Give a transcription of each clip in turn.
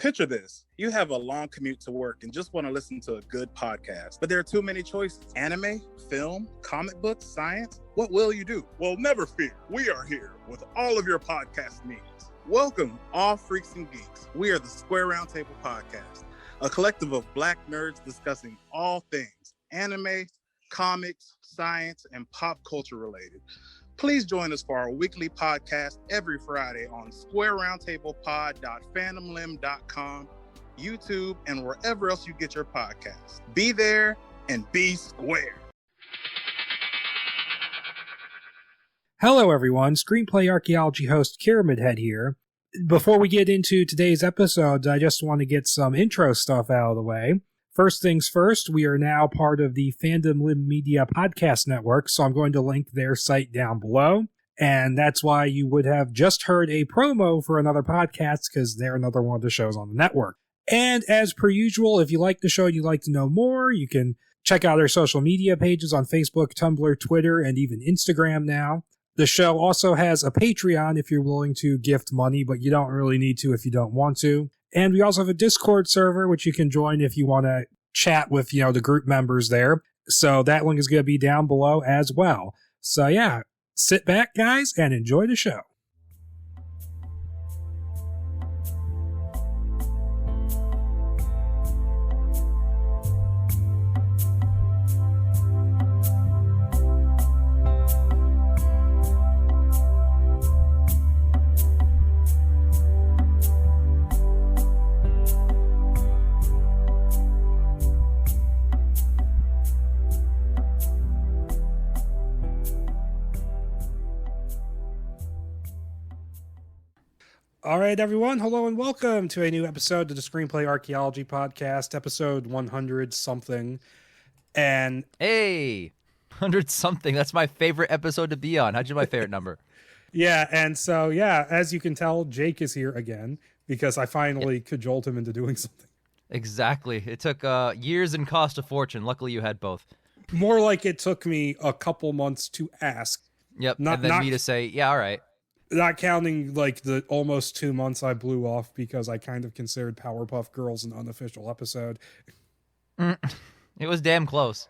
Picture this. You have a long commute to work and just want to listen to a good podcast, but there are too many choices. Anime, film, comic books, science. What will you do? Well, never fear. We are here with all of your podcast needs. Welcome, all freaks and geeks. We are the Square Roundtable Podcast, a collective of Black nerds discussing all things anime, comics, science, and pop culture related. Please join us for our weekly podcast every Friday on squareroundtablepod.fandomlim.com, YouTube, and wherever else you get your podcasts. Be there and be square. Hello, everyone. Screenplay Archaeology host KiramidHead here. Before we get into today's episode, I just want to get some intro stuff out of the way. First things first, we are now part of the Fandom Lim Media Podcast Network, so I'm going to link their site down below. And that's why you would have just heard a promo for another podcast, because they're another one of the shows on the network. And as per usual, if you like the show and you'd like to know more, you can check out our social media pages on Facebook, Tumblr, Twitter, and even Instagram now. The show also has a Patreon if you're willing to gift money, but you don't really need to if you don't want to. And we also have a Discord server, which you can join if you want to chat with, the group members there. So that link is going to be down below as well. So yeah, sit back, guys, and enjoy the show. All right, everyone. Hello and welcome to a new episode of the Screenplay Archaeology Podcast, episode 100-something. And hey, 100-something. That's my favorite episode to be on. How'd you know my favorite number? Yeah, and so, as you can tell, Jake is here again because I finally cajoled him into doing something. Exactly. It took years and cost a fortune. Luckily, you had both. More like it took me a couple months to ask. Yep, and then me to say, yeah, all right. Not counting like the almost 2 months I blew off because I kind of considered Powerpuff Girls an unofficial episode. It was damn close.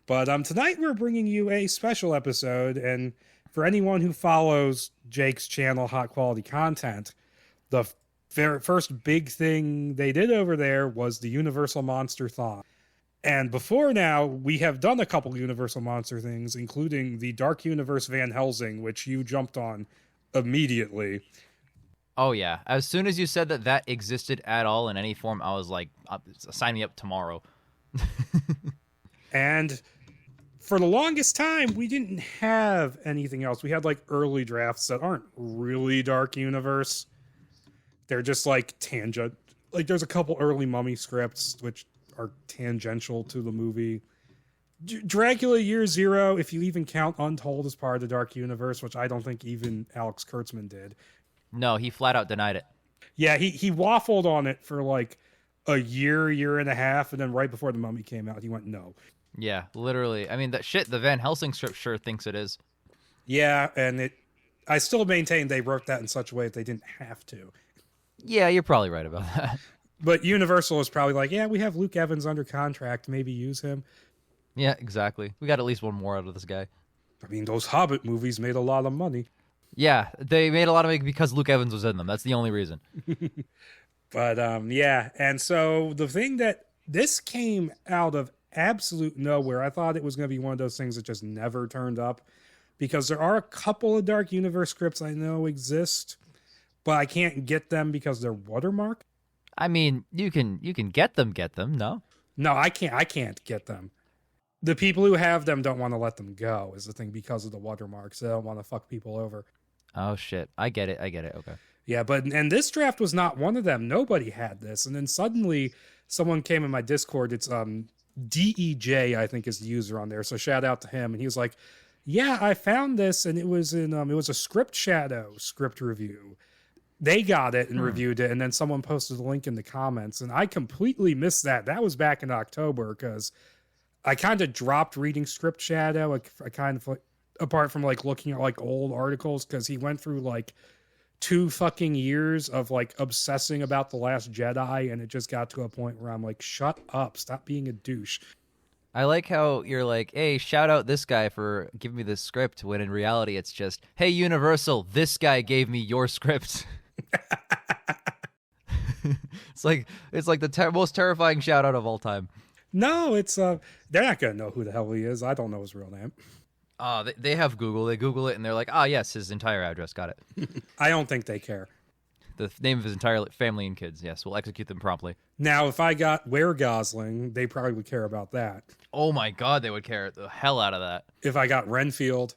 But tonight we're bringing you a special episode, and for anyone who follows Jake's channel, Hot Quality Content, the first big thing they did over there was the Universal Monster-thon. And before now, we have done a couple Universal Monster things, including the Dark Universe Van Helsing, which you jumped on immediately. Oh yeah, as soon as you said that existed at all in any form, I was like, sign me up tomorrow. And for the longest time we didn't have anything else. We had like early drafts that aren't really Dark Universe, they're just like tangent. Like there's a couple early Mummy scripts which are tangential to the movie. Dracula Year Zero, if you even count Untold as part of the Dark Universe, which I don't think even Alex Kurtzman did. No, he flat out denied it. Yeah, he waffled on it for like a year and a half, and then right before The Mummy came out, he went, no. Yeah, literally. I mean, the Van Helsing script sure thinks it is. Yeah, and I still maintain they wrote that in such a way that they didn't have to. Yeah, you're probably right about that. But Universal is probably like, yeah, we have Luke Evans under contract, maybe use him. Yeah, exactly. We got at least one more out of this guy. I mean, those Hobbit movies made a lot of money. Yeah, they made a lot of money because Luke Evans was in them. That's the only reason. But, yeah. And so the thing that this came out of absolute nowhere, I thought it was going to be one of those things that just never turned up. Because there are a couple of Dark Universe scripts I know exist, but I can't get them because they're watermarked. I mean, you can get them, no? No, I can't get them. The people who have them don't want to let them go is the thing because of the watermarks. They don't want to fuck people over. Oh, shit. I get it. Okay. Yeah, and this draft was not one of them. Nobody had this. And then suddenly someone came in my Discord. It's DEJ, I think, is the user on there. So shout out to him. And he was like, yeah, I found this. And it was in it was a Script Shadow script review. They got it and reviewed it. And then someone posted a link in the comments. And I completely missed that. That was back in October because I kind of dropped reading Script Shadow. I kind of, apart from like looking at like old articles, because he went through like 2 fucking years of like obsessing about The Last Jedi, and it just got to a point where I'm like, shut up, stop being a douche. I like how you're like, hey, shout out this guy for giving me this script, when in reality it's just, hey, Universal, this guy gave me your script. It's like the most terrifying shout out of all time. No, it's they're not gonna know who the hell he is. I don't know his real name. They have Google. They Google it and they're like, yes, his entire address. Got it. I don't think they care. The name of his entire family and kids. Yes, we'll execute them promptly. Now, if I got Ware Gosling, they probably would care about that. Oh my God, they would care the hell out of that. If I got Renfield.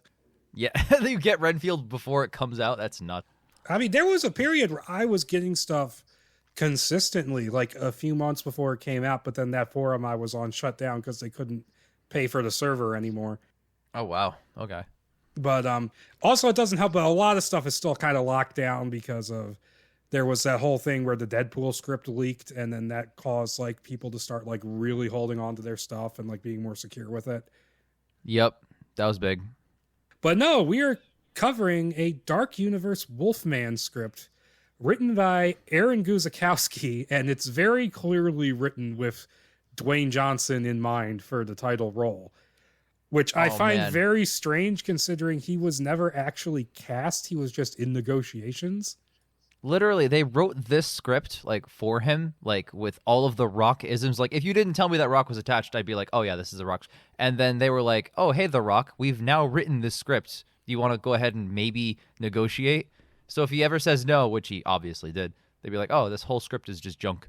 Yeah, you get Renfield before it comes out. That's nuts. I mean, there was a period where I was getting stuff consistently, like a few months before it came out, but then that forum I was on shut down because they couldn't pay for the server anymore. Oh, wow. Okay. But also it doesn't help, but a lot of stuff is still kind of locked down because of there was that whole thing where the Deadpool script leaked, and then that caused like people to start like really holding on to their stuff and like being more secure with it. Yep, that was big. But no, we are covering a Dark Universe Wolfman script written by Aaron Guzikowski, and it's very clearly written with Dwayne Johnson in mind for the title role, which I find very strange considering he was never actually cast. He was just in negotiations. Literally, they wrote this script like for him, like with all of the Rock isms. Like, if you didn't tell me that Rock was attached, I'd be like, oh yeah, this is the Rock. And then they were like, oh, hey, The Rock, we've now written this script. Do you want to go ahead and maybe negotiate? So if he ever says no, which he obviously did, they'd be like, oh, this whole script is just junk.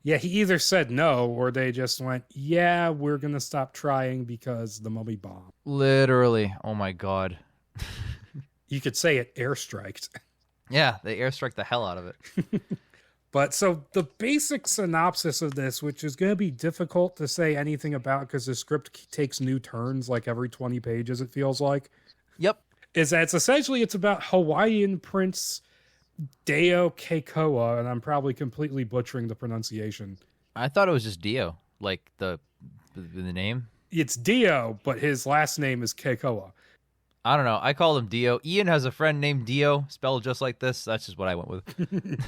Yeah, he either said no, or they just went, yeah, we're going to stop trying because the Mummy bombed. Literally. Oh my God. You could say it airstriked. Yeah, they airstrike the hell out of it. But so the basic synopsis of this, which is going to be difficult to say anything about because the script takes new turns like every 20 pages, it feels like. Yep. Is that it's about Hawaiian Prince Deo Keikoa, and I'm probably completely butchering the pronunciation. I thought it was just Dio, like the name. It's Dio, but his last name is Keikoa. I don't know. I call him Dio. Ian has a friend named Dio, spelled just like this. That's just what I went with.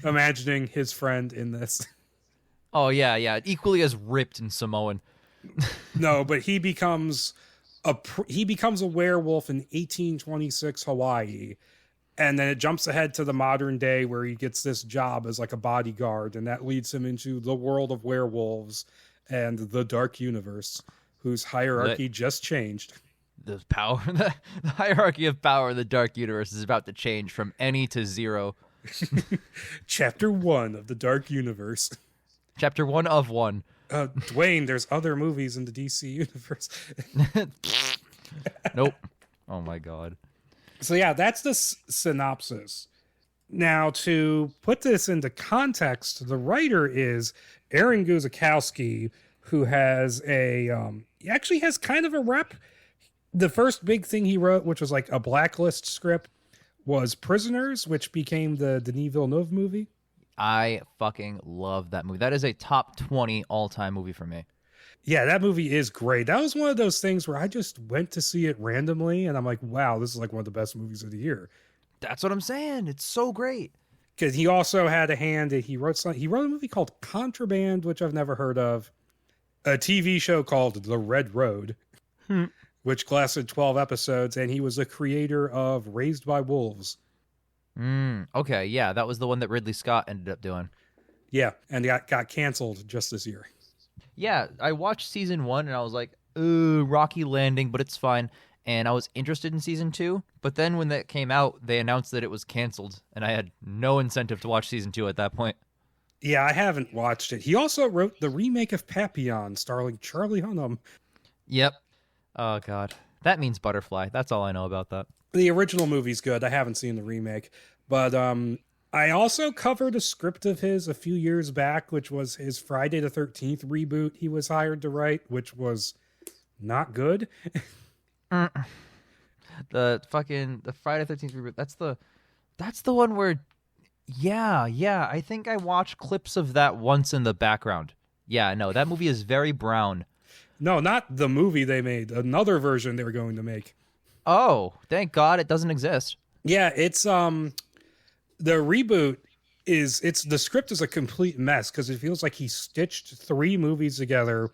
Imagining his friend in this. Oh, yeah. Equally as ripped and Samoan. No, but he becomes a werewolf in 1826 Hawaii. And then it jumps ahead to the modern day where he gets this job as like a bodyguard. And that leads him into the world of werewolves and the Dark Universe, whose hierarchy just changed. The power, the hierarchy of power in the Dark Universe is about to change from any to zero. Chapter 1 of the Dark Universe. Chapter 1 of 1. Dwayne, there's other movies in the DC universe. Nope. Oh my God. So yeah, that's the synopsis. Now, to put this into context, the writer is Aaron Guzikowski, who has he actually has kind of a rep. The first big thing he wrote, which was like a Blacklist script, was Prisoners, which became the Denis Villeneuve movie. I fucking love that movie. That is a top 20 all-time movie for me. Yeah, that movie is great. That was one of those things where I just went to see it randomly, and I'm like, wow, this is like one of the best movies of the year. That's what I'm saying. It's so great. Because he also had a hand in, he wrote a movie called Contraband, which I've never heard of, a TV show called The Red Road, which lasted 12 episodes, and he was the creator of Raised by Wolves. Okay, yeah, that was the one that Ridley Scott ended up doing. Yeah, and got canceled just this year. Yeah, I watched season 1, and I was like, ooh, rocky landing, but it's fine. And I was interested in season 2, but then when that came out, they announced that it was canceled, and I had no incentive to watch season 2 at that point. Yeah, I haven't watched it. He also wrote the remake of Papillon, starring Charlie Hunnam. Yep. Oh, God. That means butterfly. That's all I know about that. The original movie's good. I haven't seen the remake. But I also covered a script of his a few years back, which was his Friday the 13th reboot he was hired to write, which was not good. The Friday the 13th reboot, that's the one where yeah, I think I watched clips of that once in the background. Yeah, no, that movie is very brown. No, not the movie they made. Another version they were going to make. Oh, thank God it doesn't exist. Yeah, it's The reboot the script is a complete mess because it feels like he stitched 3 movies together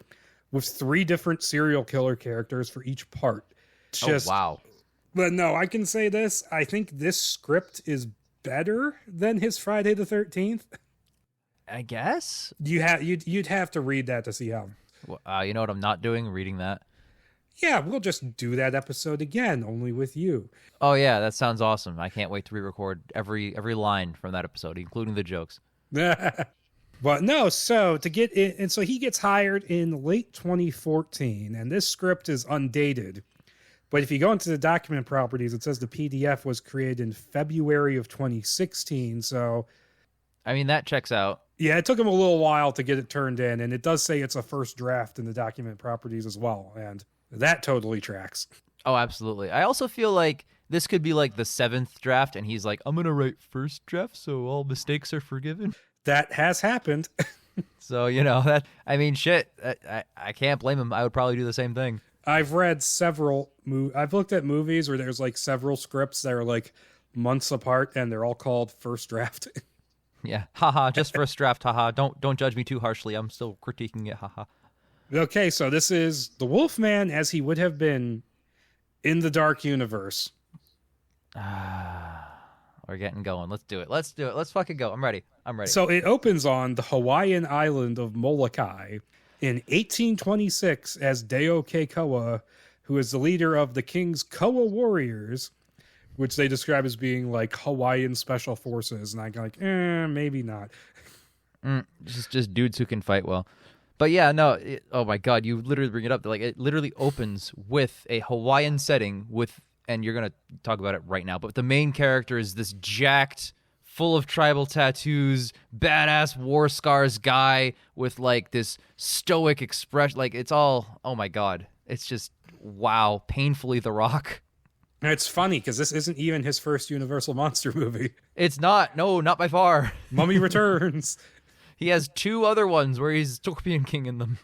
with 3 different serial killer characters for each part. It's just, wow. But no, I can say this. I think this script is better than his Friday the 13th. I guess You'd have to read that to see how. You know what I'm not doing? Reading that. Yeah, we'll just do that episode again, only with you. Oh yeah, that sounds awesome. I can't wait to re-record every line from that episode, including the jokes. But no, so to get in, and so he gets hired in late 2014, and this script is undated. But if you go into the document properties, it says the PDF was created in February of 2016. So, I mean, that checks out. Yeah, it took him a little while to get it turned in, and it does say it's a first draft in the document properties as well, and that totally tracks. Oh, absolutely. I also feel like this could be like the 7th draft, and he's like, I'm going to write first draft, so all mistakes are forgiven. That has happened. So, I mean, shit, I can't blame him. I would probably do the same thing. I've read I've looked at movies where there's like several scripts that are like months apart, and they're all called first draft. Yeah, haha, just first draft, haha. Don't judge me too harshly. I'm still critiquing it, haha. Okay, so this is the Wolfman as he would have been in the Dark Universe. We're getting going. Let's do it. Let's fucking go. I'm ready. So it opens on the Hawaiian island of Molokai in 1826 as Deo Keikoa, who is the leader of the king's Koa warriors, which they describe as being like Hawaiian special forces. And I'm like, maybe not. Just dudes who can fight well. But yeah, no, oh my God, you literally bring it up. Like, it literally opens with a Hawaiian setting and you're going to talk about it right now, but the main character is this jacked, full of tribal tattoos, badass war scars guy with like this stoic expression. Like, it's all, oh my God. It's just, wow, painfully The Rock. It's funny because this isn't even his first Universal Monster movie. It's not. No, not by far. Mummy Returns. He has 2 other ones where he's Scorpion King in them.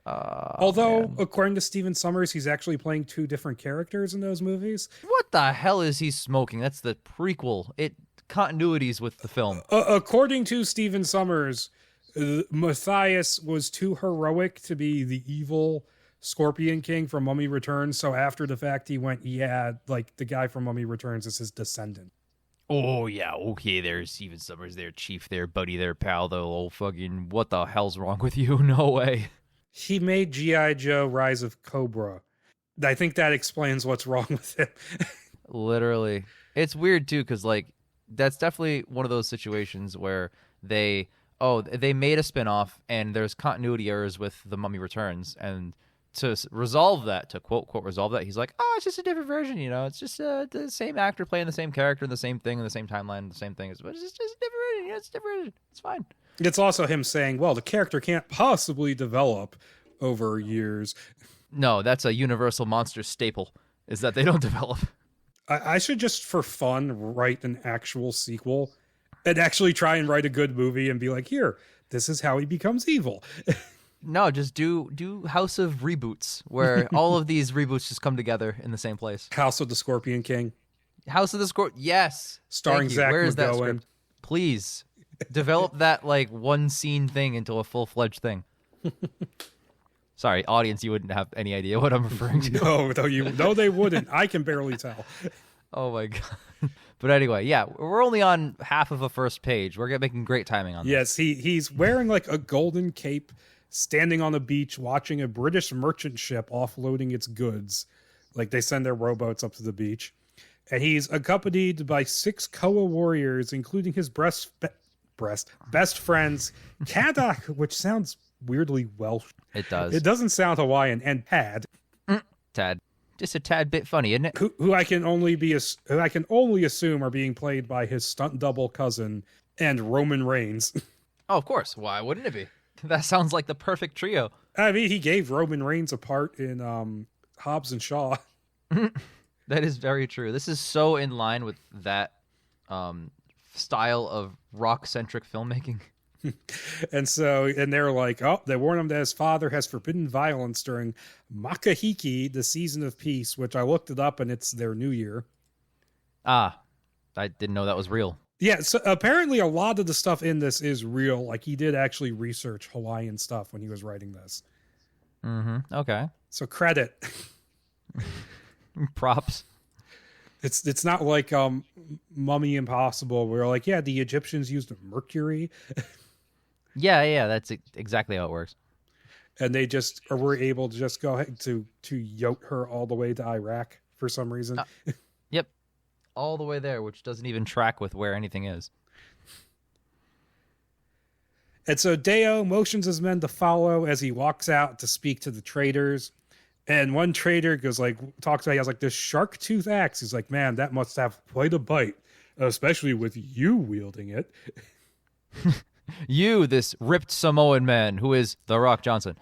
Although, man. According to Stephen Sommers, he's actually playing 2 different characters in those movies. What the hell is he smoking? That's the prequel. Continuities with the film. According to Stephen Sommers, Matthias was too heroic to be the evil Scorpion King from Mummy Returns. So after the fact, he went, like the guy from Mummy Returns is his descendant. Oh, yeah, okay, there's Stephen Sommers, there, chief, there, buddy, there, pal, though, old fucking, what the hell's wrong with you? No way. He made G.I. Joe Rise of Cobra. I think that explains what's wrong with him. Literally. It's weird, too, because, like, that's definitely one of those situations where they made a spinoff, and there's continuity errors with The Mummy Returns, and to resolve that, to quote resolve that, he's like, it's just a different version, it's just the same actor playing the same character and the same thing in the same timeline, the same thing, but it's just a different version, it's different, it's fine. It's also him saying, well, the character can't possibly develop over years. No, that's a Universal Monster staple, is that they don't develop. I should just, for fun, write an actual sequel and actually try and write a good movie and be like, here, this is how he becomes evil. No, just do House of Reboots, where all of these reboots just come together in the same place. House of the Scorpion King. House of the Scorpion, yes. Starring Zach Where is that McGowan. script? Please, develop that, like, one scene thing into a full-fledged thing. Sorry, audience, you wouldn't have any idea what I'm referring to. No, they wouldn't. I can barely tell. Oh, my God. But anyway, yeah, we're only on half of a first page. We're making great timing on this. Yes, he's wearing, like, a golden cape, standing on the beach watching a British merchant ship offloading its goods. Like, they send their rowboats up to the beach. And he's accompanied by 6 Koa warriors, including his best friends, Kadak, which sounds weirdly Welsh. It does. It doesn't sound Hawaiian, and Tad. Tad. Just a tad bit funny, isn't it? Who I can only assume are being played by his stunt double cousin and Roman Reigns. Oh, of course. Why wouldn't it be? That sounds like the perfect trio. I mean, he gave Roman Reigns a part in Hobbs and Shaw. That is very true. This is so in line with that style of rock-centric filmmaking. And they're like, they warn him that his father has forbidden violence during Makahiki, the season of peace, which I looked it up, and it's their new year. I didn't know that was real. Yeah, so apparently a lot of the stuff in this is real. Like, he did actually research Hawaiian stuff when he was writing this. Mm-hmm. Okay. So credit. Props. It's not like Mummy Impossible where like, yeah, the Egyptians used mercury. Yeah, that's exactly how it works. And they just were able to just go ahead to yoke her all the way to Iraq for some reason. Yep. All the way there, which doesn't even track with where anything is. And so Deo motions his men to follow as he walks out to speak to the traders. And one trader talks about, he has like this shark tooth axe. He's like, man, that must have quite a bite, especially with you wielding it. You, this ripped Samoan man who is The Rock Johnson.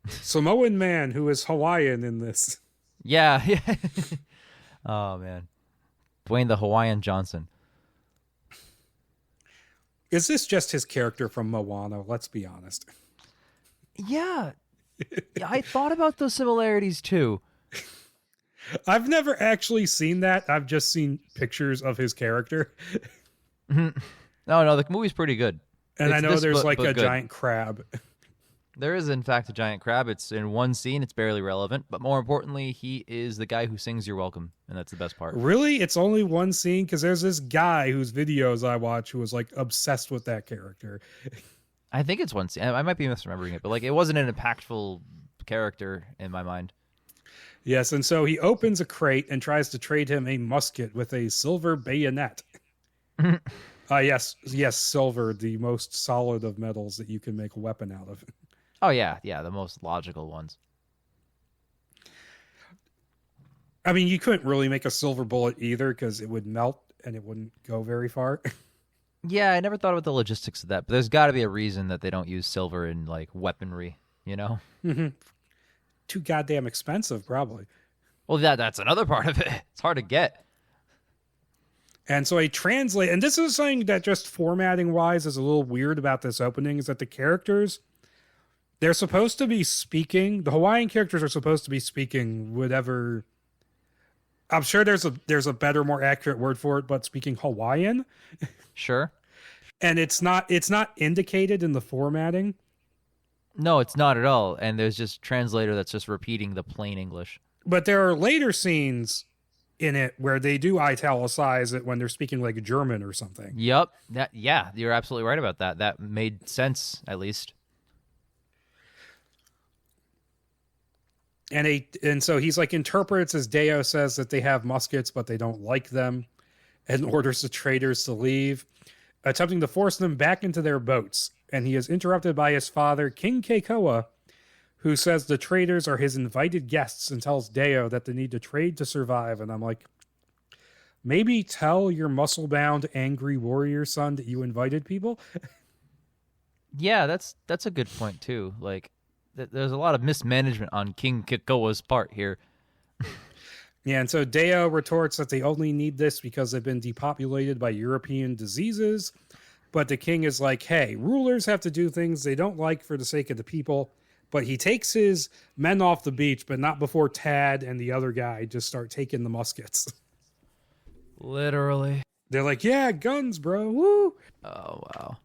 Samoan man who is Hawaiian in this. Yeah. Oh, man. Dwayne the Hawaiian Johnson. Is this just his character from Moana? Let's be honest. Yeah. I thought about those similarities, too. I've never actually seen that. I've just seen pictures of his character. No, the movie's pretty good. And I know there's like a good. giant crab. There is, in fact, a giant crab. It's in one scene. It's barely relevant. But more importantly, he is the guy who sings You're Welcome. And that's the best part. Really? It's only one scene? Because there's this guy whose videos I watch who was like obsessed with that character. I think it's one scene. I might be misremembering it. But like, it wasn't an impactful character in my mind. Yes, and so he opens a crate and tries to trade him a musket with a silver bayonet. Yes, silver, the most solid of metals that you can make a weapon out of. Oh, yeah, the most logical ones. I mean, you couldn't really make a silver bullet either because it would melt and it wouldn't go very far. Yeah, I never thought about the logistics of that, but there's got to be a reason that they don't use silver in, like, weaponry, you know? Mm-hmm. Too goddamn expensive, probably. Well, that's another part of it. It's hard to get. And so I translate, and this is something that just formatting-wise is a little weird about this opening, is that the characters, they're supposed to be speaking, the Hawaiian characters are supposed to be speaking whatever, I'm sure there's a better, more accurate word for it, but speaking Hawaiian. Sure. And it's not indicated in the formatting. No, it's not at all. And there's just translator that's just repeating the plain English. But there are later scenes in it where they do italicize it when they're speaking like German or something. Yep. Yeah, you're absolutely right about that. That made sense, at least. And so he's like interprets as Deo says that they have muskets, but they don't like them, and orders the traders to leave, attempting to force them back into their boats. And he is interrupted by his father, King Keikoa, who says the traders are his invited guests and tells Deo that they need to trade to survive. And I'm like, maybe tell your muscle-bound, angry warrior son that you invited people? Yeah, that's a good point, too. Like, there's a lot of mismanagement on King Keikoa's part here. Yeah, and so Deo retorts that they only need this because they've been depopulated by European diseases. But the king is like, hey, rulers have to do things they don't like for the sake of the people. But he takes his men off the beach, but not before Tad and the other guy just start taking the muskets. Literally. They're like, yeah, guns, bro. Woo! Oh, wow.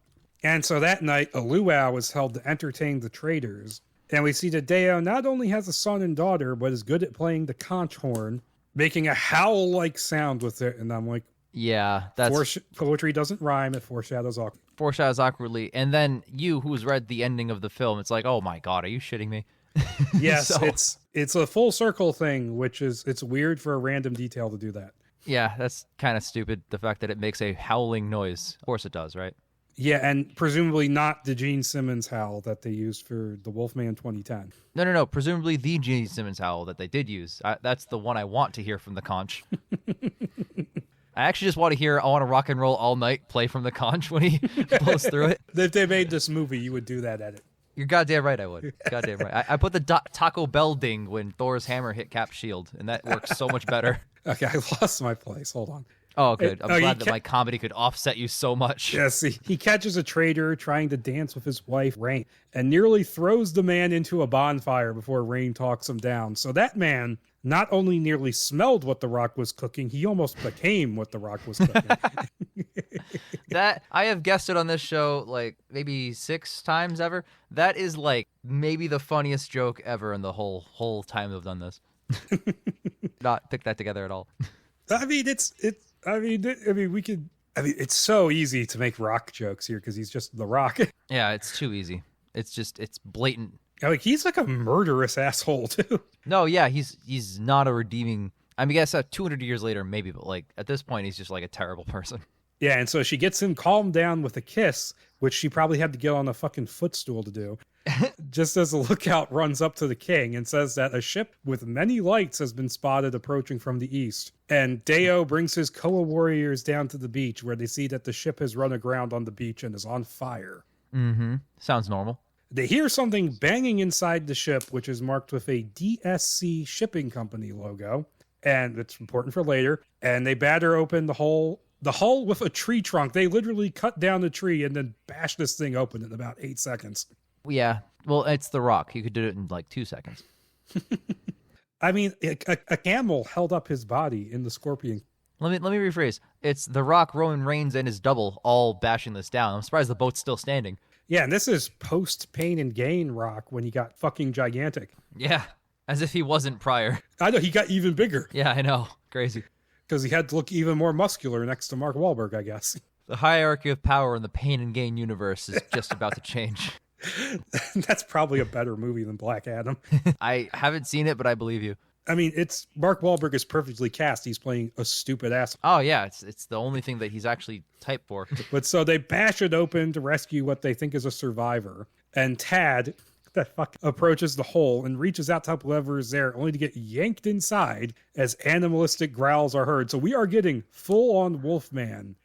And so that night, a luau was held to entertain the traders. And we see that Deo not only has a son and daughter, but is good at playing the conch horn, making a howl-like sound with it. And I'm like, yeah, that's... Poetry doesn't rhyme, it foreshadows awkwardly. Foreshadows awkwardly. And then you, who's read the ending of the film, it's like, oh my God, are you shitting me? Yes, it's a full circle thing, which is, it's weird for a random detail to do that. Yeah, that's kind of stupid, the fact that it makes a howling noise. Of course it does, right? Yeah, and presumably not the Gene Simmons howl that they used for the Wolfman 2010. No. Presumably the Gene Simmons howl that they did use. That's the one I want to hear from the conch. I actually just want to hear I Want to Rock and Roll All Night play from the conch when he blows through it. If they made this movie, you would do that edit. You're goddamn right I would. Goddamn right. I put the Taco Bell ding when Thor's hammer hit Cap's shield, and that works so much better. Okay, I lost my place. Hold on. Oh, good. I'm glad that my comedy could offset you so much. Yes, he catches a trader trying to dance with his wife, Rain, and nearly throws the man into a bonfire before Rain talks him down. So that man not only nearly smelled what The Rock was cooking, he almost became what The Rock was cooking. That I have guessed it on this show like maybe 6 times ever. That is like maybe the funniest joke ever in the whole time we've done this. Not pick that together at all. I mean, it's so easy to make Rock jokes here because he's just the Rock. Yeah, it's too easy. It's blatant. Like, he's like a murderous asshole too. No, yeah, he's not a redeeming. I mean, I guess 200 years later, maybe, but like at this point, he's just like a terrible person. Yeah, and so she gets him calmed down with a kiss, which she probably had to get on a fucking footstool to do. Just as the lookout runs up to the king and says that a ship with many lights has been spotted approaching from the east. And Deo brings his Koa warriors down to the beach where they see that the ship has run aground on the beach and is on fire. Mm-hmm. Sounds normal. They hear something banging inside the ship, which is marked with a DSC Shipping Company logo. And it's important for later. And they batter open the hull with a tree trunk. They literally cut down the tree and then bash this thing open in about 8 seconds. Yeah. Well, it's The Rock. You could do it in like 2 seconds. I mean, a camel held up his body in the Scorpion. Let me rephrase. It's The Rock, Roman Reigns, and his double all bashing this down. I'm surprised the boat's still standing. Yeah, and this is post Pain and Gain Rock when he got fucking gigantic. Yeah, as if he wasn't prior. I know, he got even bigger. Yeah, I know. Crazy. Because he had to look even more muscular next to Mark Wahlberg, I guess. The hierarchy of power in the Pain and Gain universe is just about to change. That's probably a better movie than Black Adam. I haven't seen it, but I believe you. I mean, it's Mark Wahlberg is perfectly cast. He's playing a stupid ass. Oh, yeah. It's the only thing that he's actually typed for. But so they bash it open to rescue what they think is a survivor. And Tad, that fuck, approaches the hole and reaches out to help whoever is there, only to get yanked inside as animalistic growls are heard. So we are getting full-on Wolfman.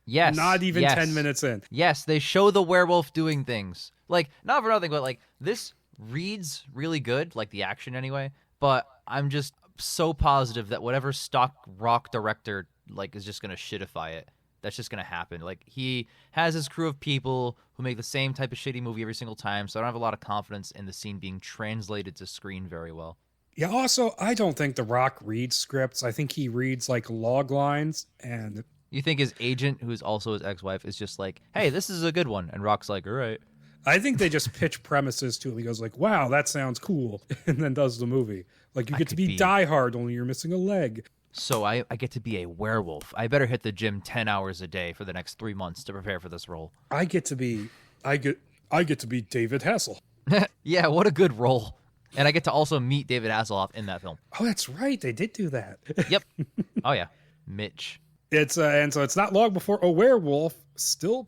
Yes. Not even 10 minutes in. Yes, they show the werewolf doing things. Like, not for nothing, but like, this reads really good, like the action anyway. But I'm just so positive that whatever stock Rock director like is just gonna shitify it. That's just gonna happen. Like, he has his crew of people who make the same type of shitty movie every single time, so I don't have a lot of confidence in the scene being translated to screen very well. Yeah, also, I don't think The Rock reads scripts. I think he reads like log lines. And you think his agent, who is also his ex-wife, is just like, hey, this is a good one, and Rock's like, all right. I think they just pitch premises to him. He goes like, wow, that sounds cool, and then does the movie. Like, you get to be Die Hard, only you're missing a leg. So I get to be a werewolf. I better hit the gym 10 hours a day for the next 3 months to prepare for this role. I get to be David Hasselhoff. Yeah, what a good role. And I get to also meet David Hasselhoff in that film. Oh, that's right. They did do that. Yep. Oh, yeah. Mitch. And so it's not long before a werewolf, still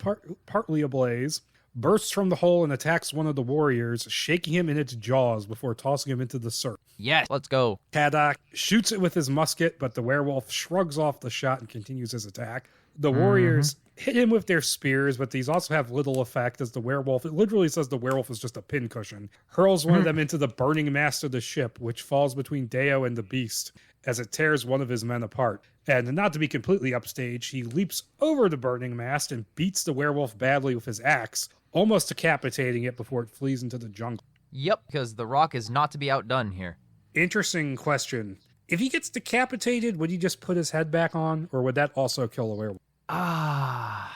partly ablaze, bursts from the hole and attacks one of the warriors, shaking him in its jaws before tossing him into the surf. Yes, let's go. Kadak shoots it with his musket, but the werewolf shrugs off the shot and continues his attack. The warriors hit him with their spears, but these also have little effect as the werewolf, it literally says the werewolf is just a pincushion, hurls one of them into the burning mast of the ship, which falls between Deo and the beast as it tears one of his men apart. And not to be completely upstage, he leaps over the burning mast and beats the werewolf badly with his axe, almost decapitating it before it flees into the jungle. Yep, because The Rock is not to be outdone here. Interesting question. If he gets decapitated, would he just put his head back on, or would that also kill a werewolf? I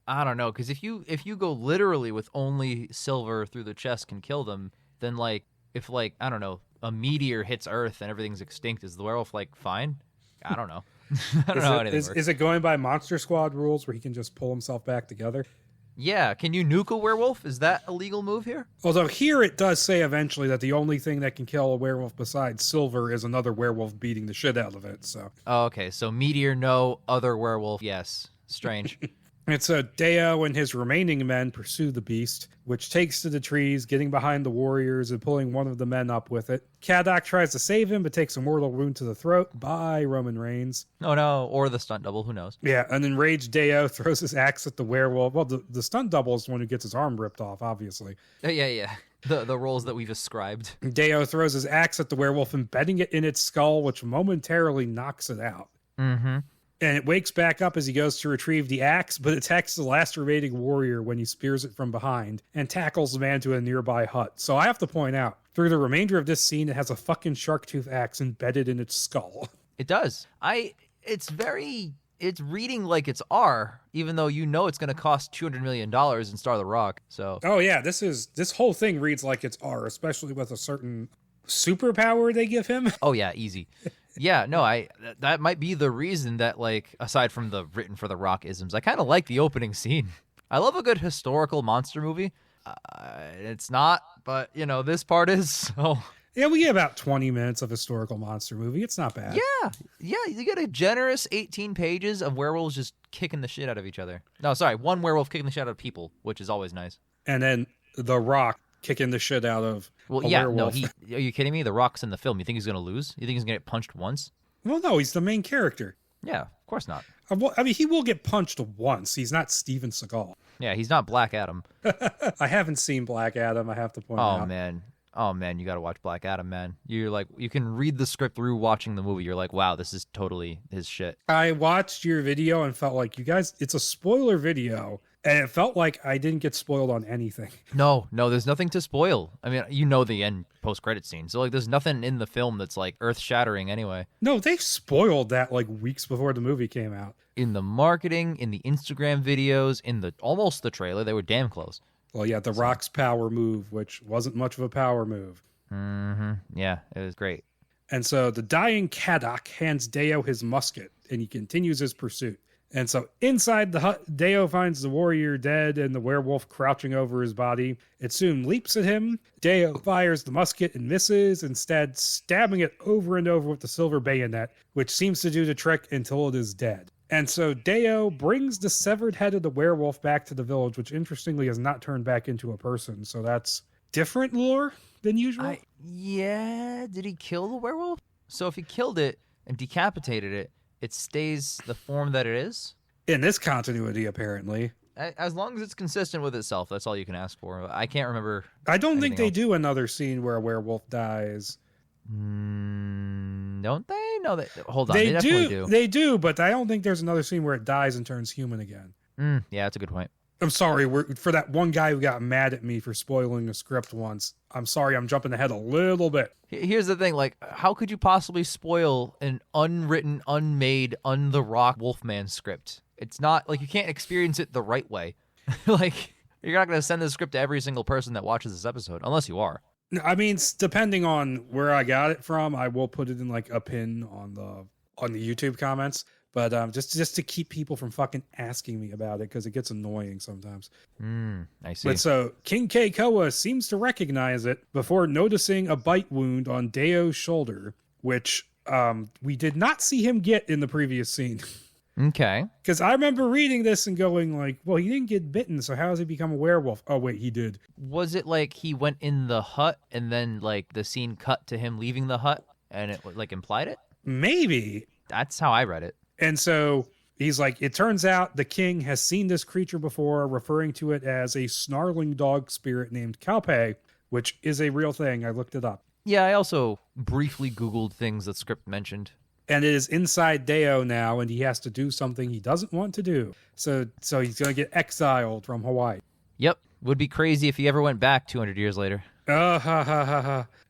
don't know, because if you go literally with only silver through the chest can kill them, then if I don't know, a meteor hits Earth and everything's extinct, is the werewolf fine? I don't know. I don't know how anything works. Is it going by Monster Squad rules where he can just pull himself back together? Yeah, can you nuke a werewolf? Is that a legal move here? Although here it does say eventually that the only thing that can kill a werewolf besides silver is another werewolf beating the shit out of it. So. Oh, okay, so meteor, no. Other werewolf, yes. Strange. And so Deo and his remaining men pursue the beast, which takes to the trees, getting behind the warriors and pulling one of the men up with it. Kadak tries to save him, but takes a mortal wound to the throat by Roman Reigns. Oh no, or the stunt double, who knows? Yeah, an enraged Deo throws his axe at the werewolf. Well, the stunt double is the one who gets his arm ripped off, obviously. Yeah. The roles that we've ascribed. Deo throws his axe at the werewolf, embedding it in its skull, which momentarily knocks it out. Mm-hmm. And it wakes back up as he goes to retrieve the axe, but attacks the last remaining warrior when he spears it from behind and tackles the man to a nearby hut. So I have to point out, through the remainder of this scene, it has a fucking shark tooth axe embedded in its skull. It does. It's very it's reading like it's R, even though you know it's going to cost $200 million and star The Rock. So. Oh yeah, this whole thing reads like it's R, especially with a certain superpower they give him. Oh yeah, easy. Yeah, no, that might be the reason that, like, aside from the written for The Rock isms, I kind of like the opening scene. I love a good historical monster movie. It's not, but this part is. So. Yeah, we get about 20 minutes of historical monster movie. It's not bad. Yeah, you get a generous 18 pages of werewolves just kicking the shit out of each other. No, sorry, one werewolf kicking the shit out of people, which is always nice. And then The Rock kicking the shit out of a werewolf. No, are you kidding me? The Rock's in the film. You think he's going to lose? You think he's going to get punched once? Well, no, he's the main character. Yeah, of course not. I mean, he will get punched once. He's not Steven Seagal. Yeah, he's not Black Adam. I haven't seen Black Adam, I have to point out. Oh man, you got to watch Black Adam, man. You're like, you can read the script through watching the movie. You're like, wow, this is totally his shit. I watched your video and felt like you guys, it's a spoiler video, and it felt like I didn't get spoiled on anything. No, there's nothing to spoil. I mean, the end post-credit scene. So, like, there's nothing in the film that's, like, earth-shattering anyway. No, they spoiled that, like, weeks before the movie came out. In the marketing, in the Instagram videos, in almost the trailer, they were damn close. Well, yeah, The Rock's power move, which wasn't much of a power move. Mm-hmm. Yeah, it was great. And so the dying Kadok hands Deo his musket, and he continues his pursuit. And so inside the hut, Deo finds the warrior dead and the werewolf crouching over his body. It soon leaps at him. Deo fires the musket and misses, instead stabbing it over and over with the silver bayonet, which seems to do the trick until it is dead. And so Deo brings the severed head of the werewolf back to the village, which interestingly has not turned back into a person. So that's different lore than usual. Yeah, did he kill the werewolf? So if he killed it and decapitated it, it stays the form that it is? In this continuity, apparently. As long as it's consistent with itself, that's all you can ask for. I can't remember. I don't think they do another scene where a werewolf dies. Don't they? No, hold on. They definitely do. They do, but I don't think there's another scene where it dies and turns human again. Yeah, that's a good point. I'm sorry. For that one guy who got mad at me for spoiling the script once, I'm sorry. I'm jumping ahead a little bit. Here's the thing. Like, how could you possibly spoil an unwritten, unmade, The Rock Wolfman script? It's not, like, you can't experience it the right way. Like, you're not going to send this script to every single person that watches this episode, unless you are. I mean, depending on where I got it from, I will put it in like a pin on the YouTube comments. But just to keep people from fucking asking me about it, because it gets annoying sometimes. I see. But so King Keikoa seems to recognize it before noticing a bite wound on Deo's shoulder, which we did not see him get in the previous scene. Okay. Because I remember reading this and going like, well, he didn't get bitten, so how has he become a werewolf? Oh, wait, he did. Was it like he went in the hut and then like the scene cut to him leaving the hut and it like implied it? Maybe. That's how I read it. And so he's like, it turns out the king has seen this creature before, referring to it as a snarling dog spirit named Kalpe, which is a real thing. I looked it up. Yeah, I also briefly Googled things that script mentioned. And it is inside Deo now, and he has to do something he doesn't want to do. So he's going to get exiled from Hawaii. Yep. Would be crazy if he ever went back 200 years later.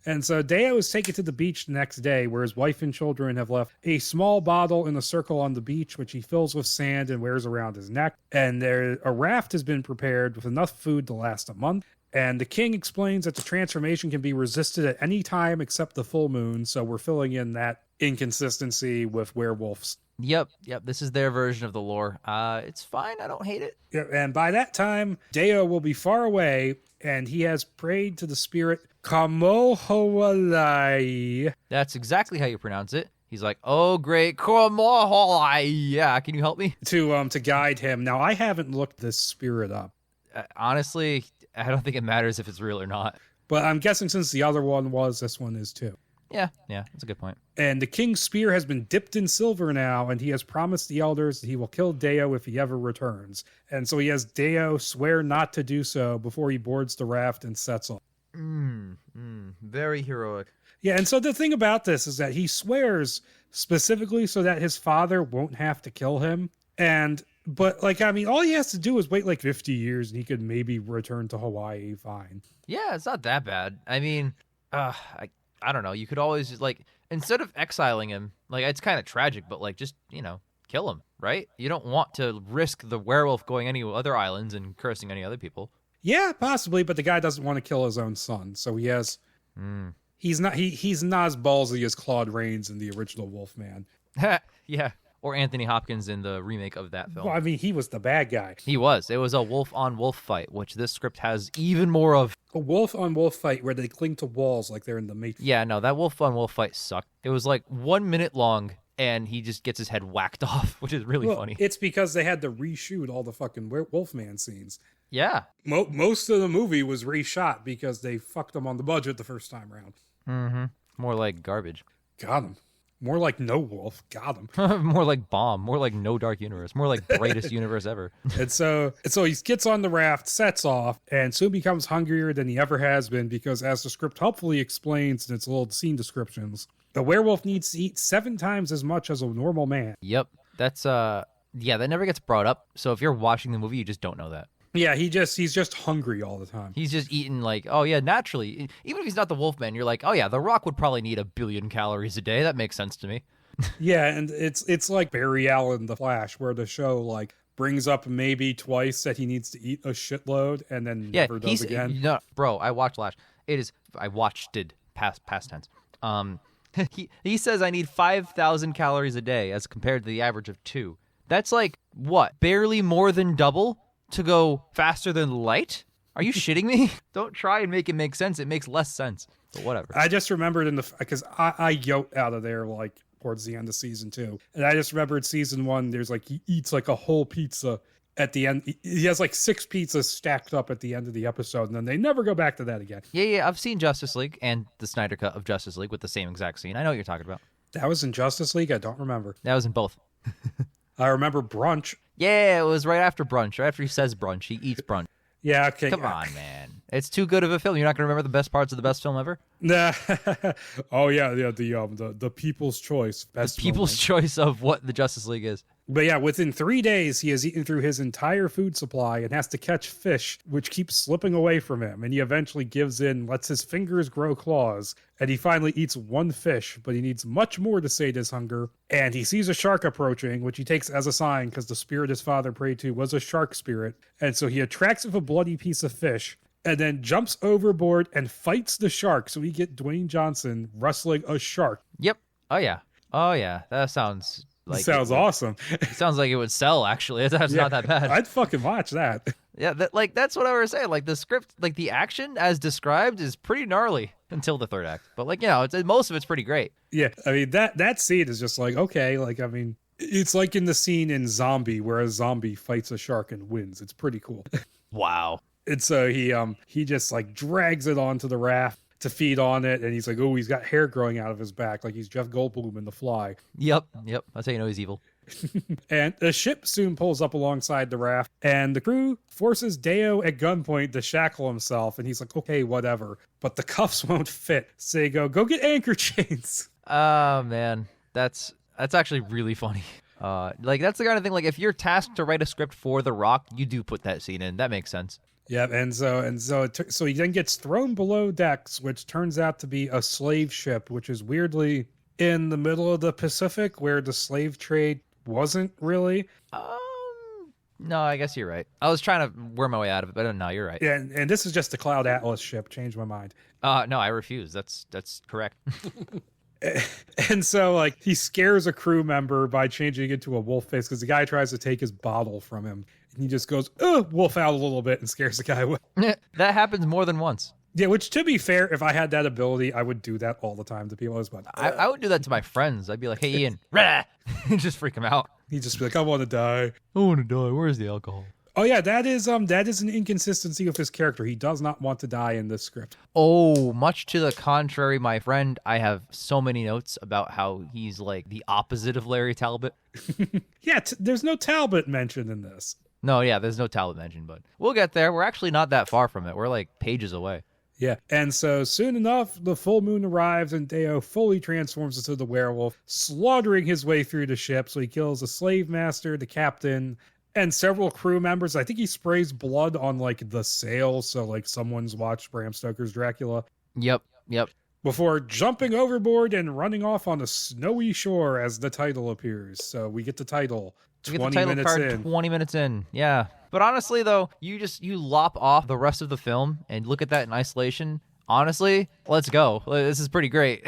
And so Deo is taken to the beach the next day, where his wife and children have left a small bottle in a circle on the beach, which he fills with sand and wears around his neck. And a raft has been prepared with enough food to last a month. And the king explains that the transformation can be resisted at any time except the full moon. So we're filling in that inconsistency with werewolves. Yep. This is their version of the lore. It's fine. I don't hate it. Yeah, and by that time, Deo will be far away, and he has prayed to the spirit Kamohoalai. That's exactly how you pronounce it. He's like, oh, great Kamohoalai. Yeah, can you help me? To guide him. Now, I haven't looked this spirit up. Honestly, I don't think it matters if it's real or not. But I'm guessing since the other one was, this one is too. Yeah, that's a good point. And the king's spear has been dipped in silver now, and he has promised the elders that he will kill Deo if he ever returns. And so he has Deo swear not to do so before he boards the raft and sets off. Very heroic. Yeah, and so the thing about this is that he swears specifically so that his father won't have to kill him. But all he has to do is wait like 50 years and he could maybe return to Hawaii fine. Yeah, it's not that bad. I mean, I don't know. You could always just, like, instead of exiling him, like, it's kind of tragic, but, like, just, kill him, right? You don't want to risk the werewolf going any other islands and cursing any other people. Yeah, possibly, but the guy doesn't want to kill his own son, so he has. He's not as ballsy as Claude Rains in the original Wolfman. Yeah, or Anthony Hopkins in the remake of that film. Well, I mean, he was the bad guy. He was. It was a wolf-on-wolf fight, which this script has even more of. A wolf-on-wolf fight where they cling to walls like they're in the Matrix. Yeah, no, that wolf-on-wolf fight sucked. It was like 1 minute long, and he just gets his head whacked off, which is really funny. It's because they had to reshoot all the fucking Wolfman scenes. Yeah. Most of the movie was reshot because they fucked them on the budget the first time around. Mm-hmm. More like garbage. Got him. More like No Wolf. Got him. More like Bomb. More like No Dark Universe. More like Brightest Universe Ever. And so he gets on the raft, sets off, and soon becomes hungrier than he ever has been because, as the script helpfully explains in its little scene descriptions, the werewolf needs to eat 7 times as much as a normal man. Yep. That's, that never gets brought up. So if you're watching the movie, you just don't know that. Yeah, he's just hungry all the time. He's just eating like, oh yeah, naturally. Even if he's not the Wolfman, you're like, oh yeah, The Rock would probably need 1 billion calories a day. That makes sense to me. Yeah, and it's like Barry Allen, The Flash, where the show like brings up maybe twice that he needs to eat a shitload and then never does again. No, bro, I watched Flash. I watched it past tense. He says I need 5,000 calories a day as compared to the average of 2. That's like what? Barely more than double to go faster than light? Are you shitting me? Don't try and make it make sense. It makes less sense. But whatever. I just remembered because I yoked out of there like towards the end of season 2, and I just remembered season 1. There's like he eats like a whole pizza at the end. He has like 6 pizzas stacked up at the end of the episode, and then they never go back to that again. Yeah. I've seen Justice League and the Snyder Cut of Justice League with the same exact scene. I know what you're talking about. That was in Justice League? I don't remember. That was in both. I remember Brunch. Yeah, it was right after brunch. Right after he says brunch, he eats brunch. Yeah, okay. Come on, man. It's too good of a film. You're not going to remember the best parts of the best film ever? Nah. Oh, yeah, the People's Choice. Best the People's Choice of what the Justice League is. But yeah, within 3 days, he has eaten through his entire food supply and has to catch fish, which keeps slipping away from him. And he eventually gives in, lets his fingers grow claws, and he finally eats 1 fish, but he needs much more to sate his hunger. And he sees a shark approaching, which he takes as a sign because the spirit his father prayed to was a shark spirit. And so he attracts with a bloody piece of fish and then jumps overboard and fights the shark. So we get Dwayne Johnson wrestling a shark. Yep. Oh, yeah. That sounds... sounds awesome. It sounds like it would sell, actually. That's not that bad. I'd fucking watch that. Yeah, that's what I was saying. Like, the script, like, the action as described is pretty gnarly until the 3rd act. But, like, most of it's pretty great. Yeah, I mean, that scene is just like, okay, like, I mean, it's like in the scene in Zombie where a zombie fights a shark and wins. It's pretty cool. Wow. And so he just, like, drags it onto the raft to feed on it, and he's like, oh, he's got hair growing out of his back, like he's Jeff Goldblum in The Fly. Yep. That's how you know he's evil. And the ship soon pulls up alongside the raft, and the crew forces Deo at gunpoint to shackle himself, and he's like, okay, whatever. But the cuffs won't fit, so they go get anchor chains. Oh, man. That's actually really funny. Like, that's the kind of thing, like, if you're tasked to write a script for The Rock, you do put that scene in. That makes sense. Yeah, and so he then gets thrown below decks, which turns out to be a slave ship, which is weirdly in the middle of the Pacific, where the slave trade wasn't really. No, I guess you're right. I was trying to worm my way out of it, but no, you're right. Yeah, and this is just a Cloud Atlas ship. Changed my mind. No, I refuse. That's correct. And so, like, he scares a crew member by changing into a wolf face because the guy tries to take his bottle from him. And he just goes, wolf out a little bit and scares the guy away. That happens more than once. Yeah, which, to be fair, if I had that ability, I would do that all the time to people. I would do that to my friends. I'd be like, hey, Ian, just freak him out. He'd just be like, I want to die. I want to die. Where's the alcohol? Oh, yeah, that is an inconsistency of his character. He does not want to die in this script. Oh, much to the contrary, my friend. I have so many notes about how he's like the opposite of Larry Talbot. Yeah, there's no Talbot mentioned in this. No, yeah, there's no Talbot mentioned, but we'll get there. We're actually not that far from it. We're like pages away. Yeah, and so soon enough, the full moon arrives and Deo fully transforms into the werewolf, slaughtering his way through the ship. So he kills the slave master, the captain, and several crew members. I think he sprays blood on, like, the sail, so, like, someone's watched Bram Stoker's Dracula. Yep. before jumping overboard and running off on a snowy shore as the title appears. So we get the title 20 minutes in. 20 minutes in, yeah. But honestly, though, you lop off the rest of the film and look at that in isolation. Honestly, let's go. This is pretty great.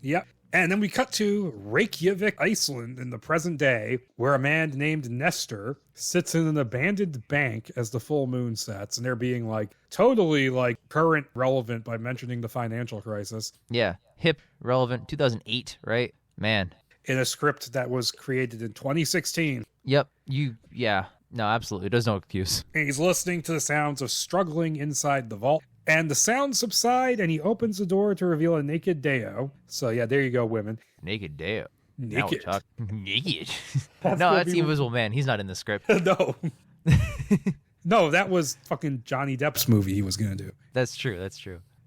Yep. And then we cut to Reykjavik, Iceland in the present day, where a man named Nestor sits in an abandoned bank as the full moon sets. And they're being like totally like current relevant by mentioning the financial crisis. Yeah. Hip, relevant, 2008, right? Man. In a script that was created in 2016. Yep. No, absolutely. There's no excuse. And he's listening to the sounds of struggling inside the vault. And the sounds subside, and he opens the door to reveal a naked Deo. So, yeah, there you go, women. Naked Deo. Naked. Naked. No, that's the Invisible Man. He's not in the script. No. No, that was fucking Johnny Depp's movie he was going to do. That's true.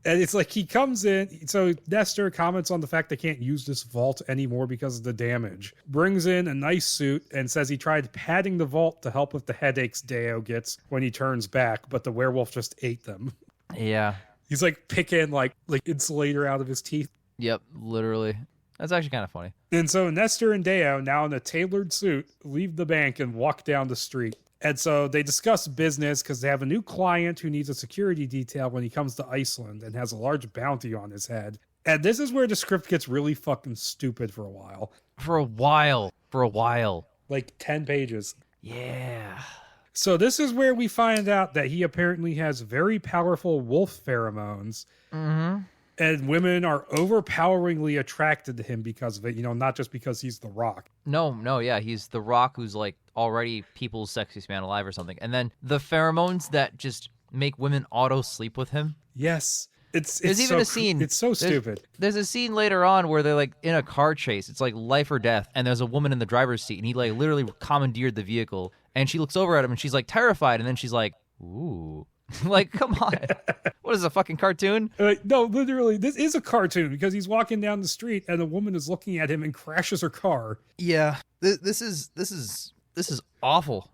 And it's like he comes in. So Nestor comments on the fact they can't use this vault anymore because of the damage. Brings in a nice suit and says he tried padding the vault to help with the headaches Deo gets when he turns back, but the werewolf just ate them. Yeah. He's like picking like insulator out of his teeth. Yep, literally. That's actually kind of funny. And so Nestor and Deo, now in a tailored suit, leave the bank and walk down the street. And so they discuss business because they have a new client who needs a security detail when he comes to Iceland and has a large bounty on his head. And this is where the script gets really fucking stupid for a while. For a while. Like 10 pages. Yeah. So this is where we find out that he apparently has very powerful wolf pheromones. Mm-hmm. And women are overpoweringly attracted to him because of it, not just because he's The Rock. No, yeah, he's The Rock, who's like already people's sexiest man alive or something. And then the pheromones that just make women auto sleep with him. Yes. There's even a scene. It's so stupid. There's a scene later on where they're like in a car chase. It's like life or death. And there's a woman in the driver's seat and he like literally commandeered the vehicle. And she looks over at him and she's like terrified. And then she's like, ooh. Like, come on. What is this, a fucking cartoon? No, literally, this is a cartoon because he's walking down the street and a woman is looking at him and crashes her car. Yeah, this is awful.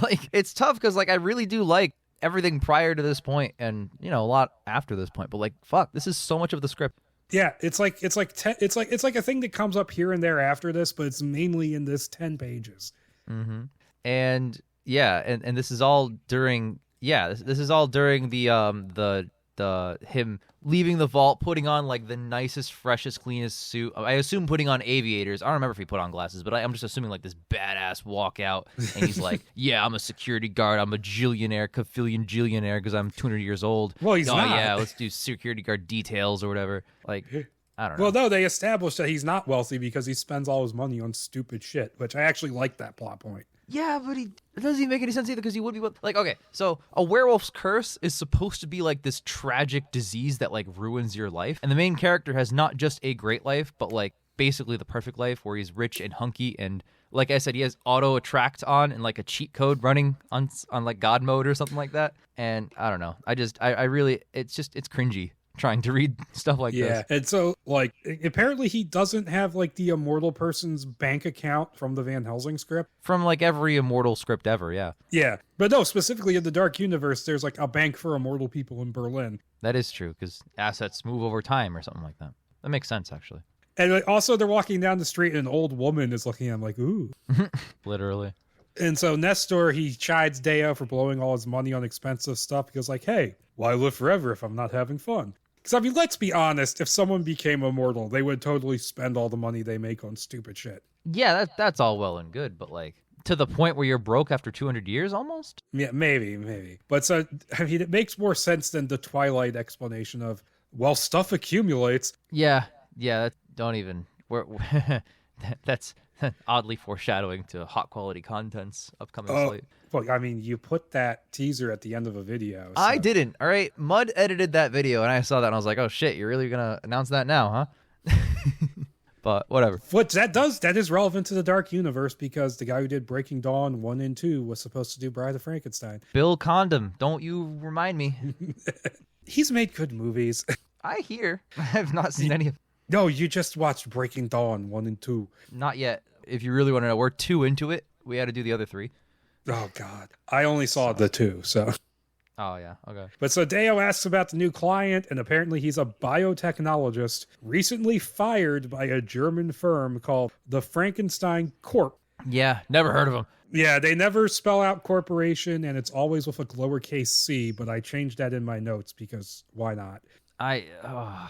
Like, it's tough because like I really do like everything prior to this point and a lot after this point. But like, fuck, this is so much of the script. Yeah, it's like a thing that comes up here and there after this, but it's mainly in this 10 pages. Mm-hmm. And yeah, and this is all during. Yeah, this is all during the him leaving the vault, putting on like the nicest, freshest, cleanest suit. I assume putting on aviators. I don't remember if he put on glasses, but I'm just assuming like this badass walkout. And he's like, "Yeah, I'm a security guard. I'm a gillionaire because I'm 200 years old." Well, he's not. Yeah, let's do security guard details or whatever. Like, I don't know. Well, no, they established that he's not wealthy because he spends all his money on stupid shit, which I actually like that plot point. Yeah, but it doesn't even make any sense either because he would be like, okay, so a werewolf's curse is supposed to be like this tragic disease that like ruins your life. And the main character has not just a great life, but like basically the perfect life where he's rich and hunky. And like I said, he has auto attract on and like a cheat code running on like God mode or something like that. And I don't know. I really, it's cringy trying to read stuff like this. Yeah, and so like apparently he doesn't have like the immortal person's bank account from the Van Helsing script. From like every immortal script ever, yeah. Yeah, but no, specifically in the Dark Universe, there's like a bank for immortal people in Berlin. That is true because assets move over time or something like that. That makes sense actually. And like, also they're walking down the street and an old woman is looking at him like, ooh. Literally. And so Nestor, he chides Deo for blowing all his money on expensive stuff because like, hey, why live forever if I'm not having fun? Because, I mean, let's be honest, if someone became immortal, they would totally spend all the money they make on stupid shit. Yeah, that's all well and good, but, like, to the point where you're broke after 200 years almost? Yeah, maybe. But, so, I mean, it makes more sense than the Twilight explanation of, well, stuff accumulates. Yeah, don't even... that's oddly foreshadowing to hot quality content's upcoming slate. Well, I mean, you put that teaser at the end of a video. So. I didn't. All right. Mud edited that video, and I saw that, and I was like, oh, shit, you're really going to announce that now, huh? But whatever. That is relevant to the Dark Universe because the guy who did Breaking Dawn 1 and 2 was supposed to do Bride of Frankenstein. Bill Condom. Don't you remind me. He's made good movies. I hear. I have not seen any of them. No, you just watched Breaking Dawn 1 and 2. Not yet. If you really want to know, we're 2 into it. We had to do the other 3. Oh, God. I only saw the 2, so... Oh, yeah. Okay. But so Deo asks about the new client, and apparently he's a biotechnologist recently fired by a German firm called the Frankenstein Corp. Yeah, never heard of him. Yeah, they never spell out corporation, and it's always with a lowercase c, but I changed that in my notes because why not?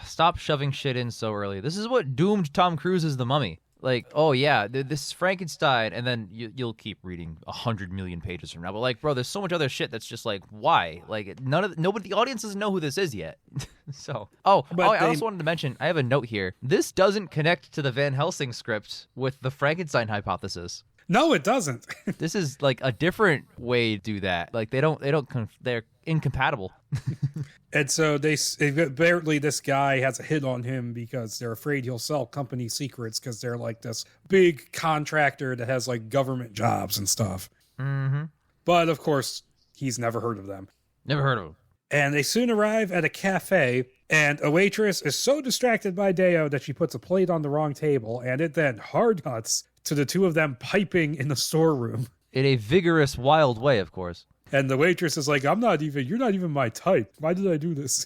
Stop shoving shit in so early. This is what doomed Tom Cruise as the Mummy. Like, oh yeah, this is Frankenstein, and then you'll keep reading 100 million pages from now. But like, bro, there's so much other shit that's just like, why? Like, nobody, the audience doesn't know who this is yet. So, I also wanted to mention, I have a note here. This doesn't connect to the Van Helsing script with the Frankenstein hypothesis. No, it doesn't. This is like a different way to do that. Like, they're incompatible. And so apparently this guy has a hit on him because they're afraid he'll sell company secrets because they're like this big contractor that has like government jobs and stuff. Mm-hmm. But of course, he's never heard of them. Never heard of them. And they soon arrive at a cafe, and a waitress is so distracted by Deo that she puts a plate on the wrong table, and it then hard cuts to the two of them piping in the storeroom. In a vigorous, wild way, of course. And the waitress is like, you're not even my type. Why did I do this?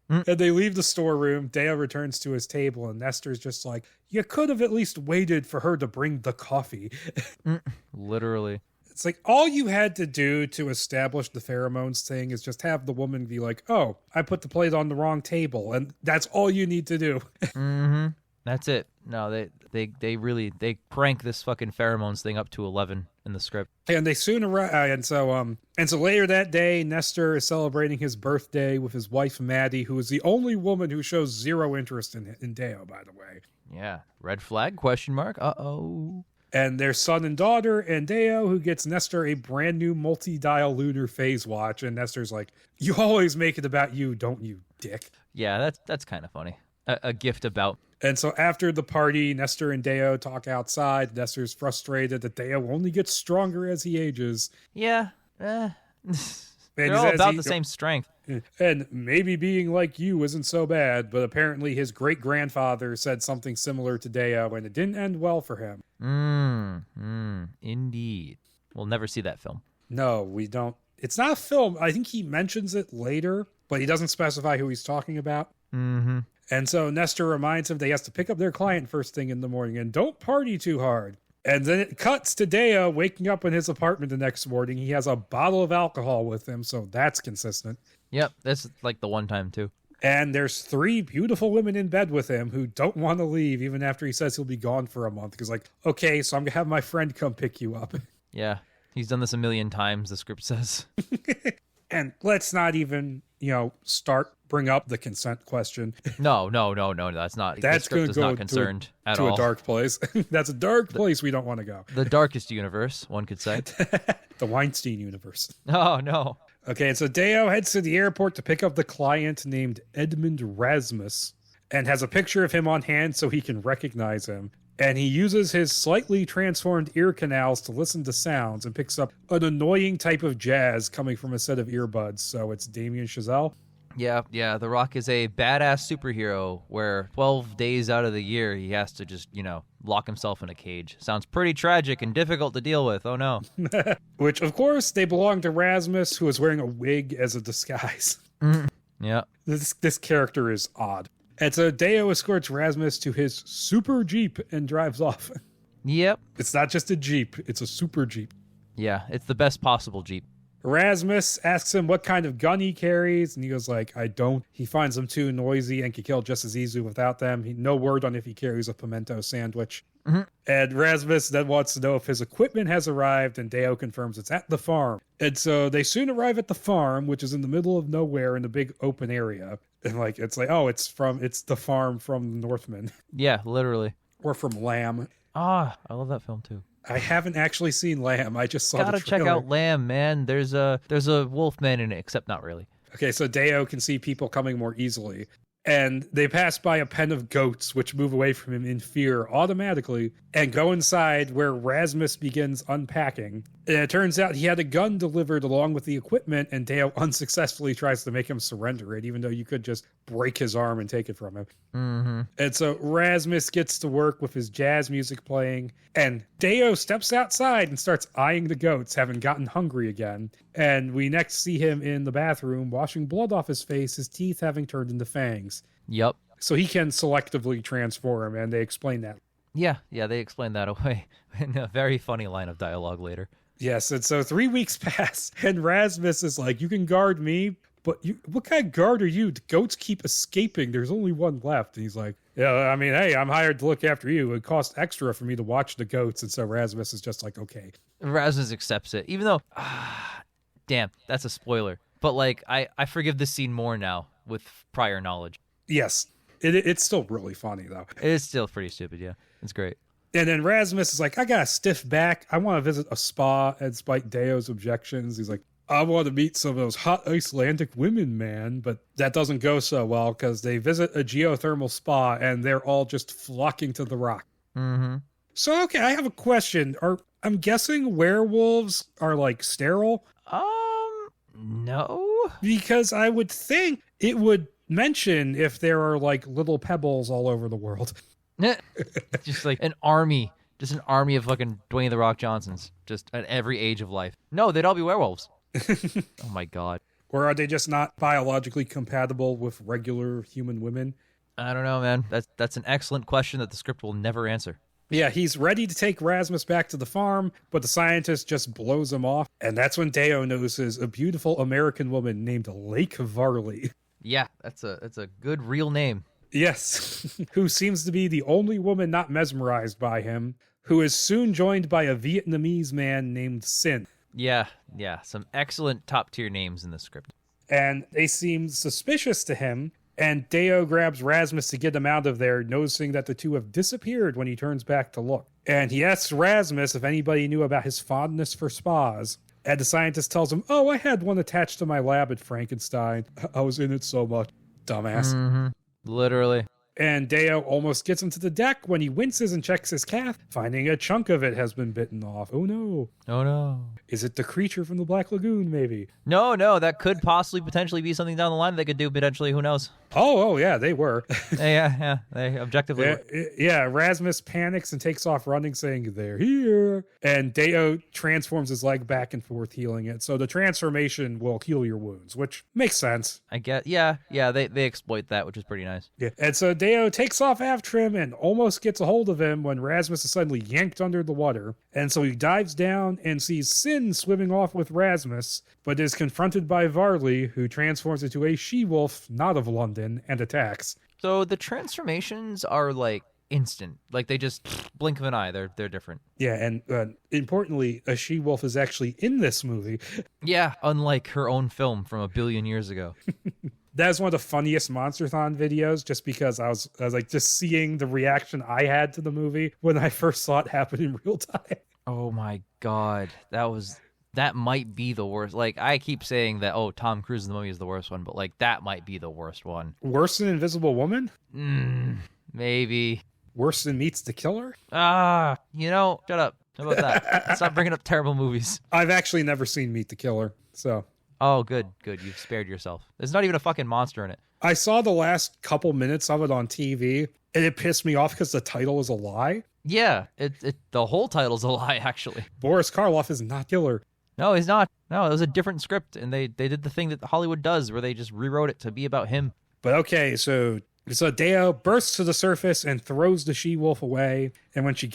And they leave the storeroom. Deo returns to his table, and Nestor's just like, you could have at least waited for her to bring the coffee. Literally. It's like, all you had to do to establish the pheromones thing is just have the woman be like, oh, I put the plate on the wrong table. And that's all you need to do. Mm-hmm. That's it. No, they really crank this fucking pheromones thing up to 11 in the script. And they soon arrive, and so later that day, Nestor is celebrating his birthday with his wife Maddie, who is the only woman who shows zero interest in Deo, by the way. Yeah, red flag? Question mark? Uh-oh. And their son and daughter, and Deo, who gets Nestor a brand new multi-dial lunar phase watch, and Nestor's like, "You always make it about you, don't you, dick?" Yeah, that's kind of funny. A gift about. And so after the party, Nestor and Deo talk outside. Nestor's frustrated that Deo only gets stronger as he ages. Yeah. They're all about the same strength. And maybe being like you isn't so bad, but apparently his great-grandfather said something similar to Deo, and it didn't end well for him. Indeed. We'll never see that film. No, we don't. It's not a film. I think he mentions it later, but he doesn't specify who he's talking about. Mm-hmm. And so Nestor reminds him that he has to pick up their client first thing in the morning and don't party too hard. And then it cuts to Deo waking up in his apartment the next morning. He has a bottle of alcohol with him, so that's consistent. Yep, that's like the one time too. And there's 3 beautiful women in bed with him who don't want to leave even after he says he'll be gone for a month. He's like, okay, so I'm going to have my friend come pick you up. Yeah, he's done this a million times, the script says. And let's not even, bring up the consent question. No, that's not. That's the script is not concerned at all. To a dark place. That's a dark place we don't want to go. The darkest universe, one could say. The Weinstein universe. Oh, no. Okay, and so Deo heads to the airport to pick up the client named Edmund Rasmus and has a picture of him on hand so he can recognize him. And he uses his slightly transformed ear canals to listen to sounds and picks up an annoying type of jazz coming from a set of earbuds. So it's Damien Chazelle. Yeah, The Rock is a badass superhero where 12 days out of the year he has to just, lock himself in a cage. Sounds pretty tragic and difficult to deal with. Oh, no. Which, of course, they belong to Rasmus, who is wearing a wig as a disguise. Yeah. This character is odd. And so Deo escorts Rasmus to his super Jeep and drives off. Yep. It's not just a Jeep, it's a super Jeep. Yeah, it's the best possible Jeep. Rasmus asks him what kind of gun he carries, and he goes like, I don't. He finds them too noisy and can kill just as easily without them. No word on if he carries a pimento sandwich. Mm-hmm. And Rasmus then wants to know if his equipment has arrived, and Deo confirms it's at the farm. And so they soon arrive at the farm, which is in the middle of nowhere in a big open area. And it's the farm from Northman. Yeah, literally. Or from Lamb. I love that film too. I haven't actually seen Lamb. I just saw the trailer. Gotta check out Lamb, man. There's a Wolfman in it, except not really. Okay, so Deo can see people coming more easily. And they pass by a pen of goats, which move away from him in fear automatically, and go inside where Rasmus begins unpacking. And it turns out he had a gun delivered along with the equipment, and Deo unsuccessfully tries to make him surrender it, even though you could just break his arm and take it from him. Mm-hmm. And so Rasmus gets to work with his jazz music playing, and Deo steps outside and starts eyeing the goats, having gotten hungry again. And we next see him in the bathroom washing blood off his face, his teeth having turned into fangs. Yep. So he can selectively transform, and they explain that. Yeah, they explain that away in a very funny line of dialogue later. Yes, and so 3 weeks pass, and Rasmus is like, you can guard me, but what kind of guard are you? The goats keep escaping. There's only one left. And he's like, yeah, I mean, hey, I'm hired to look after you. It costs extra for me to watch the goats. And so Rasmus is just like, okay. Rasmus accepts it, even though, damn, that's a spoiler. But, like, I forgive this scene more now with prior knowledge. Yes, it's still really funny, though. It is still pretty stupid, yeah. It's great. And then Rasmus is like, I got a stiff back. I want to visit a spa. And despite Deo's objections, he's like, I want to meet some of those hot Icelandic women, man. But that doesn't go so well because they visit a geothermal spa and they're all just flocking to the rock. Mm-hmm. So, okay, I have a question. I'm guessing werewolves are like sterile? No. Because I would think it would mention if there are like little pebbles all over the world. Just like an army of fucking Dwayne The Rock Johnsons, just at every age of life. No, they'd all be werewolves. Oh my god. Or are they just not biologically compatible with regular human women? I don't know, man. That's an excellent question that the script will never answer. Yeah, he's ready to take Rasmus back to the farm, but the scientist just blows him off. And that's when Deo notices a beautiful American woman named Lake Varley. Yeah, that's a good real name. Yes, who seems to be the only woman not mesmerized by him, who is soon joined by a Vietnamese man named Sin. Yeah, some excellent top-tier names in the script. And they seem suspicious to him, and Deo grabs Rasmus to get him out of there, noticing that the two have disappeared when he turns back to look. And he asks Rasmus if anybody knew about his fondness for spas. And the scientist tells him, oh, I had one attached to my lab at Frankenstein. I was in it so much. Dumbass. Mm-hmm. Literally. And Deo almost gets him to the deck when he winces and checks his calf, finding a chunk of it has been bitten off. Oh no. Oh no. Is it the creature from the Black Lagoon, maybe? No, that could potentially be something down the line they could do potentially, who knows? Oh yeah, they were. yeah, they objectively were. Yeah, Rasmus panics and takes off running, saying, they're here. And Deo transforms his leg back and forth, healing it. So the transformation will heal your wounds, which makes sense. I guess, yeah, they exploit that, which is pretty nice. Yeah, and so Deo takes off after him and almost gets a hold of him when Rasmus is suddenly yanked under the water. And so he dives down and sees Sin swimming off with Rasmus, but is confronted by Varley, who transforms into a she-wolf, not of London, and attacks. So the transformations are like instant. Like they just blink of an eye. They're different. Yeah, and importantly, a she-wolf is actually in this movie. Yeah, unlike her own film from 1 billion years ago. That is one of the funniest Monsterthon videos, just because I was like just seeing the reaction I had to the movie when I first saw it happen in real time. Oh my god, that might be the worst. Like I keep saying that, Tom Cruise in the Mummy is the worst one, but like that might be the worst one. Worse than Invisible Woman? Maybe. Worse than Meets the Killer? Shut up. How about that? Stop bringing up terrible movies. I've actually never seen Meet the Killer, so. Oh, good. You've spared yourself. There's not even a fucking monster in it. I saw the last couple minutes of it on TV, and it pissed me off because the title is a lie. Yeah, the whole title's a lie, actually. Boris Karloff is not killer. No, he's not. No, it was a different script, and they did the thing that Hollywood does, where they just rewrote it to be about him. But okay, so Deo bursts to the surface and throws the she-wolf away, and when he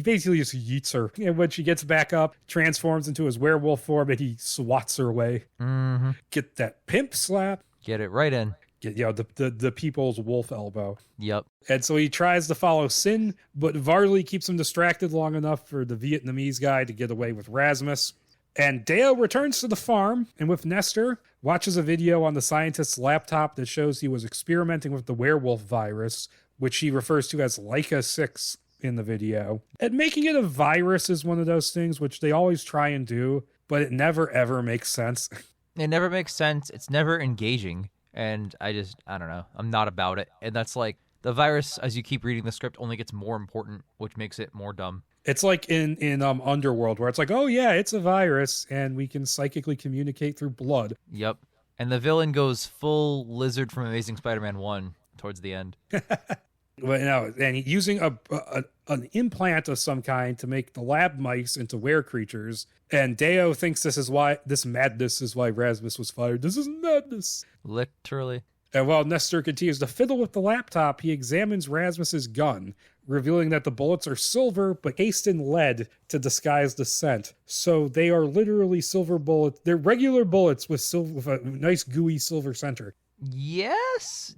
basically just yeets her. And when she gets back up, transforms into his werewolf form, and he swats her away. Mm-hmm. Get that pimp slap. Get it right in. Get the people's wolf elbow. Yep. And so he tries to follow Sin, but Varley keeps him distracted long enough for the Vietnamese guy to get away with Rasmus. And Deo returns to the farm, and with Nestor, watches a video on the scientist's laptop that shows he was experimenting with the werewolf virus, which he refers to as Leica 6 in the video. And making it a virus is one of those things which they always try and do, but it never ever makes sense. It never makes sense. It's never engaging. And I don't know. I'm not about it. And that's like, the virus, as you keep reading the script, only gets more important, which makes it more dumb. It's like in Underworld, where it's like, oh yeah, it's a virus, and we can psychically communicate through blood. Yep. And the villain goes full lizard from Amazing Spider-Man 1 towards the end. But no, and using an implant of some kind to make the lab mice into were-creatures. And Deo thinks this madness is why Rasmus was fired. This is madness. Literally. And while Nestor continues to fiddle with the laptop, he examines Rasmus's gun, revealing that the bullets are silver but cased in lead to disguise the scent. So they are literally silver bullets. They're regular bullets with a nice gooey silver center. Yes.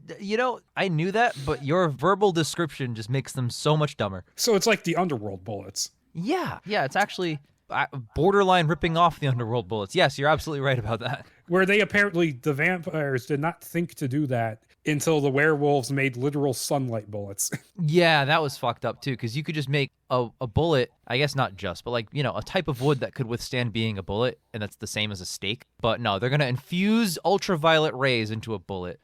I knew that, but your verbal description just makes them so much dumber. So it's like the Underworld bullets. Yeah, it's actually borderline ripping off the Underworld bullets. Yes, you're absolutely right about that. Where the vampires did not think to do that until the werewolves made literal sunlight bullets. Yeah, that was fucked up too, because you could just make a bullet, I guess not just, but a type of wood that could withstand being a bullet, and that's the same as a stake. But no, they're going to infuse ultraviolet rays into a bullet.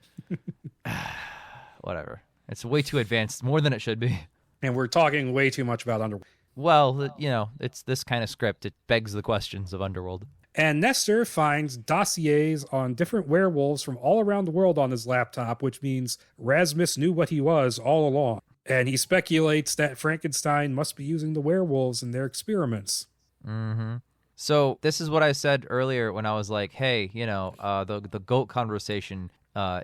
Whatever. It's way too advanced, more than it should be. And we're talking way too much about Underworld. Well, it's this kind of script. It begs the questions of Underworld. And Nestor finds dossiers on different werewolves from all around the world on his laptop, which means Rasmus knew what he was all along. And he speculates that Frankenstein must be using the werewolves in their experiments. Mm-hmm. So this is what I said earlier when I was like, hey, the goat conversation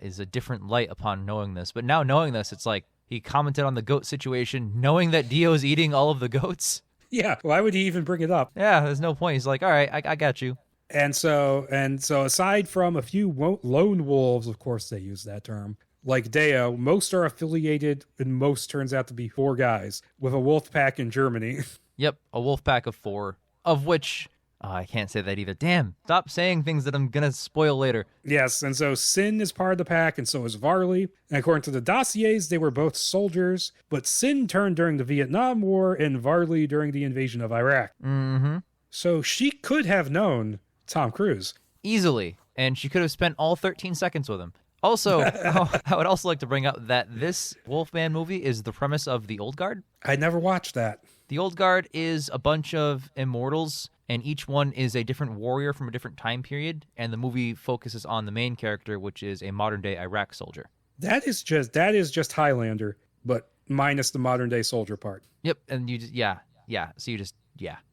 is a different light upon knowing this. But now knowing this, it's like he commented on the goat situation, knowing that Dio's eating all of the goats. Yeah, why would he even bring it up? Yeah, there's no point. He's like, all right, I got you. And so aside from a few lone wolves, of course they use that term, like Deo, most are affiliated, and most turns out to be 4 guys, with a wolf pack in Germany. Yep, a wolf pack of 4, of which... I can't say that either. Damn, stop saying things that I'm going to spoil later. Yes, and so Sin is part of the pack, and so is Varley. And according to the dossiers, they were both soldiers, but Sin turned during the Vietnam War and Varley during the invasion of Iraq. Mm-hmm. So she could have known Tom Cruise. Easily, and she could have spent all 13 seconds with him. Also, I would also like to bring up that this Wolfman movie is the premise of The Old Guard. I never watched that. The Old Guard is a bunch of immortals, and each one is a different warrior from a different time period, and the movie focuses on the main character, which is a modern-day Iraq soldier. That is just Highlander, but minus the modern-day soldier part. Yep, and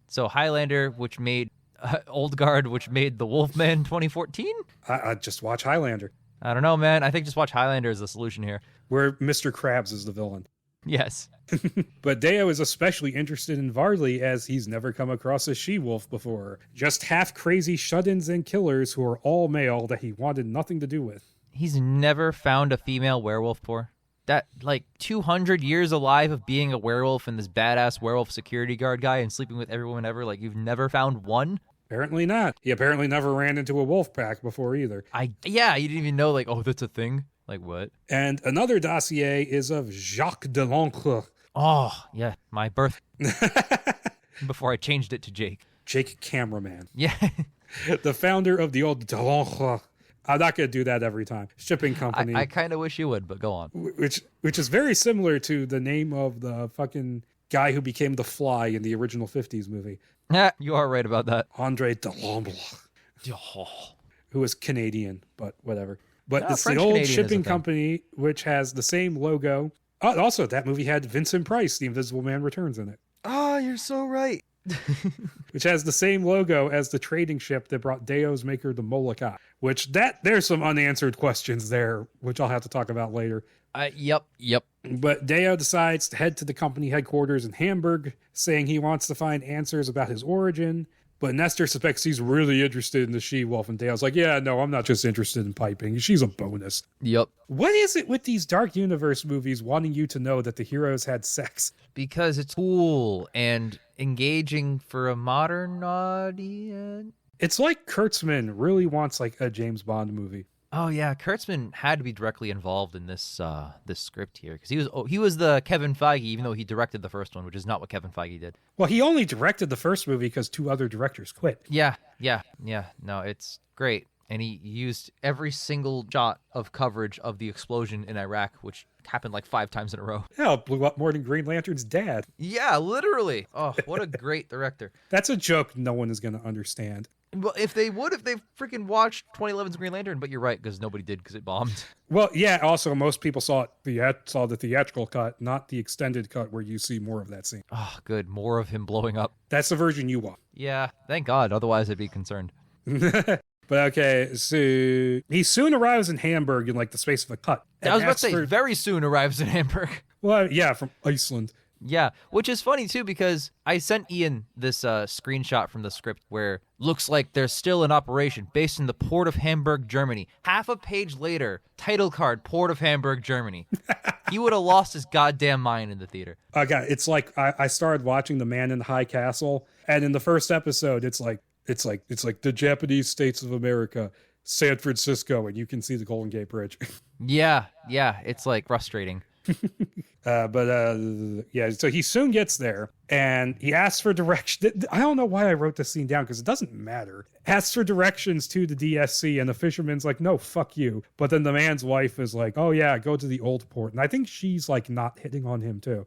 So Highlander, which made Old Guard, which made the Wolfman 2014? I just watch Highlander. I don't know, man. I think just watch Highlander as the solution here. Where Mr. Krabs is the villain. Yes. But Deo is especially interested in Varley as he's never come across a she-wolf before. Just half-crazy shut-ins and killers who are all male that he wanted nothing to do with. He's never found a female werewolf before. That, 200 years alive of being a werewolf and this badass werewolf security guard guy and sleeping with every woman ever, you've never found one? Apparently not. He apparently never ran into a wolf pack before either. You didn't even know, oh, that's a thing? What? And another dossier is of Jacques Delancre. Oh, yeah, my birth. Before I changed it to Jake. Jake Cameraman. Yeah. The founder of the old Delancre. I'm not going to do that every time. Shipping company. I kind of wish you would, but go on. Which is very similar to the name of the fucking guy who became the Fly in the original 50s movie. Yeah, you are right about that. Andre Delambre. Oh. Who was Canadian, but whatever. But it's the French old Canadian shipping company, which has the same logo. Also, that movie had Vincent Price, The Invisible Man Returns, in it. Oh, you're so right. Which has the same logo as the trading ship that brought Deo's maker, the Molokai. There's some unanswered questions there, which I'll have to talk about later. Yep. But Deo decides to head to the company headquarters in Hamburg, saying he wants to find answers about his origin. But Nestor suspects he's really interested in the she-wolf, and Dale's like, yeah, no, I'm not just interested in piping. She's a bonus. Yep. What is it with these Dark Universe movies wanting you to know that the heroes had sex? Because it's cool and engaging for a modern audience. It's like Kurtzman really wants a James Bond movie. Oh yeah, Kurtzman had to be directly involved in this this script here because he was the Kevin Feige, even though he directed the first one, which is not what Kevin Feige did. Well, he only directed the first movie because 2 other directors quit. Yeah. No, it's great. and he used every single shot of coverage of the explosion in Iraq, which happened like 5 times in a row. Hell, it blew up more than Green Lantern's dad. Yeah, literally. Oh, what a great director. That's a joke no one is going to understand. Well, if they freaking watched 2011's Green Lantern, but you're right, because nobody did, because it bombed. Well, yeah, also, most people saw the theatrical cut, not the extended cut where you see more of that scene. Oh, good. More of him blowing up. That's the version you want. Yeah, thank God. Otherwise, I'd be concerned. But okay, so he soon arrives in Hamburg in like the space of a cut. I was about to say, very soon arrives in Hamburg. Well, yeah, from Iceland. Yeah, which is funny, too, because I sent Ian this screenshot from the script where looks like there's still an operation based in the port of Hamburg, Germany. Half a page later, title card, Port of Hamburg, Germany. He would have lost his goddamn mind in the theater. Okay, it's like I started watching The Man in the High Castle, and in the first episode, it's like the Japanese States of America, San Francisco, and you can see the Golden Gate Bridge. Yeah, it's like frustrating. Yeah, so he soon gets there and he asks for direction. I don't know why I wrote this scene down because it doesn't matter. Asks for directions to the DSC and the fisherman's like, no, fuck you. But then the man's wife is like, oh yeah, go to the old port. And I think she's like not hitting on him too.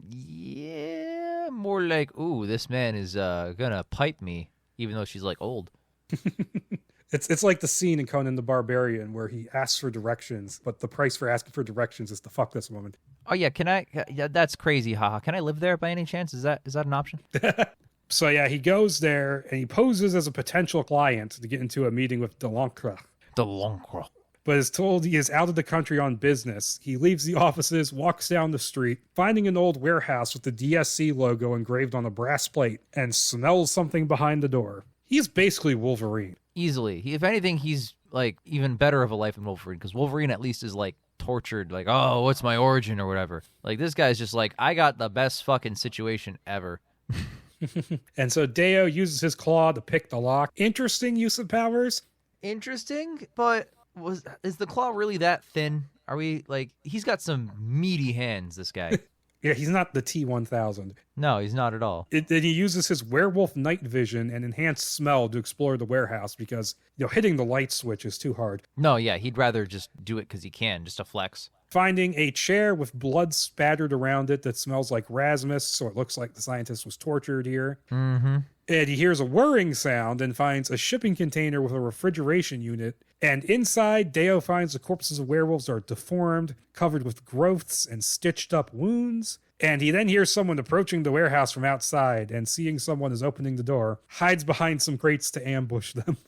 Yeah, more like, ooh, this man is gonna pipe me, even though she's like old. It's like the scene in Conan the Barbarian where he asks for directions, but the price for asking for directions is to fuck this woman. Oh yeah, yeah, that's crazy, haha. Can I live there by any chance? Is that an option? So yeah, he goes there and he poses as a potential client to get into a meeting with Delancre. But is told he is out of the country on business. He leaves the offices, walks down the street, finding an old warehouse with the DSC logo engraved on a brass plate, and smells something behind the door. He's basically Wolverine. Easily. If anything, he's like even better of a life than Wolverine, because Wolverine at least is like tortured, like, oh, what's my origin or whatever. Like this guy's just like, I got the best fucking situation ever. And so Deo uses his claw to pick the lock. Interesting use of powers. Interesting, but is the claw really that thin? Are we like, he's got some meaty hands, this guy. Yeah, he's not the T-1000. No, he's not at all. Then he uses his werewolf night vision and enhanced smell to explore the warehouse because, hitting the light switch is too hard. No, yeah, he'd rather just do it because he can, just a flex. Finding a chair with blood spattered around it that smells like Rasmus, so it looks like the scientist was tortured here. Mm-hmm. And he hears a whirring sound and finds a shipping container with a refrigeration unit. And inside, Deo finds the corpses of werewolves are deformed, covered with growths and stitched up wounds. And he then hears someone approaching the warehouse from outside, and seeing someone is opening the door, hides behind some crates to ambush them.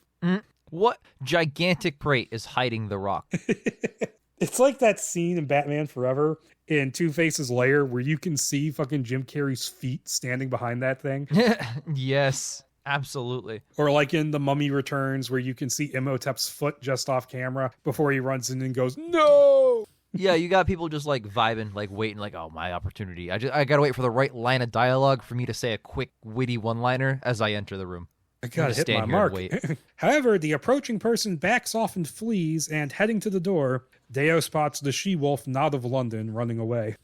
What gigantic crate is hiding the rock? It's like that scene in Batman Forever in Two-Face's lair where you can see fucking Jim Carrey's feet standing behind that thing. Yes, absolutely. Or like in The Mummy Returns where you can see Imhotep's foot just off camera before he runs in and goes, no! Yeah, you got people just like vibing, like waiting, like, oh, my opportunity. I gotta wait for the right line of dialogue for me to say a quick, witty one-liner as I enter the room. I gotta hit my mark. However, the approaching person backs off and flees, and heading to the door, Deo spots the she-wolf Nod of London running away.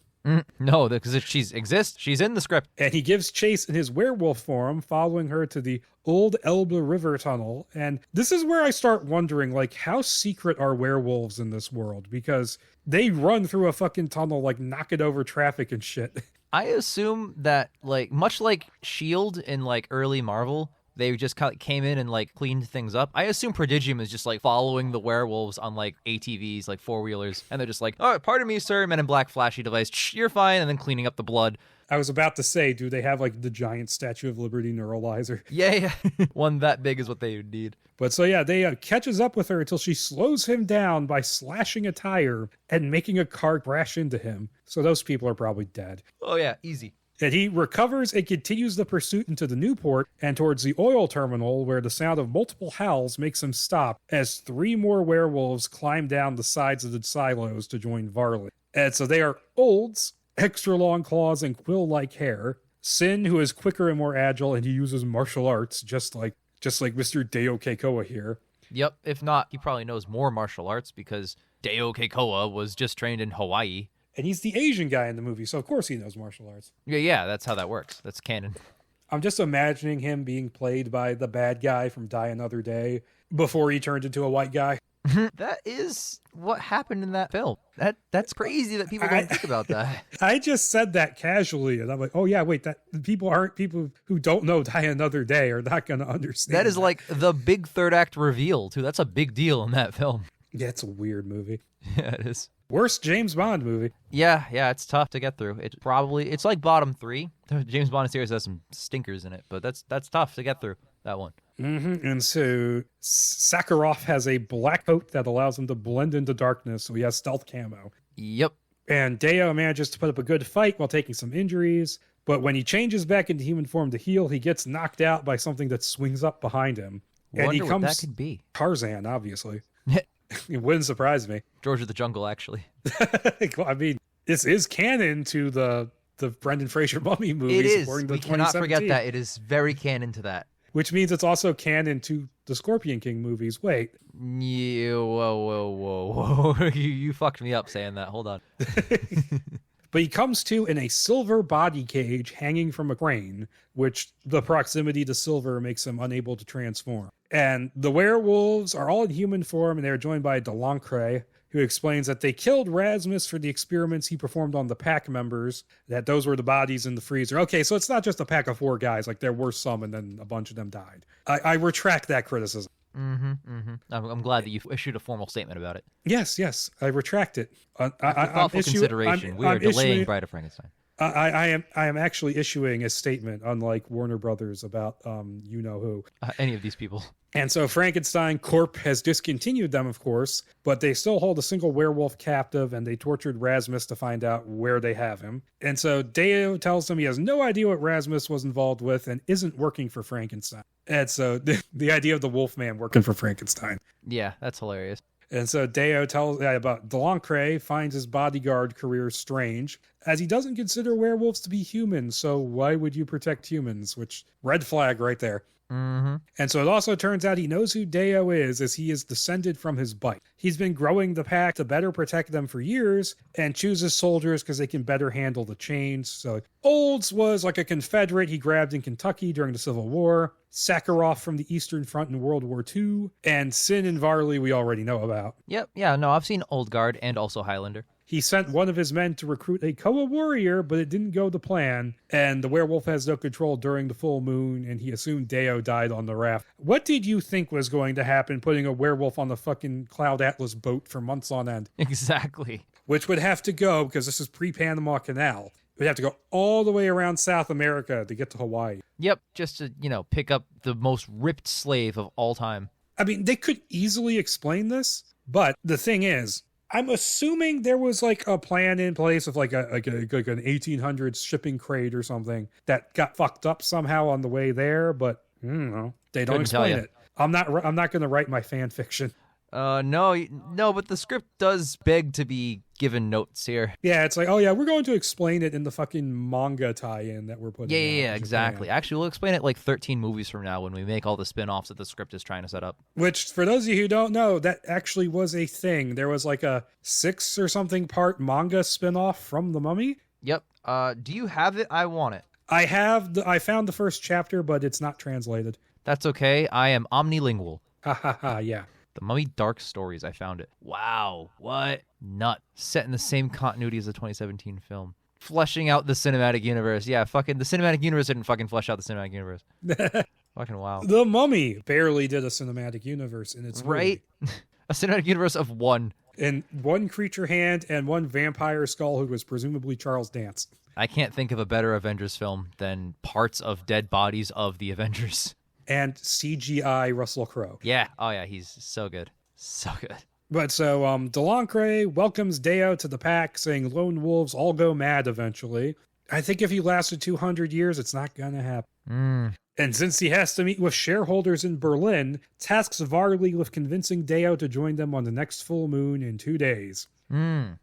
No, because she's in the script. And he gives chase in his werewolf form, following her to the old Elbe River tunnel. And this is where I start wondering, like, how secret are werewolves in this world? Because they run through a fucking tunnel, like, knocking over traffic and shit. I assume that, like, much like S.H.I.E.L.D. in, like, early Marvel, they just kind of came in and, like, cleaned things up. I assume Prodigium is just, like, following the werewolves on, like, ATVs, like, four-wheelers. And they're just like, oh, pardon me, sir, Men in Black flashy device. Shh, you're fine. And then cleaning up the blood. I was about to say, do they have, like, the giant Statue of Liberty neuralizer? Yeah. One that big is what they would need. But so, yeah, they catches up with her until she slows him down by slashing a tire and making a car crash into him. So those people are probably dead. Oh, yeah, easy. And he recovers and continues the pursuit into the Newport and towards the oil terminal, where the sound of multiple howls makes him stop as 3 more werewolves climb down the sides of the silos to join Varley. And so they are olds, extra long claws and quill-like hair. Sin, who is quicker and more agile, and he uses martial arts, just like Mr. Deo Keikoa here. Yep, if not, he probably knows more martial arts because Deo Keikoa was just trained in Hawaii. And he's the Asian guy in the movie, so of course he knows martial arts. Yeah, that's how that works. That's canon. I'm just imagining him being played by the bad guy from Die Another Day before he turned into a white guy. That is what happened in that film. That's crazy that people don't think about that. I just said that casually, and I'm like, oh yeah, wait, that people who don't know Die Another Day are not going to understand. That is like the big third act reveal, too. That's a big deal in that film. Yeah, it's a weird movie. Yeah, it is. Worst James Bond movie. Yeah, it's tough to get through. It's like bottom 3. The James Bond series has some stinkers in it, but that's tough to get through, that one. Mm-hmm. And so Sakharov has a black coat that allows him to blend into darkness, so he has stealth camo. Yep. And Deo manages to put up a good fight while taking some injuries, but when he changes back into human form to heal, he gets knocked out by something that swings up behind him. And he comes, what that could be. Tarzan, obviously. It wouldn't surprise me. George of the Jungle, actually. I mean, this is canon to the Brendan Fraser Mummy movies. It is. According to We cannot forget that. It is very canon to that. Which means it's also canon to the Scorpion King movies. Wait. Yeah, whoa. You fucked me up saying that. Hold on. But he comes to in a silver body cage hanging from a crane, which the proximity to silver makes him unable to transform. And the werewolves are all in human form, and they're joined by Delancre, who explains that they killed Rasmus for the experiments he performed on the pack members, that those were the bodies in the freezer. Okay, so it's not just a pack of 4 guys, like there were some and then a bunch of them died. I retract that criticism. I'm glad that you issued a formal statement about it. Yes, I retract it. Thoughtful consideration. We are delaying Bride of Frankenstein. I am actually issuing a statement, unlike Warner Brothers, about you know who. Any of these people. And so Frankenstein Corp has discontinued them, of course, but they still hold a single werewolf captive, and they tortured Rasmus to find out where they have him. And so Deo tells him he has no idea what Rasmus was involved with and isn't working for Frankenstein. And so the idea of the Wolfman working for Frankenstein. Yeah, that's hilarious. And so Deo tells about Delancre finds his bodyguard career strange, as he doesn't consider werewolves to be humans, so why would you protect humans? Which, red flag right there. Mm-hmm. And so it also turns out he knows who Deo is, as he is descended from his bite. He's been growing the pack to better protect them for years, and chooses soldiers because they can better handle the chains. So Olds was like a Confederate he grabbed in Kentucky during the Civil War, Sakharov from the Eastern Front in World War II, and Sin and Varley we already know about. Yep, yeah, no, I've seen Old Guard and also Highlander. He sent one of his men to recruit a Koa warrior, but it didn't go to plan, and the werewolf has no control during the full moon, and he assumed Deo died on the raft. What did you think was going to happen putting a werewolf on the fucking Cloud Atlas boat for months on end? Exactly. Which would have to go, because this is pre-Panama Canal, it would have to go all the way around South America to get to Hawaii. Yep, just to, pick up the most ripped slave of all time. I mean, they could easily explain this, but the thing is, I'm assuming there was like a plan in place of like an 1800s shipping crate or something that got fucked up somehow on the way there, but I don't know. They don't explain it. I'm not going to write my fan fiction. No, but the script does beg to be given notes here. Yeah, it's like, oh yeah, we're going to explain it in the fucking manga tie-in that we're putting out. Yeah, exactly. Actually, we'll explain it like 13 movies from now when we make all the spin-offs that the script is trying to set up. Which, for those of you who don't know, that actually was a thing. There was like a 6 or something part manga spin-off from The Mummy. Yep. Do you have it? I want it. I found the first chapter, but it's not translated. That's okay. I am omnilingual. Ha ha ha, yeah. The Mummy Dark Stories, I found it. Wow, what? Nut. Set in the same continuity as the 2017 film. Fleshing out the cinematic universe. Yeah, fucking the cinematic universe didn't fucking flesh out the cinematic universe. Fucking wow. The Mummy barely did a cinematic universe in its right? A cinematic universe of one. And one creature hand and one vampire skull who was presumably Charles Dance. I can't think of a better Avengers film than parts of dead bodies of the Avengers. And CGI Russell Crowe. Yeah. Oh, yeah. He's so good. So good. But so Delancre welcomes Deo to the pack, saying lone wolves all go mad eventually. I think if he lasted 200 years, it's not going to happen. And since he has to meet with shareholders in Berlin, tasks Varley with convincing Deo to join them on the next full moon in 2 days. And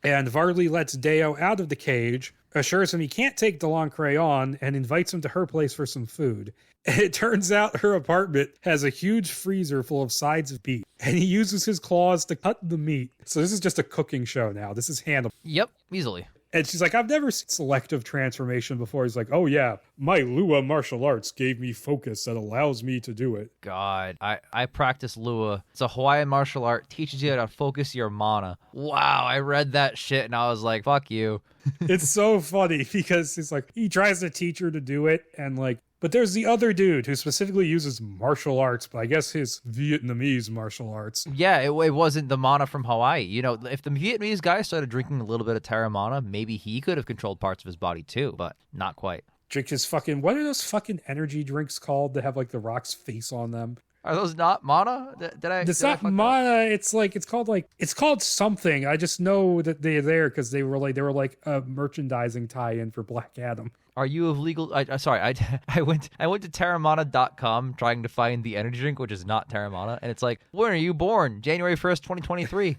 Varley lets Deo out of the cage, assures him he can't take Delancre on, and invites him to her place for some food. And it turns out her apartment has a huge freezer full of sides of beef, and he uses his claws to cut the meat. So this is just a cooking show now. This is Hannibal. Yep, easily. And she's like, I've never seen selective transformation before. He's like, oh yeah, my Lua martial arts gave me focus that allows me to do it. God, I practice Lua. It's a Hawaiian martial art. Teaches you how to focus your mana. Wow, I read that shit and I was like, fuck you. It's so funny because he's like, he tries to teach her to do it and like, but there's the other dude who specifically uses martial arts, but I guess his Vietnamese martial arts. Yeah, it wasn't the mana from Hawaii. You know, if the Vietnamese guy started drinking a little bit of Terra mana, maybe he could have controlled parts of his body too, but not quite. Drink his fucking, what are those fucking energy drinks called that have like the Rock's face on them? Are those not mana? It's not mana. It's called something. I just know that they're there because they were like a merchandising tie-in for Black Adam. Are you of legal? Sorry, I went to terramana.com trying to find the energy drink, which is not Terramana, and it's like, when are you born? January 1st, 2023.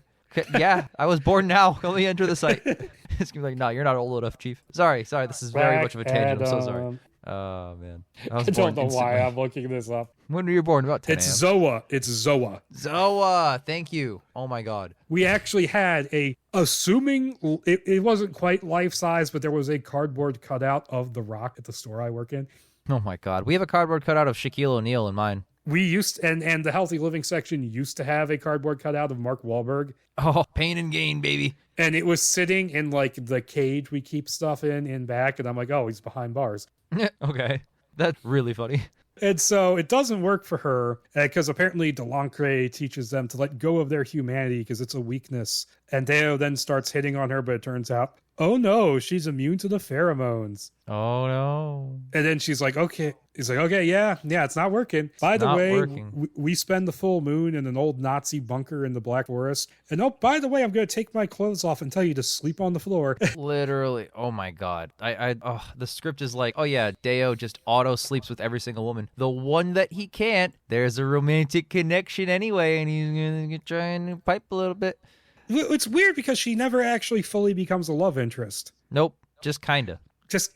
Yeah, I was born now. Let me enter the site. It's gonna be like, no, you're not old enough, Chief. Sorry. This is very much of a tangent. I'm so sorry. Oh man, I don't know why I'm looking this up. When were you born? About 10 It's Zoa. It's Zoa. Zoa. Thank you. Oh my God. We actually had assuming it wasn't quite life size, but there was a cardboard cutout of The Rock at the store I work in. Oh my God. We have a cardboard cutout of Shaquille O'Neal in mine. We used and the healthy living section used to have a cardboard cutout of Mark Wahlberg. Oh, pain and gain, baby. And it was sitting in like the cage we keep stuff in back, and I'm like, oh, he's behind bars. Okay, that's really funny. And so it doesn't work for her because apparently Delancre teaches them to let go of their humanity because it's a weakness. And Deo then starts hitting on her, but it turns out, oh no, she's immune to the pheromones. Oh no. And then she's like, okay. He's like, okay, yeah, it's not working. By the way, we spend the full moon in an old Nazi bunker in the Black Forest. And oh, by the way, I'm going to take my clothes off and tell you to sleep on the floor. Literally. Oh my God. The script is like, oh yeah, Deo just auto sleeps with every single woman. The one that he can't, there's a romantic connection anyway, and he's going to try and pipe a little bit. It's weird because she never actually fully becomes a love interest. Nope. Just kind of. Just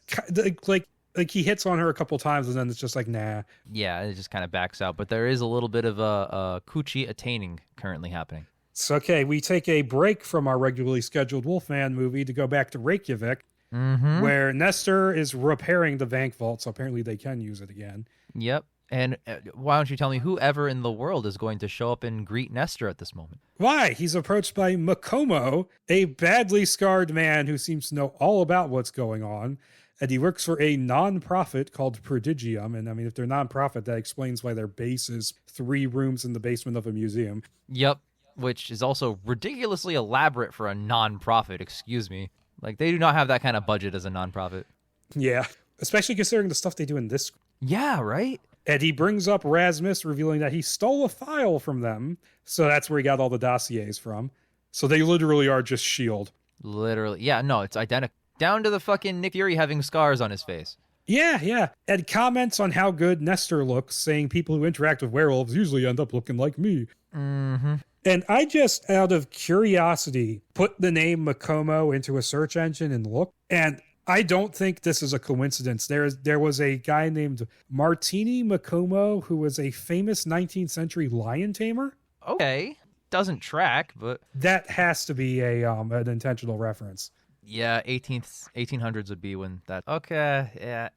like he hits on her a couple times and then it's just like, nah. Yeah, it just kind of backs out. But there is a little bit of a coochie attaining currently happening. So, okay, we take a break from our regularly scheduled Wolfman movie to go back to Reykjavik, where Nestor is repairing the bank vault, so apparently they can use it again. Yep. And why don't you tell me whoever in the world is going to show up and greet Nestor at this moment? Why? He's approached by Makomo, a badly scarred man who seems to know all about what's going on. And he works for a non-profit called Prodigium. And I mean, if they're non-profit, that explains why their base is 3 rooms in the basement of a museum. Yep. Which is also ridiculously elaborate for a non-profit, excuse me. Like, they do not have that kind of budget as a non-profit. Yeah. Especially considering the stuff they do in this. Yeah, right? And he brings up Rasmus, revealing that he stole a file from them. So that's where he got all the dossiers from. So they literally are just S.H.I.E.L.D. Literally. Yeah, no, it's identical. Down to the fucking Nick Fury having scars on his face. Yeah. And comments on how good Nestor looks, saying people who interact with werewolves usually end up looking like me. Mm-hmm. And I just, out of curiosity, put the name Makomo into a search engine and looked. And I don't think this is a coincidence. There was a guy named Martini Makomo who was a famous 19th century lion tamer. Okay. Doesn't track, but... That has to be an intentional reference. Yeah, 1800s would be when that... Okay, yeah.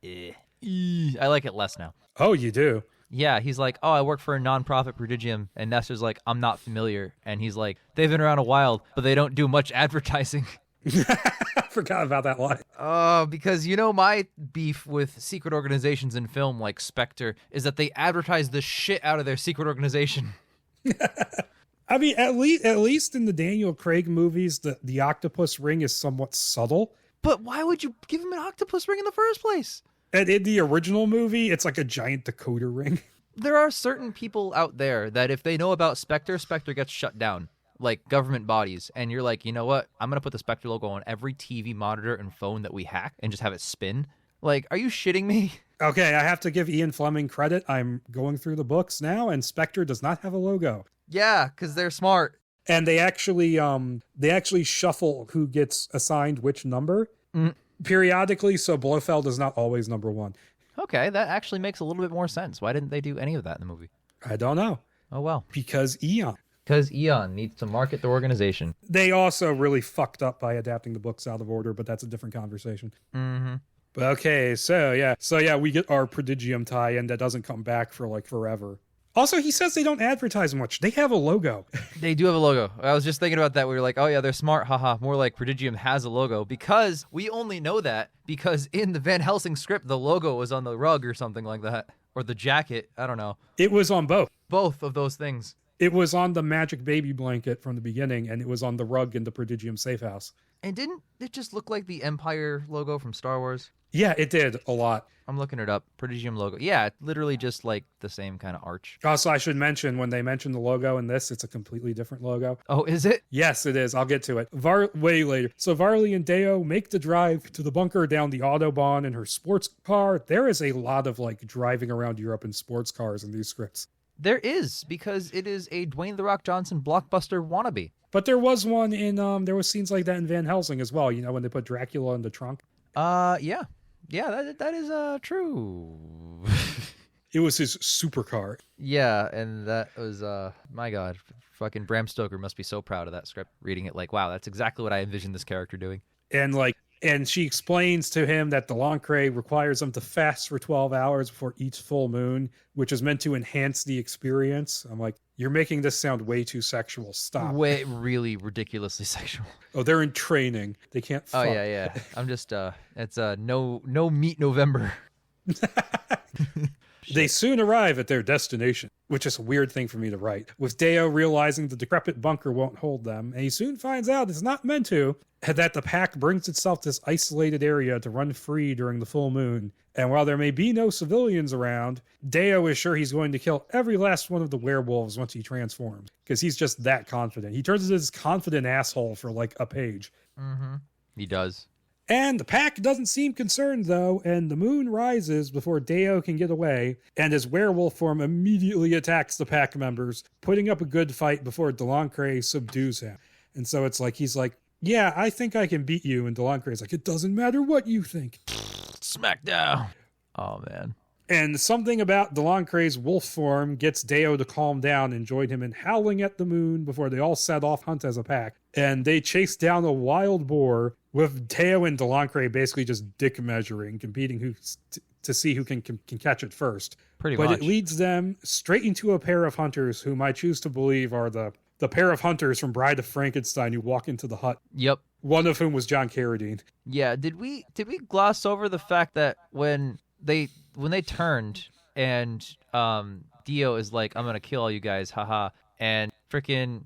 I like it less now. Oh, you do? Yeah, he's like, oh, I work for a non-profit Prodigium, and Nestor's like, I'm not familiar. And he's like, they've been around a while, but they don't do much advertising. I forgot about that line. Oh, because you know my beef with secret organizations in film like Spectre is that they advertise the shit out of their secret organization. I mean, at least in the Daniel Craig movies, the octopus ring is somewhat subtle. But why would you give him an octopus ring in the first place? And in the original movie, it's like a giant decoder ring. There are certain people out there that if they know about Spectre, Spectre gets shut down. Like government bodies. And you're like, you know what? I'm going to put the Spectre logo on every TV monitor and phone that we hack and just have it spin. Like, are you shitting me? Okay, I have to give Ian Fleming credit. I'm going through the books now, and Spectre does not have a logo. Yeah, because they're smart. And they actually shuffle who gets assigned which number periodically, so Blofeld is not always number 1. Okay, that actually makes a little bit more sense. Why didn't they do any of that in the movie? I don't know. Oh, well. Because Eon. Because Eon needs to market the organization. They also really fucked up by adapting the books out of order, but that's a different conversation. Mm-hmm. But okay, so yeah, we get our Prodigium tie-in that doesn't come back for like forever. Also, he says they don't advertise much. They have a logo. They do have a logo. I was just thinking about that. We were like, oh yeah, they're smart. Haha. More like Prodigium has a logo, because we only know that because in the Van Helsing script, the logo was on the rug or something like that. Or the jacket. I don't know. It was on both. Both of those things. It was on the magic baby blanket from the beginning, and it was on the rug in the Prodigium safe house. And didn't it just look like the Empire logo from Star Wars? Yeah, it did a lot. I'm looking it up. Prodigium logo. Yeah, literally just like the same kind of arch. Also, I should mention, when they mention the logo in this, it's a completely different logo. Oh, is it? Yes, it is. I'll get to it. Way later. So Varley and Deo make the drive to the bunker down the Autobahn in her sports car. There is a lot of like driving around Europe in sports cars in these scripts. There is, because it is a Dwayne "The Rock" Johnson blockbuster wannabe. But there was one in, there was scenes like that in Van Helsing as well, you know, when they put Dracula in the trunk. Yeah. Yeah, that is true. It was his supercar. Yeah, and that was, my God, fucking Bram Stoker must be so proud of that script, reading it like, wow, that's exactly what I envisioned this character doing. And she explains to him that Delancre requires them to fast for 12 hours before each full moon, which is meant to enhance the experience. I'm like, you're making this sound way too sexual. Stop. Way really ridiculously sexual. Oh, they're in training. They can't fuck. Oh, yeah. I'm just, it's no meat November. They soon arrive at their destination, which is a weird thing for me to write, with Deo realizing the decrepit bunker won't hold them, and he soon finds out it's not meant to, and that the pack brings itself to this isolated area to run free during the full moon. And while there may be no civilians around, Deo is sure he's going to kill every last one of the werewolves once he transforms, because he's just that confident. He turns into this confident asshole for like a page. Mm-hmm. He does. And the pack doesn't seem concerned, though, and the moon rises before Deo can get away, and his werewolf form immediately attacks the pack members, putting up a good fight before Delancre subdues him. And so it's like, he's like, yeah, I think I can beat you, and Delancre's like, it doesn't matter what you think. Smackdown. Oh, man. And something about Delancre's wolf form gets Deo to calm down and join him in howling at the moon before they all set off hunt as a pack. And they chase down a wild boar, with Deo and Delancre basically just dick measuring, competing to see who can catch it first. Pretty much. But it leads them straight into a pair of hunters whom I choose to believe are the pair of hunters from Bride of Frankenstein who walk into the hut. Yep. One of whom was John Carradine. Yeah, did we gloss over the fact that when they turned and Dio is like, I'm gonna kill all you guys, haha, and freaking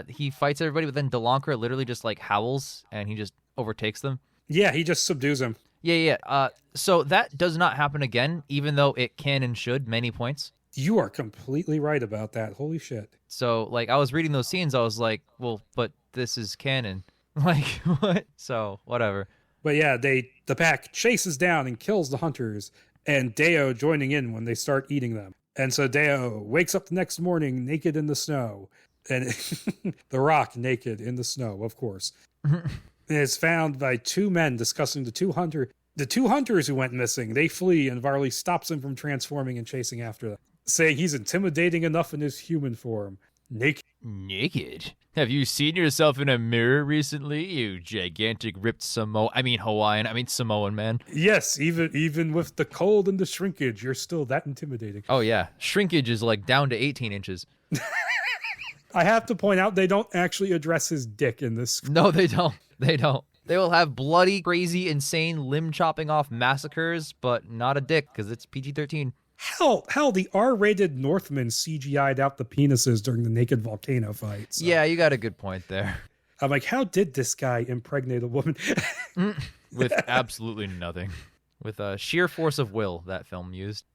he fights everybody, but then Delancre literally just like howls and he just overtakes them? Yeah, he just subdues him. Yeah. So that does not happen again, even though it can and should many points. You are completely right about that. Holy shit. So, like, I was reading those scenes, I was like, well, but this is canon. Like, what? So, whatever. But yeah, the pack chases down and kills the hunters, and Deo joining in when they start eating them. And so Deo wakes up the next morning naked in the snow. And the Rock naked in the snow, of course. And is found by two men discussing the two hunters who went missing. They flee, and Varley stops him from transforming and chasing after them, saying he's intimidating enough in his human form. Naked? Have you seen yourself in a mirror recently, you gigantic ripped Samoan man? Yes, even with the cold and the shrinkage, you're still that intimidating. Oh yeah, shrinkage is like down to 18 inches. I have to point out, they don't actually address his dick in this. No, they don't. They will have bloody, crazy, insane limb chopping off massacres, but not a dick because it's PG-13. Hell, the R-rated Northman CGI'd out the penises during the naked volcano fight. So. Yeah, you got a good point there. I'm like, how did this guy impregnate a woman? With absolutely nothing. With a sheer force of will, that film used.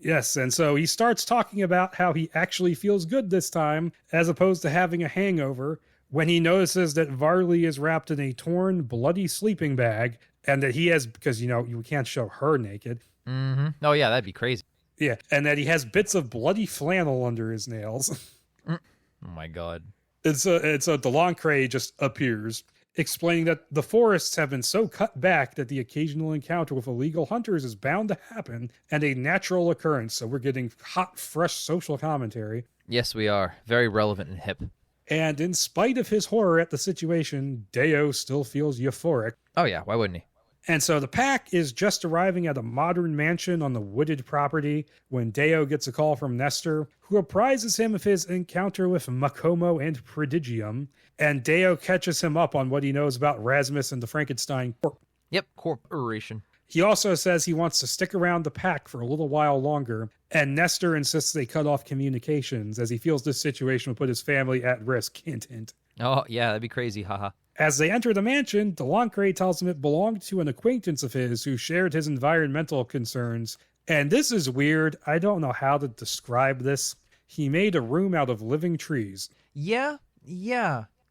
Yes, and so he starts talking about how he actually feels good this time, as opposed to having a hangover, when he notices that Varley is wrapped in a torn, bloody sleeping bag, and that he has, because, you can't show her naked. Mm-hmm. Oh, yeah, that'd be crazy. Yeah, and that he has bits of bloody flannel under his nails. Oh, my God. It's a Delancre just appears, explaining that the forests have been so cut back that the occasional encounter with illegal hunters is bound to happen, and a natural occurrence. So we're getting hot, fresh social commentary. Yes, we are. Very relevant and hip. And in spite of his horror at the situation, Deo still feels euphoric. Oh yeah, why wouldn't he? And so the pack is just arriving at a modern mansion on the wooded property when Deo gets a call from Nestor, who apprises him of his encounter with Macomo and Prodigium, and Deo catches him up on what he knows about Rasmus and the Frankenstein Corp. Yep, corporation. He also says he wants to stick around the pack for a little while longer, and Nestor insists they cut off communications as he feels this situation will put his family at risk. Hint, hint. Oh, yeah, that'd be crazy, haha. As they enter the mansion, Delancre tells him it belonged to an acquaintance of his who shared his environmental concerns. And this is weird. I don't know how to describe this. He made a room out of living trees. Yeah.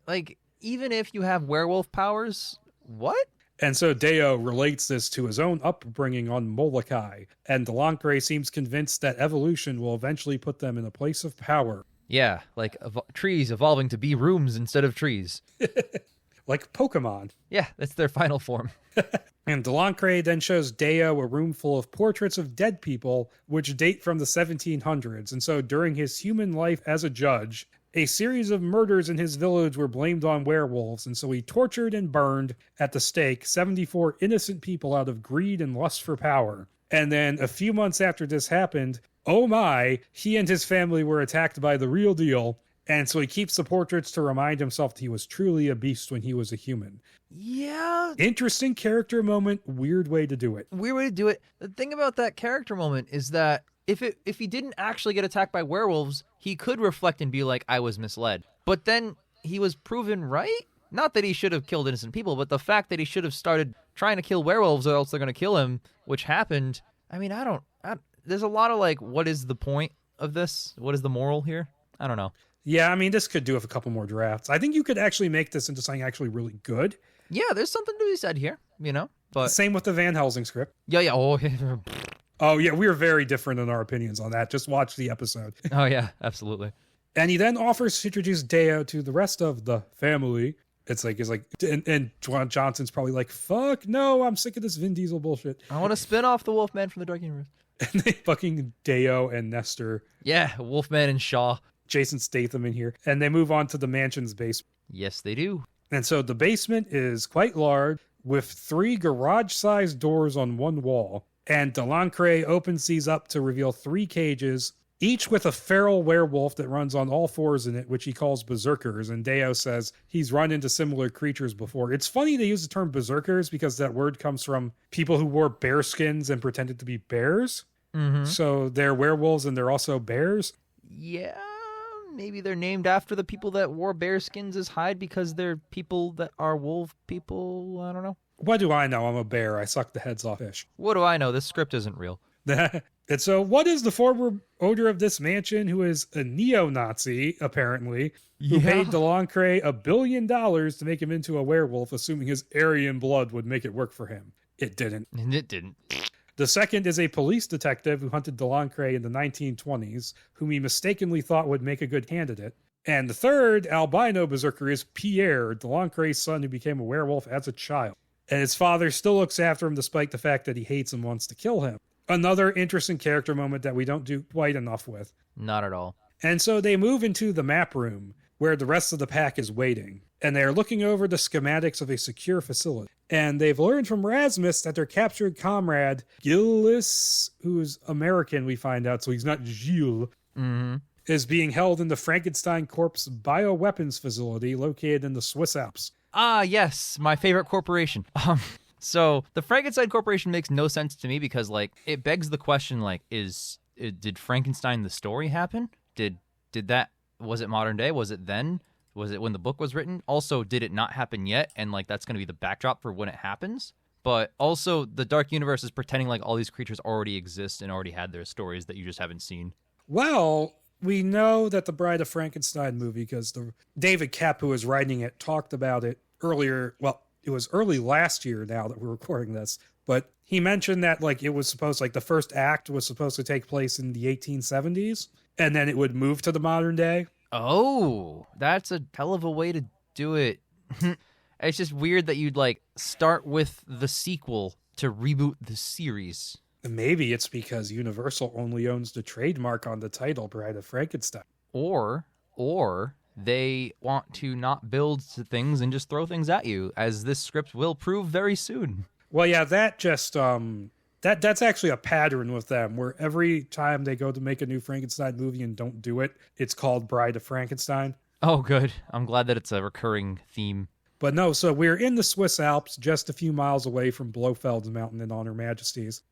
Like, even if you have werewolf powers, what? And so Deo relates this to his own upbringing on Molokai, and Delancre seems convinced that evolution will eventually put them in a place of power. Yeah, like trees evolving to be rooms instead of trees. Like Pokemon. Yeah, that's their final form. And Delancre then shows Deo a room full of portraits of dead people, which date from the 1700s. And so during his human life as a judge, a series of murders in his village were blamed on werewolves, and so he tortured and burned at the stake 74 innocent people out of greed and lust for power. And then a few months after this happened, oh my, he and his family were attacked by the real deal, and so he keeps the portraits to remind himself that he was truly a beast when he was a human. Yeah. Interesting character moment, weird way to do it. Weird way to do it. The thing about that character moment is that if he didn't actually get attacked by werewolves, he could reflect and be like, I was misled. But then he was proven right? Not that he should have killed innocent people, but the fact that he should have started trying to kill werewolves or else they're going to kill him, which happened. I mean, there's a lot of like, what is the point of this? What is the moral here? I don't know. Yeah, I mean, this could do with a couple more drafts. I think you could actually make this into something actually really good. Yeah, there's something to be said here, you know? But same with the Van Helsing script. Yeah. Oh, yeah, we are very different in our opinions on that. Just watch the episode. Oh, yeah, absolutely. And he then offers to introduce Deo to the rest of the family. It's like, and Dwayne Johnson's probably like, fuck, no, I'm sick of this Vin Diesel bullshit. I want to spin off the Wolfman from the Dark Universe. And they fucking Deo and Nestor. Yeah, Wolfman and Shaw. Jason Statham in here. And they move on to the mansion's basement. Yes, they do. And so the basement is quite large with 3 garage-sized doors on one wall. And Delancre opens these up to reveal 3 cages, each with a feral werewolf that runs on all 4s in it, which he calls berserkers. And Deo says he's run into similar creatures before. It's funny they use the term berserkers because that word comes from people who wore bear skins and pretended to be bears. Mm-hmm. So they're werewolves and they're also bears. Yeah, maybe they're named after the people that wore bear skins as hide because they're people that are wolf people. I don't know. What do I know? I'm a bear. I suck the heads off fish. What do I know? This script isn't real. And so what is the former owner of this mansion, who is a neo-Nazi, apparently, who paid Delancre $1 billion to make him into a werewolf, assuming his Aryan blood would make it work for him? It didn't. And it didn't. The second is a police detective who hunted Delancre in the 1920s, whom he mistakenly thought would make a good candidate. And the third albino berserker is Pierre, Delancre's son who became a werewolf as a child. And his father still looks after him despite the fact that he hates him and wants to kill him. Another interesting character moment that we don't do quite enough with. Not at all. And so they move into the map room, where the rest of the pack is waiting. And they're looking over the schematics of a secure facility. And they've learned from Rasmus that their captured comrade, Gillis, who's American, we find out, so he's not Gilles, is being held in the Frankenstein Corp's bioweapons facility located in the Swiss Alps. Ah, yes, my favorite corporation. So the Frankenstein Corporation makes no sense to me because, like, it begs the question, like, did Frankenstein the story happen? Did that, was it modern day? Was it then? Was it when the book was written? Also, did it not happen yet? And, like, that's going to be the backdrop for when it happens. But also, the Dark Universe is pretending like all these creatures already exist and already had their stories that you just haven't seen. Well, we know that the Bride of Frankenstein movie, because David Koepp, who was writing it, talked about it earlier. Well, it was early last year now that we're recording this, but he mentioned that, like, it was supposed, like, the first act was supposed to take place in the 1870s, and then it would move to the modern day. Oh, that's a hell of a way to do it. It's just weird that you'd, like, start with the sequel to reboot the series. Maybe it's because Universal only owns the trademark on the title Bride of Frankenstein. Or they want to not build things and just throw things at you, as this script will prove very soon. Well, yeah, that just that's actually a pattern with them, where every time they go to make a new Frankenstein movie and don't do it, it's called Bride of Frankenstein. Oh, good. I'm glad that it's a recurring theme. But no, so we're in the Swiss Alps, just a few miles away from Blofeld's Mountain in Honor Majesties.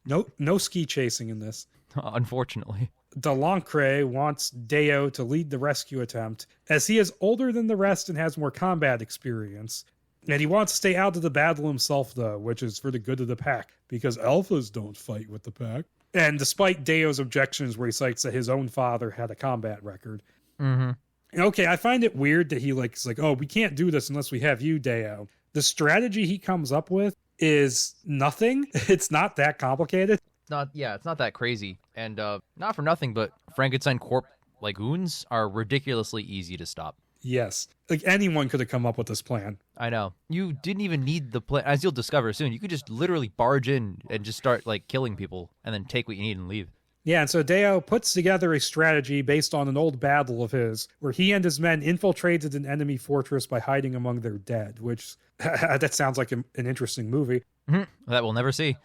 No ski chasing in this. Unfortunately. Delancre wants Deo to lead the rescue attempt, as he is older than the rest and has more combat experience. And he wants to stay out of the battle himself, though, which is for the good of the pack, because alphas don't fight with the pack. And despite Deo's objections, where he cites that his own father had a combat record. Mm-hmm. Okay, I find it weird that is like, oh, we can't do this unless we have you, Deo. The strategy he comes up with is nothing. It's not that complicated. It's not that crazy. And not for nothing, but Frankenstein Corp goons are ridiculously easy to stop. Yes. Like, anyone could have come up with this plan. I know. You didn't even need the plan. As you'll discover soon, you could just literally barge in and just start killing people and then take what you need and leave. Yeah, and so Deo puts together a strategy based on an old battle of his, where he and his men infiltrated an enemy fortress by hiding among their dead, which, that sounds like an interesting movie. Mm-hmm. That we'll never see.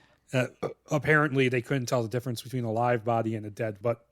Apparently, they couldn't tell the difference between a live body and a dead, but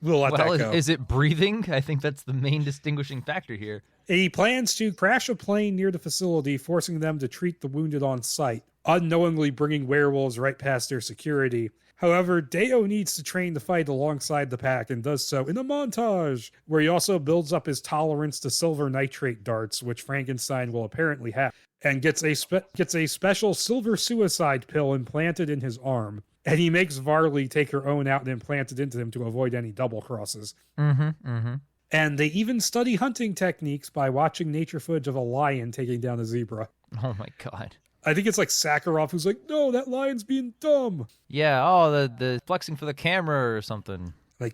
we'll let that go. Is it breathing? I think that's the main distinguishing factor here. He plans to crash a plane near the facility, forcing them to treat the wounded on site, unknowingly bringing werewolves right past their security. However, Deo needs to train to fight alongside the pack and does so in a montage, where he also builds up his tolerance to silver nitrate darts, which Frankenstein will apparently have, and gets a special silver suicide pill implanted in his arm. And he makes Varley take her own out and implant it into him to avoid any double crosses. And they even study hunting techniques by watching nature footage of a lion taking down a zebra. Oh my god. I think it's Sakharov who's like, no, that lion's being dumb. Yeah, the flexing for the camera or something.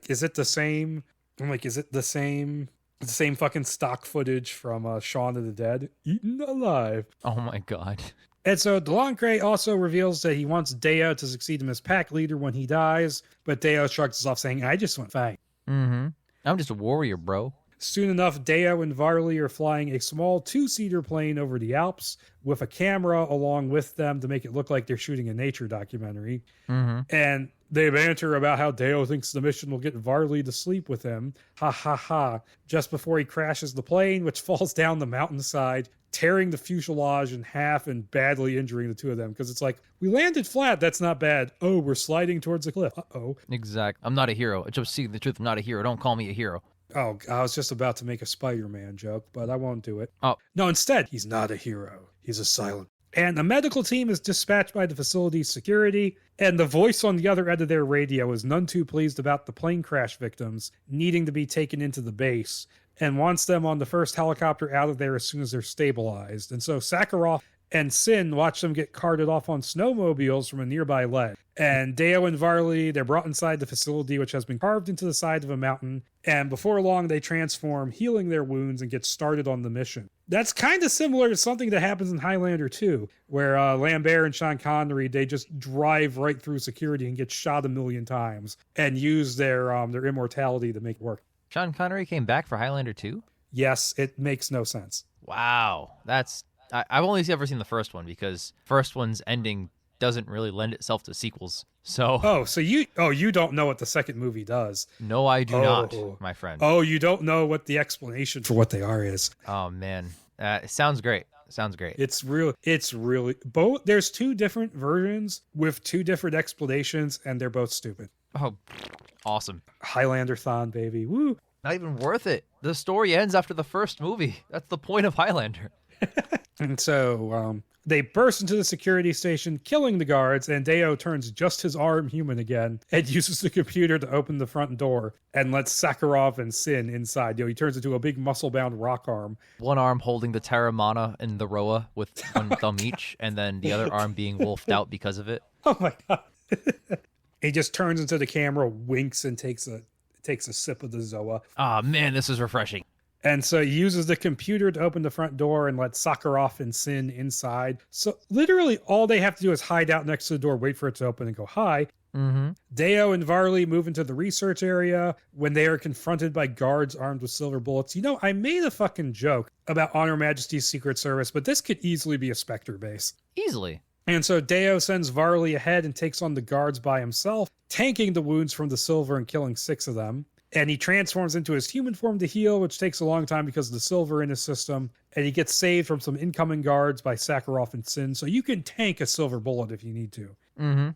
Is it the same? I'm like, is it the same fucking stock footage from Shaun of the Dead? Eaten alive. Oh my god. And so Delancre also reveals that he wants Deo to succeed him as pack leader when he dies, but Deo shrugs us off saying, I just want to fight. Mm-hmm. I'm just a warrior, bro. Soon enough, Deo and Varley are flying a small 2-seater plane over the Alps with a camera along with them to make it look like they're shooting a nature documentary. Mm-hmm. And they banter about how Deo thinks the mission will get Varley to sleep with him. Ha ha ha. Just before he crashes the plane, which falls down the mountainside, tearing the fuselage in half and badly injuring the two of them. Because it's like, we landed flat, that's not bad. Oh, we're sliding towards a cliff. Uh-oh. Exact. I'm not a hero. Just see the truth, I'm not a hero. Don't call me a hero. Oh, I was just about to make a Spider-Man joke, but I won't do it. Oh. No, instead, he's not a hero. He's a silent. And a medical team is dispatched by the facility's security, and the voice on the other end of their radio is none too pleased about the plane crash victims needing to be taken into the base, and wants them on the first helicopter out of there as soon as they're stabilized. And so Sakharov and Sin watch them get carted off on snowmobiles from a nearby ledge. And Deo and Varley, they're brought inside the facility, which has been carved into the side of a mountain. And before long, they transform, healing their wounds and get started on the mission. That's kind of similar to something that happens in Highlander 2, where Lambert and Sean Connery, they just drive right through security and get shot 1,000,000 times and use their immortality to make it work. Sean Connery came back for Highlander 2? Yes, it makes no sense. Wow. I've only ever seen the first one, because first one's ending doesn't really lend itself to sequels. So you don't know what the second movie does. No, I do not, my friend. Oh, you don't know what the explanation for what they are is. Oh man. It sounds great. It's really both. There's 2 different versions with 2 different explanations, and they're both stupid. Oh, awesome. Highlander-thon, baby. Woo. Not even worth it. The story ends after the first movie. That's the point of Highlander. And so they burst into the security station, killing the guards, and Deo turns just his arm human again and uses the computer to open the front door and lets Sakharov and Sin inside. He turns into a big muscle-bound rock arm. One arm holding the Terramana and the Roa with one thumb each, and then the other arm being wolfed out because of it. Oh my god. He just turns into the camera, winks, and takes a sip of the Zoa. Ah, man, this is refreshing. And so he uses the computer to open the front door and let Sakharov and Sin inside. So literally all they have to do is hide out next to the door, wait for it to open, and go hi. Deo and Varley move into the research area when they are confronted by guards armed with silver bullets. You know, I made a fucking joke about On Her Majesty's Secret Service, but this could easily be a Spectre base. Easily. And so Deo sends Varley ahead and takes on the guards by himself, tanking the wounds from the silver and killing 6 of them. And he transforms into his human form to heal, which takes a long time because of the silver in his system. And he gets saved from some incoming guards by Sakharov and Sin, so you can tank a silver bullet if you need to.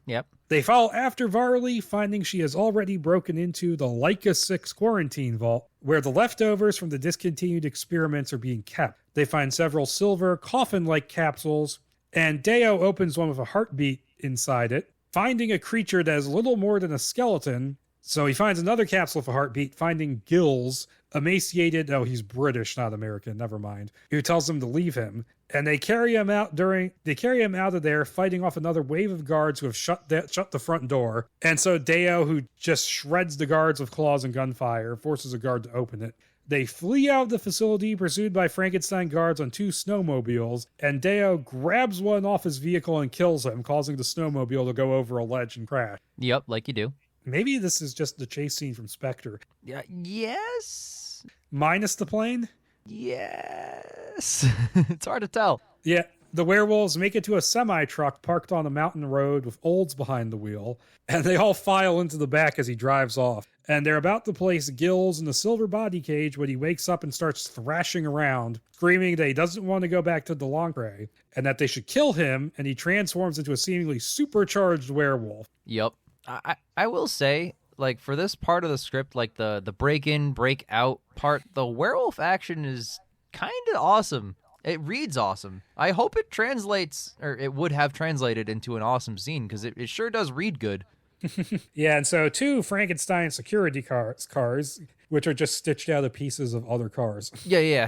Yep. They follow after Varley, finding she has already broken into the Leica 6 quarantine vault, where the leftovers from the discontinued experiments are being kept. They find several silver, coffin-like capsules, and Deo opens one with a heartbeat inside it, finding a creature that is little more than a skeleton. So he finds another capsule with a heartbeat, finding Gills, emaciated, oh, he's British, not American, never mind, who tells him to leave him. And they carry him out of there, fighting off another wave of guards who have shut the front door. And so Deo, who just shreds the guards with claws and gunfire, forces a guard to open it. They flee out of the facility, pursued by Frankenstein guards on 2 snowmobiles, and Deo grabs one off his vehicle and kills him, causing the snowmobile to go over a ledge and crash. Yep, like you do. Maybe this is just the chase scene from Spectre. Yeah. Yes. Minus the plane? Yes. It's hard to tell. Yeah. The werewolves make it to a semi-truck parked on a mountain road with Olds behind the wheel, and they all file into the back as he drives off. And they're about to place Gills in the silver body cage when he wakes up and starts thrashing around, screaming that he doesn't want to go back to Delancre, and that they should kill him, and he transforms into a seemingly supercharged werewolf. Yep. I will say, like, for this part of the script, like the break-in, break-out part, the werewolf action is kind of awesome. It reads awesome. I hope it translates, or it would have translated into an awesome scene, because it sure does read good. Yeah, and so 2 Frankenstein security cars, which are just stitched out of pieces of other cars. Yeah.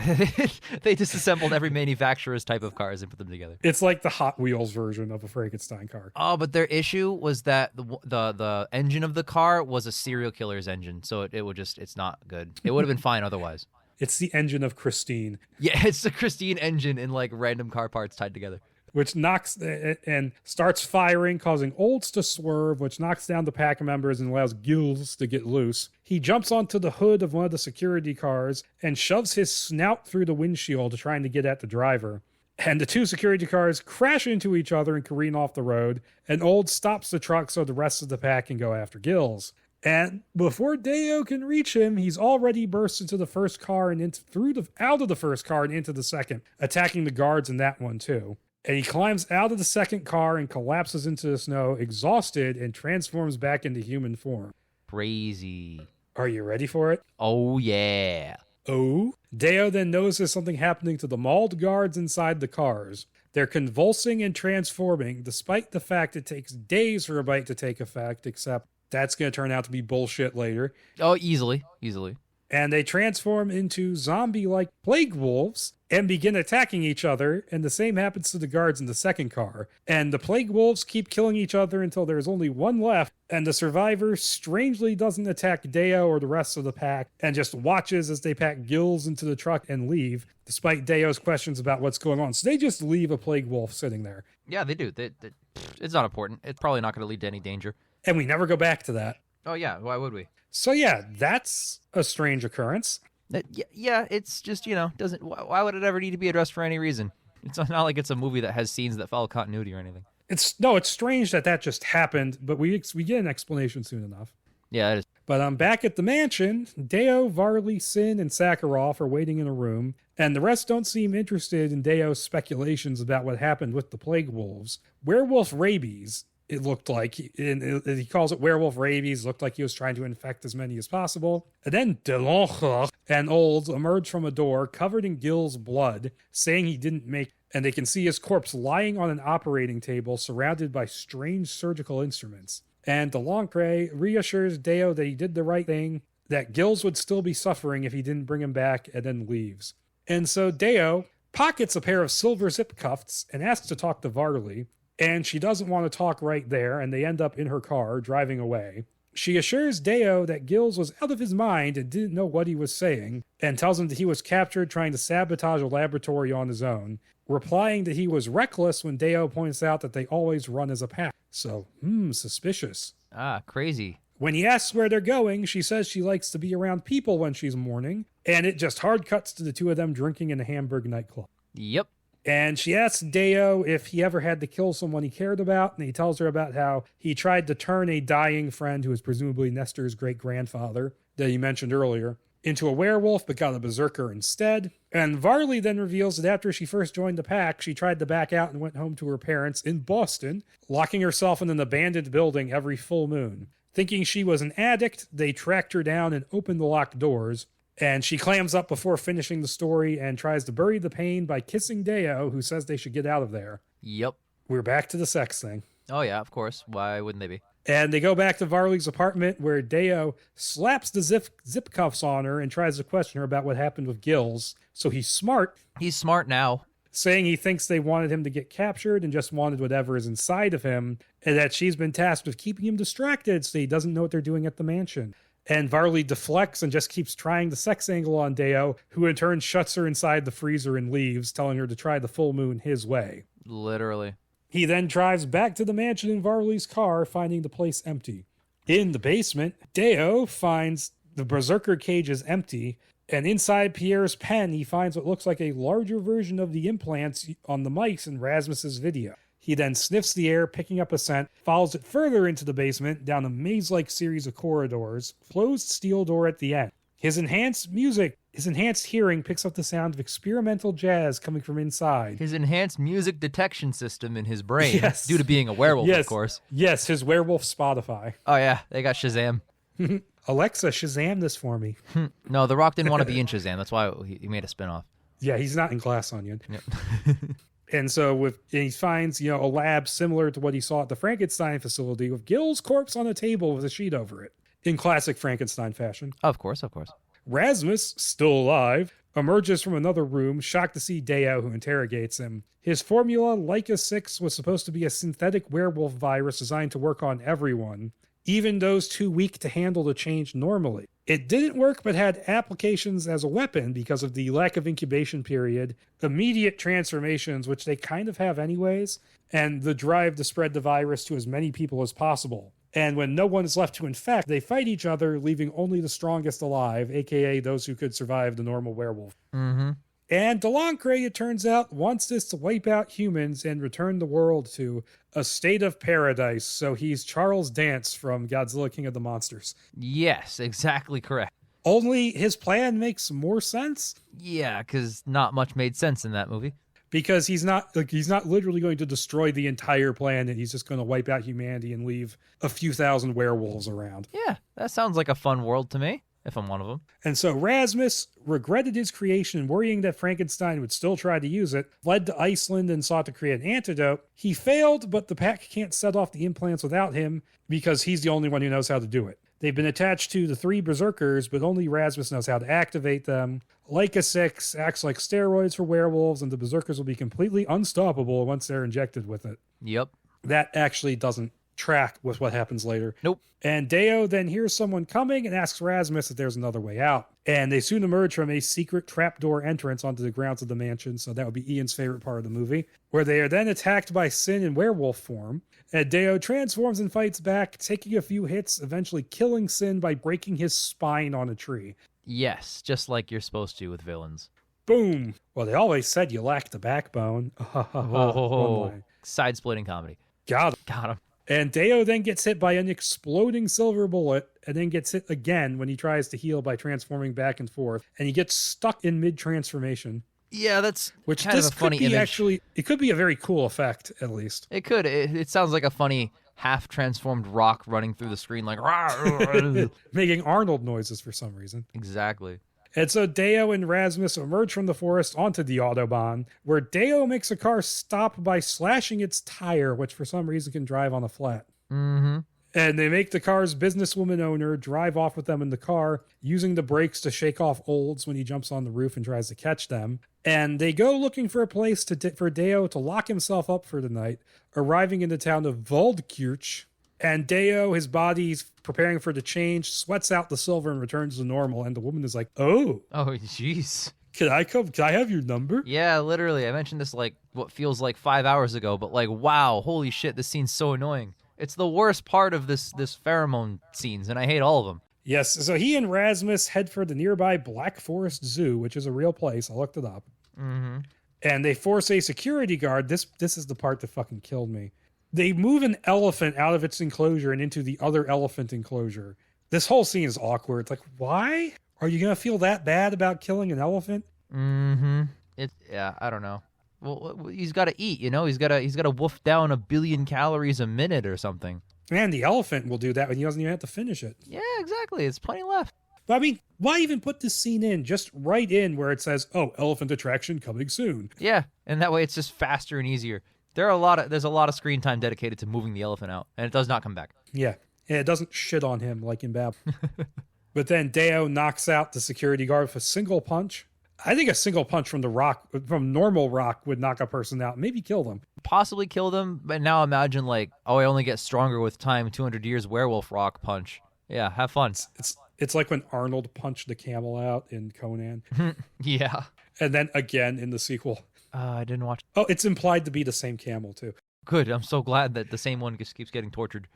They disassembled every manufacturer's type of cars and put them together. It's like the Hot Wheels version of a Frankenstein car. Oh, but their issue was that the engine of the car was a serial killer's engine, so it's not good. It would have been fine otherwise. It's the engine of Christine. Yeah, it's the Christine engine in like random car parts tied together. Which knocks and starts firing, causing Olds to swerve, which knocks down the pack members and allows Gills to get loose. He jumps onto the hood of one of the security cars and shoves his snout through the windshield, trying to get at the driver. And the 2 security cars crash into each other and careen off the road, and Olds stops the truck so the rest of the pack can go after Gills. And before Deo can reach him, he's already burst into the first car and out of the first car and into the second, attacking the guards in that one too. And he climbs out of the second car and collapses into the snow, exhausted, and transforms back into human form. Crazy. Are you ready for it? Oh, yeah. Oh? Deo then notices something happening to the mauled guards inside the cars. They're convulsing and transforming, despite the fact it takes days for a bite to take effect, except that's going to turn out to be bullshit later. Oh, easily. And they transform into zombie-like plague wolves and begin attacking each other, and the same happens to the guards in the second car. And the plague wolves keep killing each other until there's only one left, and the survivor strangely doesn't attack Deo or the rest of the pack, and just watches as they pack Gills into the truck and leave, despite Deo's questions about what's going on. So they just leave a plague wolf sitting there. Yeah, they do. It's not important. It's probably not going to lead to any danger. And we never go back to that. Oh, yeah. Why would we? So yeah, that's a strange occurrence. Yeah, it's just, doesn't. Why would it ever need to be addressed for any reason? It's not like it's a movie that has scenes that follow continuity or anything. It's strange that just happened, but we get an explanation soon enough. Yeah, it is. But I'm back at the mansion. Deo, Varley, Sin, and Sakharov are waiting in a room, and the rest don't seem interested in Deo's speculations about what happened with the plague wolves. Werewolf rabies, it looked like. He calls it werewolf rabies. Looked like he was trying to infect as many as possible. And then Delancre and Olds emerge from a door covered in Gil's blood, saying he didn't make, and they can see his corpse lying on an operating table surrounded by strange surgical instruments. And Delancre reassures Deo that he did the right thing, that Gills would still be suffering if he didn't bring him back, and then leaves. And so Deo pockets a pair of silver zip cuffs and asks to talk to Varley, and she doesn't want to talk right there, and they end up in her car, driving away. She assures Deo that Gills was out of his mind and didn't know what he was saying, and tells him that he was captured trying to sabotage a laboratory on his own, replying that he was reckless when Deo points out that they always run as a pack. So, suspicious. Ah, crazy. When he asks where they're going, she says she likes to be around people when she's mourning, and it just hard cuts to the two of them drinking in a Hamburg nightclub. Yep. And she asks Deo if he ever had to kill someone he cared about, and he tells her about how he tried to turn a dying friend, who was presumably Nestor's great-grandfather, that he mentioned earlier, into a werewolf, but got a berserker instead. And Varley then reveals that after she first joined the pack, she tried to back out and went home to her parents in Boston, locking herself in an abandoned building every full moon. Thinking she was an addict, they tracked her down and opened the locked doors. And she clams up before finishing the story and tries to bury the pain by kissing Deo, who says they should get out of there. Yep. We're back to the sex thing. Oh, yeah, of course. Why wouldn't they be? And they go back to Varley's apartment, where Deo slaps the zip cuffs on her and tries to question her about what happened with Gills. So he's smart. He's smart now. Saying he thinks they wanted him to get captured and just wanted whatever is inside of him, and that she's been tasked with keeping him distracted so he doesn't know what they're doing at the mansion. And Varley deflects and just keeps trying the sex angle on Deo, who in turn shuts her inside the freezer and leaves, telling her to try the full moon his way. Literally. He then drives back to the mansion in Varley's car, finding the place empty. In the basement, Deo finds the berserker cage is empty, and inside Pierre's pen, he finds what looks like a larger version of the implants on the mics in Rasmus's video. He then sniffs the air, picking up a scent, follows it further into the basement, down a maze-like series of corridors, closed steel door at the end. His enhanced hearing picks up the sound of experimental jazz coming from inside. His enhanced music detection system in his brain, Yes. due to being a werewolf, of course. Yes, his werewolf Spotify. Oh, yeah, they got Shazam. Alexa, Shazam this for me. No, The Rock didn't want to be in Shazam. That's why he made a spinoff. Yeah, he's not in Glass Onion. Yep. And so he finds, a lab similar to what he saw at the Frankenstein facility with Gil's corpse on a table with a sheet over it, in classic Frankenstein fashion. Of course, of course. Rasmus, still alive, emerges from another room, shocked to see Deo, who interrogates him. His formula, Leica 6, was supposed to be a synthetic werewolf virus designed to work on everyone, even those too weak to handle the change normally. It didn't work, but had applications as a weapon because of the lack of incubation period, immediate transformations, which they kind of have anyways, and the drive to spread the virus to as many people as possible. And when no one is left to infect, they fight each other, leaving only the strongest alive, aka those who could survive the normal werewolf. Mm-hmm. And Delancre, it turns out, wants this to wipe out humans and return the world to a state of paradise. So he's Charles Dance from Godzilla King of the Monsters. Yes, exactly correct. Only his plan makes more sense. Yeah, because not much made sense in that movie. Because he's not literally going to destroy the entire planet. He's just going to wipe out humanity and leave a few thousand werewolves around. Yeah, that sounds like a fun world to me, if I'm one of them. And so Rasmus regretted his creation, worrying that Frankenstein would still try to use it, fled to Iceland and sought to create an antidote. He failed, but the pack can't set off the implants without him because he's the only one who knows how to do it. They've been attached to the 3 berserkers, but only Rasmus knows how to activate them. Leica 6 acts like steroids for werewolves, and the berserkers will be completely unstoppable once they're injected with it. Yep. That actually doesn't track with what happens later. Nope. And Deo then hears someone coming and asks Rasmus if there's another way out. And they soon emerge from a secret trapdoor entrance onto the grounds of the mansion, so that would be Ian's favorite part of the movie, where they are then attacked by Sin in werewolf form. And Deo transforms and fights back, taking a few hits, eventually killing Sin by breaking his spine on a tree. Yes, just like you're supposed to with villains. Boom! Well, they always said you lacked the backbone. Oh, side-splitting comedy. Got him. Got him. And Deo then gets hit by an exploding silver bullet, and then gets hit again when he tries to heal by transforming back and forth, and he gets stuck in mid-transformation. Yeah, that's which kind of a funny image. Actually, it could be a very cool effect, at least. It could. It sounds like a funny half-transformed rock running through the screen like... making Arnold noises for some reason. Exactly. And so Deo and Rasmus emerge from the forest onto the Autobahn, where Deo makes a car stop by slashing its tire, which for some reason can drive on a flat. Mm-hmm. And they make the car's businesswoman owner drive off with them in the car, using the brakes to shake off Olds when he jumps on the roof and tries to catch them. And they go looking for a place for Deo to lock himself up for the night, arriving in the town of Waldkirch. And Deo, his body's preparing for the change, sweats out the silver and returns to normal. And the woman is like, "Oh, jeez. Can I have your number?" Yeah, literally. I mentioned this what feels like 5 hours ago, but like, wow, holy shit, this scene's so annoying. It's the worst part of this pheromone scenes, and I hate all of them. Yes, so he and Rasmus head for the nearby Black Forest Zoo, which is a real place. I looked it up. Mm-hmm. And they force a security guard. This is the part that fucking killed me. They move an elephant out of its enclosure and into the other elephant enclosure. This whole scene is awkward. It's like, why? Are you going to feel that bad about killing an elephant? Mm-hmm. Yeah, I don't know. Well, he's got to eat, you know? He's got to wolf down 1 billion calories a minute or something. Man, the elephant will do that when he doesn't even have to finish it. Yeah, exactly. It's plenty left. But I mean, why even put this scene in? Just right in where it says, oh, elephant attraction coming soon. Yeah, and that way it's just faster and easier. There's a lot of screen time dedicated to moving the elephant out, and it does not come back. Yeah, and it doesn't shit on him like in Bab. But then Deo knocks out the security guard with a single punch. I think a single punch from normal rock would knock a person out, maybe kill them. Possibly kill them, but now imagine like, oh, I only get stronger with time, 200 years werewolf rock punch. Yeah, have fun. It's like when Arnold punched the camel out in Conan. Yeah. And then again in the sequel. I didn't watch. Oh, it's implied to be the same camel, too. Good. I'm so glad that the same one just keeps getting tortured.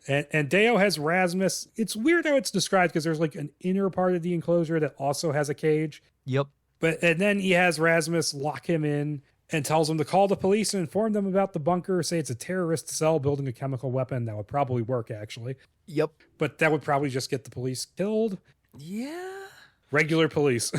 And Deo has Rasmus. It's weird how it's described because there's like an inner part of the enclosure that also has a cage. Yep. And then he has Rasmus lock him in and tells him to call the police and inform them about the bunker, say it's a terrorist cell building a chemical weapon. That would probably work, actually. Yep. But that would probably just get the police killed. Yeah. Regular police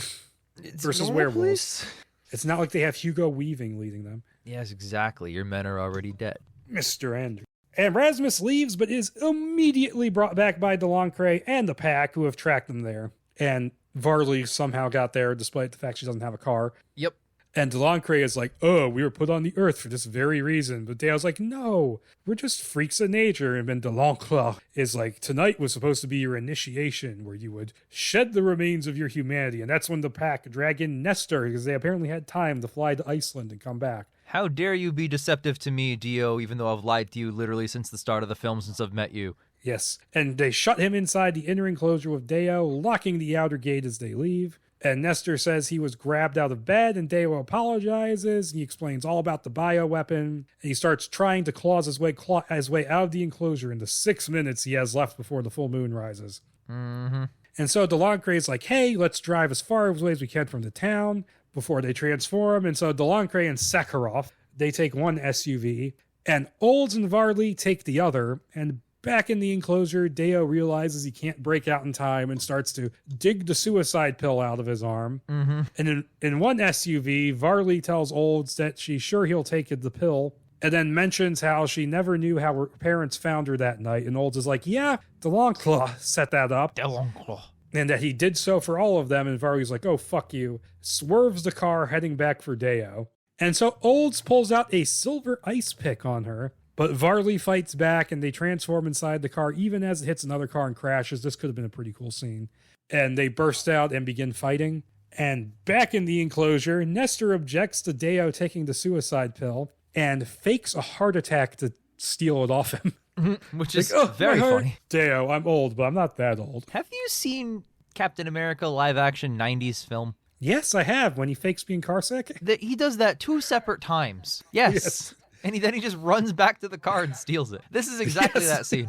versus werewolves. Police? It's not like they have Hugo Weaving leading them. Yes, exactly. Your men are already dead. Mr. Andrew. And Rasmus leaves, but is immediately brought back by Delancre and the pack who have tracked them there. And Varley somehow got there despite the fact she doesn't have a car. Yep. And Delancre is like, oh, we were put on the earth for this very reason. But Dale's like, no, we're just freaks of nature. And then Delancre is like, tonight was supposed to be your initiation where you would shed the remains of your humanity. And that's when the pack drag in Nestor because they apparently had time to fly to Iceland and come back. How dare you be deceptive to me, Dio, even though I've lied to you literally since the start of the film, since I've met you. Yes. And they shut him inside the inner enclosure with Deo, locking the outer gate as they leave. And Nestor says he was grabbed out of bed, and Deo apologizes. He explains all about the bioweapon, and he starts trying to claw his way out of the enclosure in the 6 minutes he has left before the full moon rises. Mm-hmm. And so Delancre is like, hey, let's drive as far away as we can from the town before they transform. And so Delancre and Sakharov, they take one SUV, and Olds and Varley take the other, and back in the enclosure, Deo realizes he can't break out in time and starts to dig the suicide pill out of his arm. Mm-hmm. And in one SUV, Varley tells Olds that she's sure he'll take the pill, and then mentions how she never knew how her parents found her that night. And Olds is like, yeah, Delancre set that up. Delancre. And that he did so for all of them. And Varley's like, oh, fuck you. Swerves the car heading back for Deo. And so Olds pulls out a silver ice pick on her. But Varley fights back, and they transform inside the car, even as it hits another car and crashes. This could have been a pretty cool scene. And they burst out and begin fighting. And back in the enclosure, Nestor objects to Deo taking the suicide pill and fakes a heart attack to steal it off him. Which is very funny. Deo, I'm old, but I'm not that old. Have you seen Captain America live-action 90s film? Yes, I have, when he fakes being car sick. He does that 2 separate times. Yes. And then he just runs back to the car and steals it. This is exactly that scene.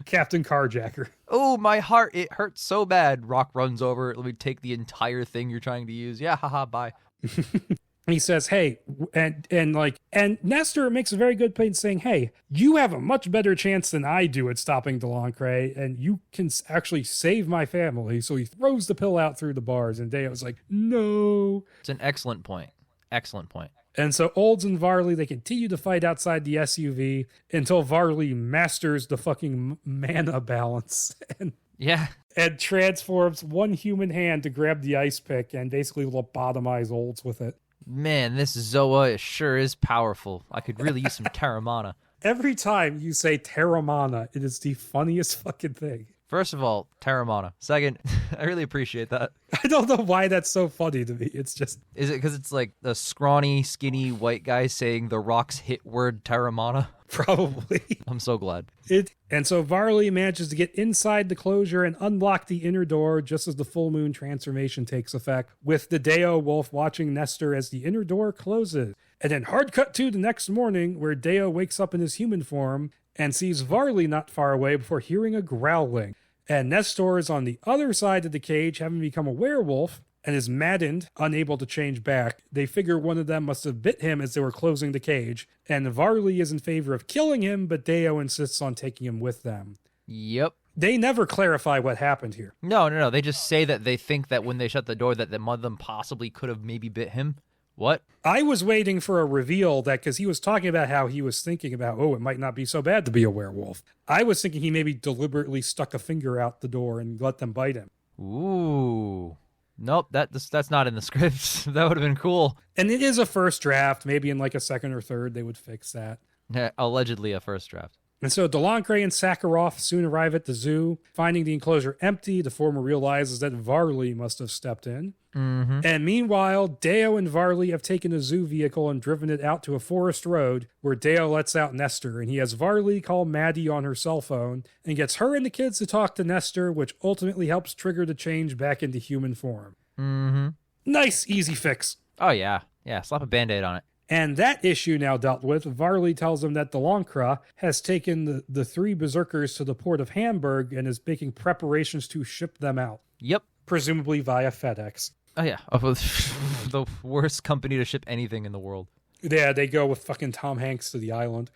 Captain Carjacker. Oh, my heart. It hurts so bad. Rock runs over. Let me take the entire thing you're trying to use. Yeah, haha, bye. He says, hey, and Nestor makes a very good point saying, hey, you have a much better chance than I do at stopping Delancre, and you can actually save my family. So he throws the pill out through the bars, and Deo's like, no. It's an excellent point. Excellent point. And so Olds and Varley, they continue to fight outside the SUV until Varley masters the fucking mana balance and transforms one human hand to grab the ice pick and basically lobotomize Olds with it. Man, this Zoa sure is powerful. I could really use some Terramana. Every time you say Terramana, it is the funniest fucking thing. First of all, Terramana. Second, I really appreciate that. I don't know why that's so funny to me. It's just... Is it because it's like the scrawny, skinny white guy saying the Rock's hit word Terramana? Probably. I'm so glad. And so Varley manages to get inside the closure and unlock the inner door just as the full moon transformation takes effect, with the Deo wolf watching Nestor as the inner door closes. And then hard cut to the next morning, where Deo wakes up in his human form and sees Varley not far away before hearing a growling. And Nestor is on the other side of the cage, having become a werewolf, and is maddened, unable to change back. They figure one of them must have bit him as they were closing the cage, and Varley is in favor of killing him, but Deo insists on taking him with them. Yep. They never clarify what happened here. No. They just say that they think that when they shut the door that one of them possibly could have maybe bit him. What? I was waiting for a reveal that, because he was talking about how he was thinking about, it might not be so bad to be a werewolf. I was thinking he maybe deliberately stuck a finger out the door and let them bite him. Ooh. Nope, that's not in the script. That would have been cool. And it is a first draft. Maybe in like a second or third they would fix that. Allegedly a first draft. And so Delancre and Sakharov soon arrive at the zoo. Finding the enclosure empty, the former realizes that Varley must have stepped in. Mm-hmm. And meanwhile, Deo and Varley have taken a zoo vehicle and driven it out to a forest road, where Deo lets out Nestor, and he has Varley call Maddie on her cell phone and gets her and the kids to talk to Nestor, which ultimately helps trigger the change back into human form. Mm-hmm. Nice, easy fix. Oh, yeah. Yeah, slap a Band-Aid on it. And that issue now dealt with, Varley tells him that Delancre has taken the three berserkers to the port of Hamburg and is making preparations to ship them out. Yep. Presumably via FedEx. Oh, yeah. The worst company to ship anything in the world. Yeah, they go with fucking Tom Hanks to the island.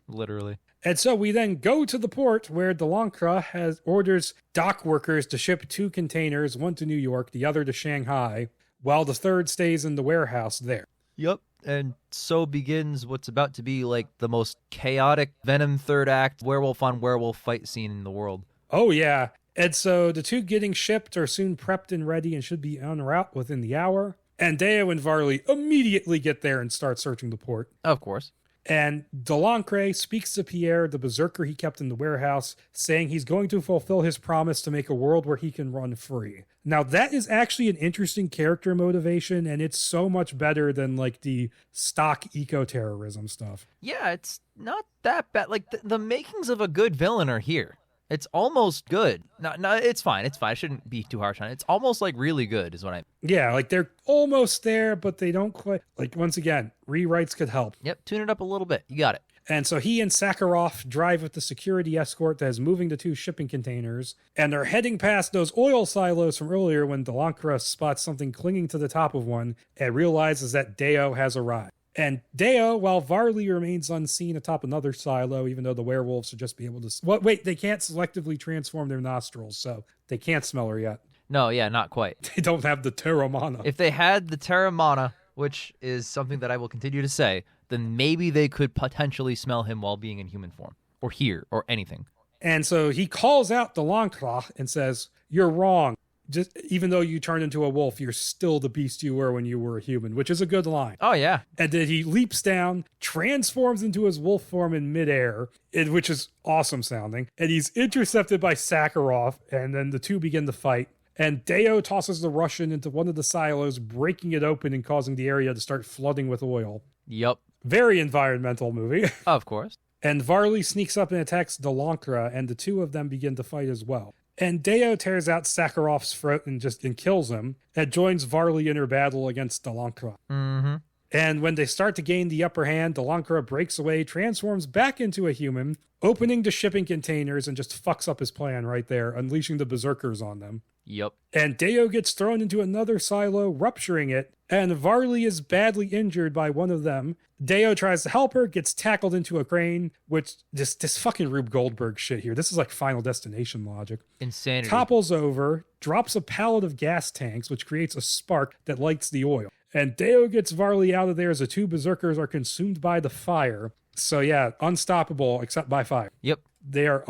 Literally. And so we then go to the port where Delancre orders dock workers to ship 2 containers, one to New York, the other to Shanghai, while the third stays in the warehouse there. Yep. And so begins what's about to be like the most chaotic Venom third act werewolf on werewolf fight scene in the world. Oh, yeah. And so the 2 getting shipped are soon prepped and ready and should be en route within the hour. And Deo and Varley immediately get there and start searching the port. Of course. And Delancre speaks to Pierre, the berserker he kept in the warehouse, saying he's going to fulfill his promise to make a world where he can run free. Now, that is actually an interesting character motivation, and it's so much better than, like, the stock eco-terrorism stuff. Yeah, it's not that bad. Like, the makings of a good villain are here. It's almost good. No, it's fine. It's fine. I shouldn't be too harsh on it. It's almost, like, really good is what I... Yeah, like, they're almost there, but they don't quite... Like, once again, rewrites could help. Yep, tune it up a little bit. You got it. And so he and Sakharov drive with the security escort that is moving the 2 shipping containers, and they're heading past those oil silos from earlier when Delancre spots something clinging to the top of one and realizes that Deo has arrived. And Deo, while Varley remains unseen atop another silo, even though the werewolves should just be able to... Wait, they can't selectively transform their nostrils, so they can't smell her yet. No, yeah, not quite. They don't have the Terramana. If they had the Terramana, which is something that I will continue to say, then maybe they could potentially smell him while being in human form, or hear, or anything. And so he calls out Delancre and says, "You're wrong. Just even though you turned into a wolf, you're still the beast you were when you were a human," which is a good line. Oh, yeah. And then he leaps down, transforms into his wolf form in midair, which is awesome sounding. And he's intercepted by Sakharov, and then the 2 begin to fight. And Deo tosses the Russian into one of the silos, breaking it open and causing the area to start flooding with oil. Yep. Very environmental movie. Of course. And Varley sneaks up and attacks Delancre, and the 2 of them begin to fight as well. And Deo tears out Sakharov's throat and kills him, and joins Varley in her battle against Delancre. Mm-hmm. And when they start to gain the upper hand, Delancre breaks away, transforms back into a human, opening the shipping containers, and just fucks up his plan right there, unleashing the berserkers on them. Yep. And Deo gets thrown into another silo, rupturing it, and Varley is badly injured by one of them. Deo tries to help her, gets tackled into a crane, which this fucking Rube Goldberg shit here. This is like Final Destination logic. Insanity. Topples over, drops a pallet of gas tanks, which creates a spark that lights the oil. And Deo gets Varley out of there as the 2 berserkers are consumed by the fire. So yeah, unstoppable except by fire. Yep. They are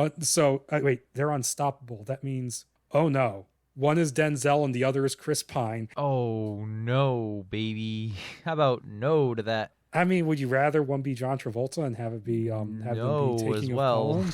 they're unstoppable. That means, oh no. One is Denzel and the other is Chris Pine. Oh no, baby. How about no to that? I mean, would you rather one be John Travolta and have it be no them be as taking well?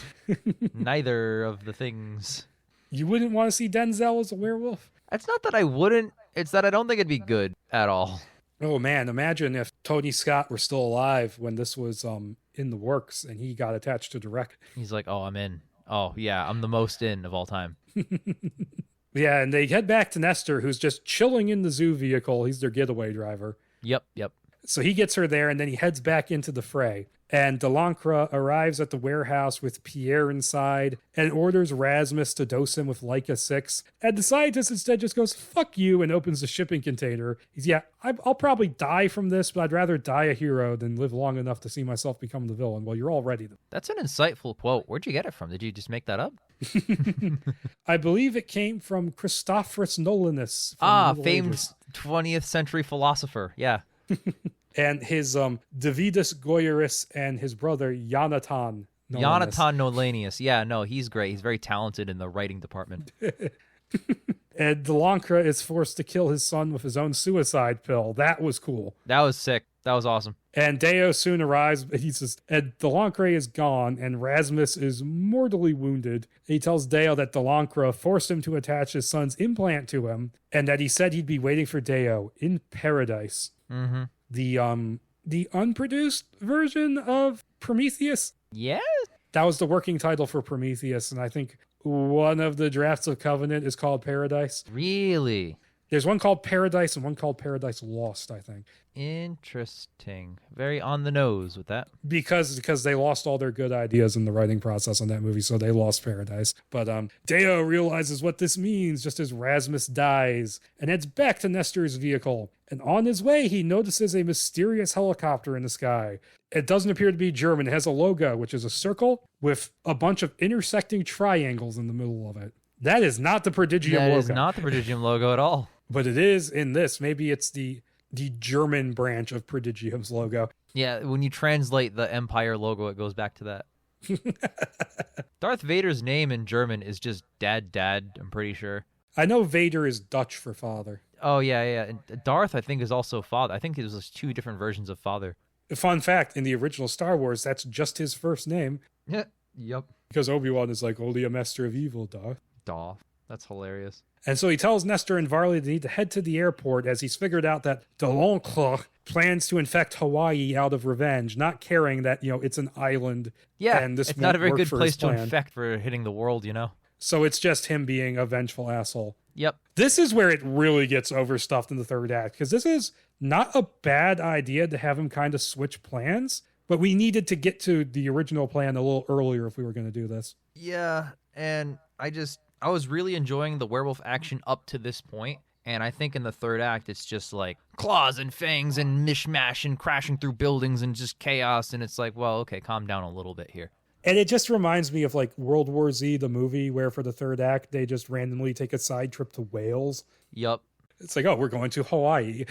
Neither of the things. You wouldn't want to see Denzel as a werewolf? It's not that I wouldn't. It's that I don't think it'd be good at all. Oh man, imagine if Tony Scott were still alive when this was in the works, and he got attached to direct. He's like, oh, I'm in. Oh, yeah, I'm the most in of all time. Yeah, and they head back to Nestor, who's just chilling in the zoo vehicle. He's their getaway driver. Yep. So he gets her there, and then he heads back into the fray. And Delancre arrives at the warehouse with Pierre inside and orders Rasmus to dose him with Leica 6. And the scientist instead just goes, fuck you, and opens the shipping container. He's, I'll probably die from this, but I'd rather die a hero than live long enough to see myself become the villain. Well, you're already the... That's an insightful quote. Where'd you get it from? Did you just make that up? I believe it came from Christophorus Nolanus. Famed 20th century philosopher. Yeah. And his Davidus Goyerus and his brother Yonatan Nolanus. Yonatan Nolanius. Yeah, no, he's great. He's very talented in the writing department. And Delancre is forced to kill his son with his own suicide pill. That was cool. That was sick. That was awesome. And Deo soon arrives, but he says, and Delancre is gone, and Rasmus is mortally wounded. He tells Deo that Delancre forced him to attach his son's implant to him, and that he said he'd be waiting for Deo in paradise. Mm-hmm. The unproduced version of Prometheus? Yes? That was the working title for Prometheus, and I think one of the drafts of Covenant is called Paradise. Really? There's one called Paradise and one called Paradise Lost, I think. Interesting. Very on the nose with that. Because they lost all their good ideas in the writing process on that movie, so they lost Paradise. But Deo realizes what this means just as Rasmus dies and heads back to Nestor's vehicle. And on his way, he notices a mysterious helicopter in the sky. It doesn't appear to be German. It has a logo, which is a circle with a bunch of intersecting triangles in the middle of it. That is not the Prodigium logo. That is not the Prodigium logo at all. But it is in this. Maybe it's the German branch of Prodigium's logo. Yeah, when you translate the Empire logo, it goes back to that. Darth Vader's name in German is just Dad, I'm pretty sure. I know Vader is Dutch for father. Oh, yeah. And Darth, I think, is also father. I think there's like 2 different versions of father. Fun fact, in the original Star Wars, that's just his first name. Yeah. Yep. Because Obi-Wan is like, only a master of evil, Darth. That's hilarious. And so he tells Nestor and Varley they need to head to the airport as he's figured out that Delancre plans to infect Hawaii out of revenge, not caring that, it's an island. Yeah, and this it's not a very work good for place his to plan. infect for hitting the world, So it's just him being a vengeful asshole. Yep. This is where it really gets overstuffed in the third act, because this is not a bad idea to have him kind of switch plans, but we needed to get to the original plan a little earlier if we were going to do this. Yeah, and I was really enjoying the werewolf action up to this point, and I think in the third act it's just like claws and fangs and mishmash and crashing through buildings and just chaos, and it's like, well, okay, calm down a little bit here. And it just reminds me of like World War Z, the movie, where for the third act, they just randomly take a side trip to Wales. Yup. It's like, oh, we're going to Hawaii.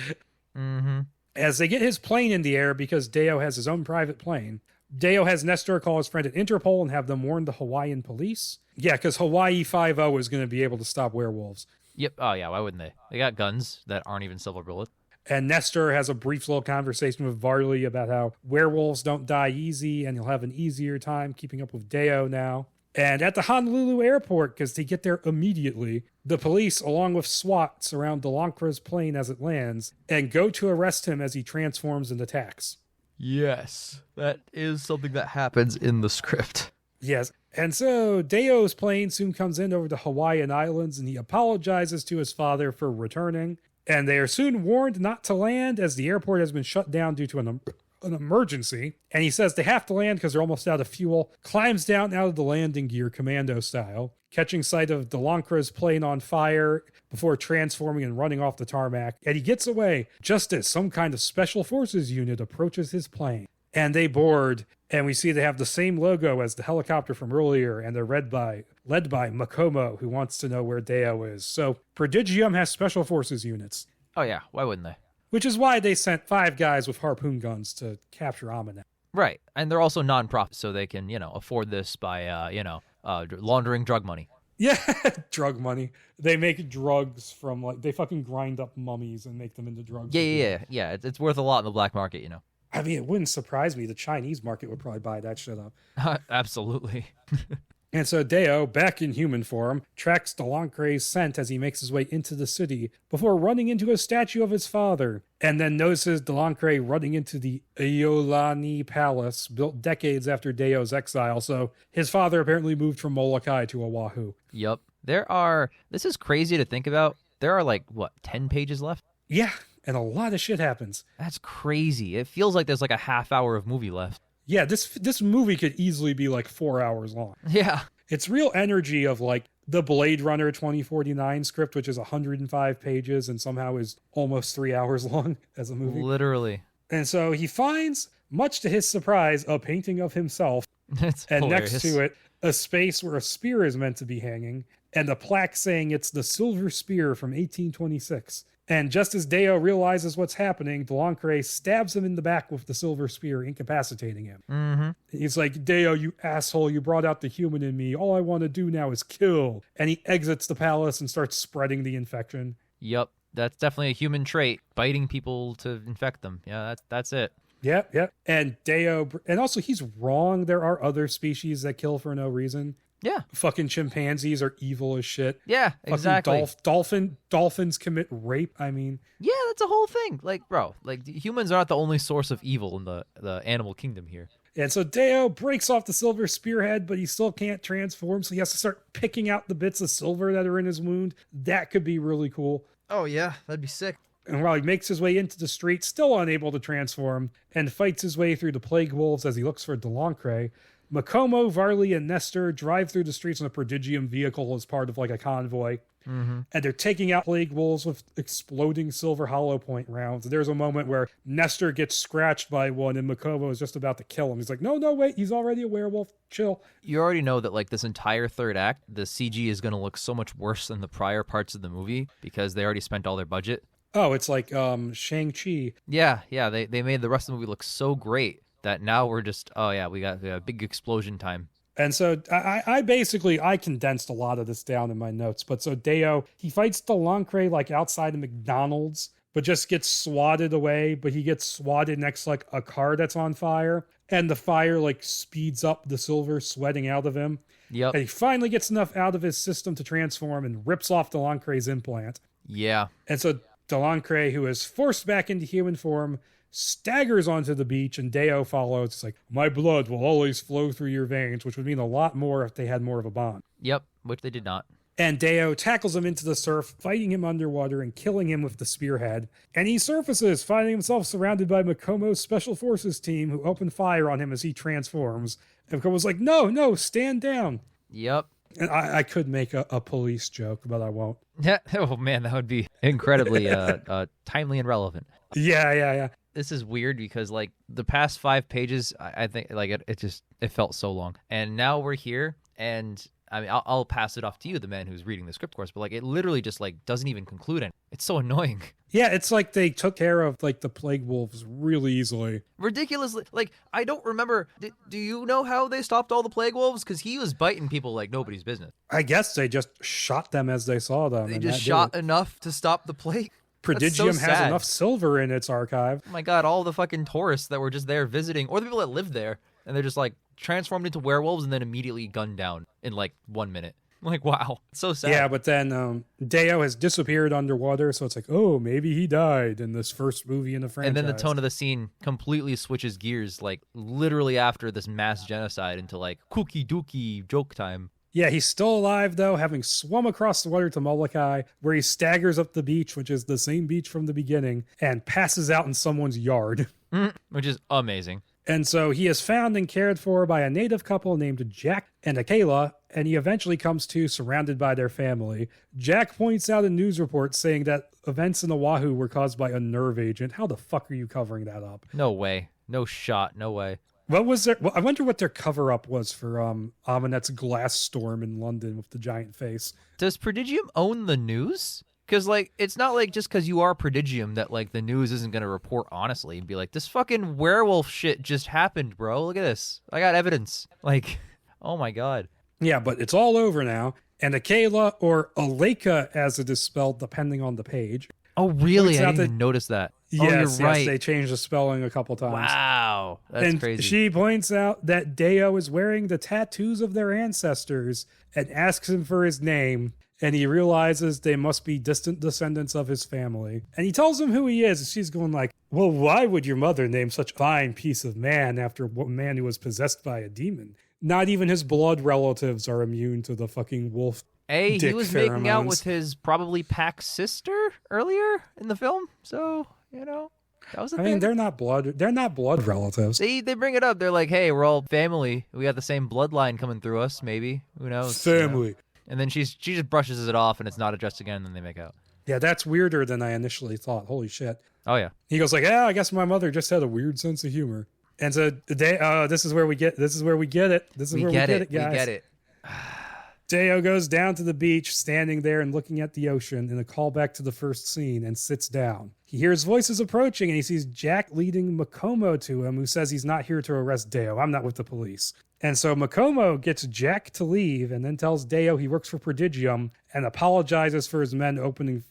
Mm-hmm. As they get his plane in the air because Deo has his own private plane, Deo has Nestor call his friend at Interpol and have them warn the Hawaiian police. Yeah, because Hawaii 5-0 is going to be able to stop werewolves. Yep. Oh, yeah, why wouldn't they? They got guns that aren't even silver bullet. And Nestor has a brief little conversation with Varley about how werewolves don't die easy and he'll have an easier time keeping up with Deo now. And at the Honolulu airport, because they get there immediately, the police, along with SWAT, surround Delancre's plane as it lands and go to arrest him as he transforms and attacks. Yes, that is something that happens in the script. Yes. And so Deo's plane soon comes in over the Hawaiian Islands and he apologizes to his father for returning. And they are soon warned not to land as the airport has been shut down due to an emergency. And he says they have to land because they're almost out of fuel, climbs down out of the landing gear commando style, catching sight of Delancre's plane on fire before transforming and running off the tarmac. And he gets away just as some kind of special forces unit approaches his plane. And they board, and we see they have the same logo as the helicopter from earlier, and they're led by Makomo, who wants to know where Deo is. So Prodigium has special forces units. Oh, yeah. Why wouldn't they? Which is why they sent 5 guys with harpoon guns to capture Amanet. Right. And they're also non-profit, so they can, afford this by, laundering drug money. Yeah, drug money. They make drugs from, they fucking grind up mummies and make them into drugs. Yeah. It's worth a lot in the black market, I mean, it wouldn't surprise me. The Chinese market would probably buy that shit up. Absolutely. And so Deo, back in human form, tracks Delancre's scent as he makes his way into the city before running into a statue of his father, and then notices Delancre running into the Iolani Palace, built decades after Deo's exile, so his father apparently moved from Molokai to Oahu. Yup. This is crazy to think about. There are 10 pages left? Yeah, and a lot of shit happens. That's crazy. It feels like there's a half hour of movie left. Yeah, this movie could easily be 4 hours long. Yeah. It's real energy of the Blade Runner 2049 script, which is 105 pages and somehow is almost 3 hours long as a movie. Literally. And so he finds, much to his surprise, a painting of himself. That's and hilarious. next to it, a space where a spear is meant to be hanging, and a plaque saying it's the Silver Spear from 1826. And just as Deo realizes what's happening, Delancre stabs him in the back with the silver spear, incapacitating him. Mm-hmm. He's like, Deo, you asshole, you brought out the human in me. All I want to do now is kill. And he exits the palace and starts spreading the infection. Yep, that's definitely a human trait, biting people to infect them. Yeah, that's it. Yep. And Deo, and also he's wrong. There are other species that kill for no reason. Yeah. Fucking chimpanzees are evil as shit. Yeah, exactly. Dolphins commit rape. I mean, yeah, that's a whole thing. Humans are not the only source of evil in the animal kingdom here. And so Deo breaks off the silver spearhead, but he still can't transform, so he has to start picking out the bits of silver that are in his wound. That could be really cool. Oh, yeah, that'd be sick. And while he makes his way into the street, still unable to transform, and fights his way through the plague wolves as he looks for Delancre, Makomo, Varley, and Nestor drive through the streets in a prodigium vehicle as part of a convoy. Mm-hmm. And they're taking out plague wolves with exploding silver hollow point rounds. There's a moment where Nestor gets scratched by one and Makomo is just about to kill him. He's like, no, wait, he's already a werewolf. Chill. You already know that this entire third act, the CG is going to look so much worse than the prior parts of the movie because they already spent all their budget. Oh, it's like Shang-Chi. Yeah, they made the rest of the movie look so great that now we're just, we got a big explosion time. And so I condensed a lot of this down in my notes. But so Deo, he fights Delancre outside of McDonald's, but just gets swatted away. But he gets swatted next to a car that's on fire. And the fire speeds up the silver sweating out of him. Yep. And he finally gets enough out of his system to transform and rips off Delancre's implant. Yeah. And so Delancre, who is forced back into human form, staggers onto the beach, and Deo follows. It's like, my blood will always flow through your veins, which would mean a lot more if they had more of a bond. Yep, which they did not. And Deo tackles him into the surf, fighting him underwater and killing him with the spearhead. And he surfaces, finding himself surrounded by Makomo's Special Forces team, who open fire on him as he transforms. And Makomo's like, no, stand down. Yep. And I could make a police joke, but I won't. Yeah. Oh, man, that would be incredibly timely and relevant. Yeah. This is weird because the past 5 pages, I think it felt so long. And now we're here, and I mean, I'll pass it off to you, the man who's reading the script course, but it literally just doesn't even conclude it. It's so annoying. Yeah, it's like they took care of the plague wolves really easily. Ridiculously. I don't remember. Do you know how they stopped all the plague wolves? Because he was biting people like nobody's business. I guess they just shot them as they saw them. They just shot enough to stop the plague. Prodigium has enough silver in its archive. Oh my god, all the fucking tourists that were just there visiting, or the people that live there, and they're just transformed into werewolves and then immediately gunned down in 1 minute. Wow, it's so sad. Yeah, but then Deo has disappeared underwater, so it's oh, maybe he died in this first movie in the franchise. And then the tone of the scene completely switches gears, literally after this mass genocide into kooky dooky joke time. Yeah, he's still alive, though, having swum across the water to Molokai, where he staggers up the beach, which is the same beach from the beginning, and passes out in someone's yard. Which is amazing. And so he is found and cared for by a native couple named Jack and Akela, and he eventually comes to surrounded by their family. Jack points out a news report saying that events in Oahu were caused by a nerve agent. How the fuck are you covering that up? No way. No shot. No way. What was there? I wonder what their cover-up was for Aminette's glass storm in London with the giant face. Does Prodigium own the news? Because, it's not just because you are Prodigium that, the news isn't going to report honestly and be this fucking werewolf shit just happened, bro. Look at this. I got evidence. Oh my god. Yeah, but it's all over now. And Akela, or Aleka as it is spelled depending on the page. Oh, really? I didn't even notice that. Yes, you're right. yes, they changed the spelling a couple times. Wow, that's and crazy. She points out that Deo is wearing the tattoos of their ancestors and asks him for his name. And he realizes they must be distant descendants of his family. And he tells him who he is. And she's going like, well, why would your mother name such a fine piece of man after a man who was possessed by a demon? Not even his blood relatives are immune to the fucking wolf. He was making out pheromones. with his probably pack sister earlier in the film. So, that was a I thing. mean, they're not blood relatives. They bring it up. They're like, hey, we're all family. We got the same bloodline coming through us, maybe. Who knows? Family. And then she just brushes it off, and it's not addressed again, and then they make out. Yeah, that's weirder than I initially thought. Holy shit. Oh, yeah. He goes like, yeah, I guess my mother just had a weird sense of humor. And so this is where we get it. This is where we get it, guys. We get it. Deo goes down to the beach, standing there and looking at the ocean in a callback to the first scene, and sits down. He hears voices approaching, and he sees Jack leading Makomo to him, who says he's not here to arrest Deo. I'm not with the police. And so Makomo gets Jack to leave and then tells Deo he works for Prodigium and apologizes for his men opening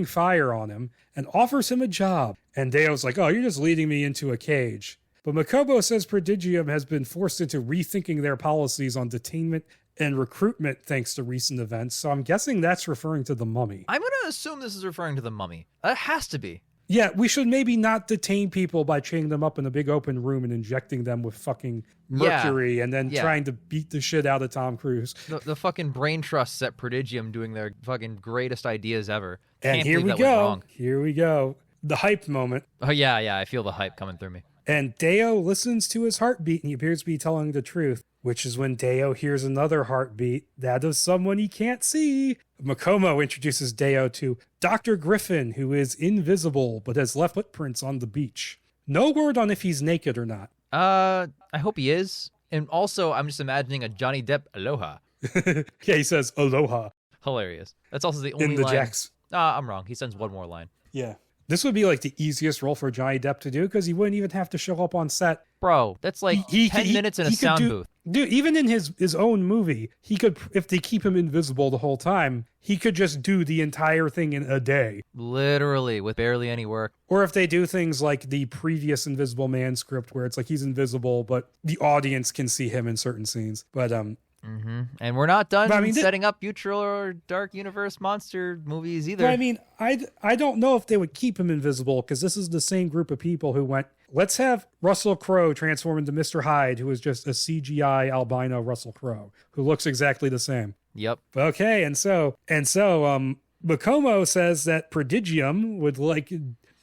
fire on him and offers him a job. And Deo's like, oh, you're just leading me into a cage. But Makomo says Prodigium has been forced into rethinking their policies on detainment and recruitment thanks to recent events. So I'm guessing that's referring to the mummy. I'm going to assume this is referring to the mummy. That has to be. Yeah, we should maybe not detain people by chaining them up in a big open room and injecting them with fucking mercury and then trying to beat the shit out of Tom Cruise. The fucking brain trusts at Prodigium doing their fucking greatest ideas ever. And Can't here believe we that went go. wrong. Here we go. The hype moment. Oh, yeah, I feel the hype coming through me. And Deo listens to his heartbeat and he appears to be telling the truth, which is when Deo hears another heartbeat, that of someone he can't see. Makomo introduces Deo to Dr. Griffin, who is invisible but has left footprints on the beach. No word on if he's naked or not. I hope he is. And also, I'm just imagining a Johnny Depp aloha. Yeah, he says aloha. Hilarious. That's also the only In the line. Jacks. I'm wrong. He sends one more line. Yeah. This would be like the easiest role for Johnny Depp to do because he wouldn't even have to show up on set. Bro, that's like 10 minutes in a sound booth. Dude, even in his own movie, he could, if they keep him invisible the whole time, he could just do the entire thing in a day. Literally, with barely any work. Or if they do things like the previous Invisible Man script where it's like he's invisible, but the audience can see him in certain scenes. But And we're not done setting up future or dark universe monster movies either. But I mean, I don't know if they would keep him invisible because this is the same group of people who went, let's have Russell Crowe transform into Mr. Hyde, who is just a CGI albino Russell Crowe, who looks exactly the same. Yep. Okay, and so Makomo says that Prodigium would like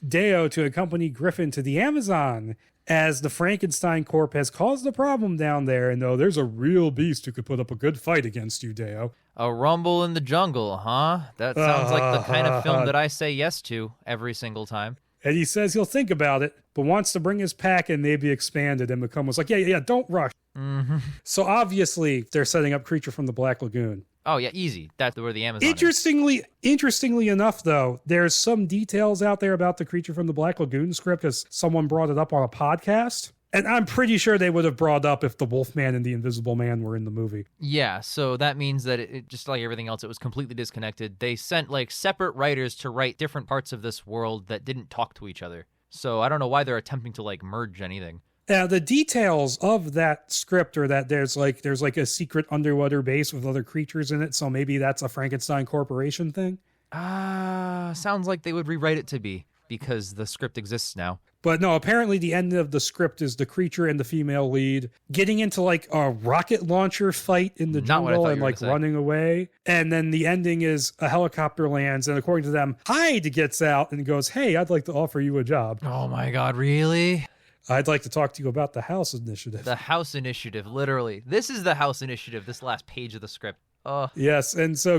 Deo to accompany Griffin to the Amazon, as the Frankenstein Corp has caused a problem down there, and there's a real beast who could put up a good fight against you, Deo. A rumble in the jungle, huh? That sounds like the kind of film that I say yes to every single time. And he says he'll think about it, but wants to bring his pack and maybe expand it. And Makomo's like, yeah, don't rush. Mm-hmm. So obviously they're setting up Creature from the Black Lagoon. Oh, yeah, easy. That's where the Amazon Interestingly enough, though, there's some details out there about the Creature from the Black Lagoon script as someone brought it up on a podcast. And I'm pretty sure they would have brought up if the Wolfman and the Invisible Man were in the movie. Yeah, so that means that it just like everything else, it was completely disconnected. They sent like separate writers to write different parts of this world that didn't talk to each other. So I don't know why they're attempting to like merge anything. Now, the details of that script are that there's like a secret underwater base with other creatures in it, so maybe that's a Frankenstein Corporation thing. Sounds like they would rewrite it to be, because the script exists now. But no, apparently the end of the script is the creature and the female lead getting into like a rocket launcher fight in the jungle and like running away. And then the ending is a helicopter lands, and according to them, Hyde gets out and goes, hey, I'd like to offer you a job. Oh my God, really? I'd like to talk to you about the House Initiative. The House Initiative, literally. This is the House Initiative, this last page of the script. Yes, and so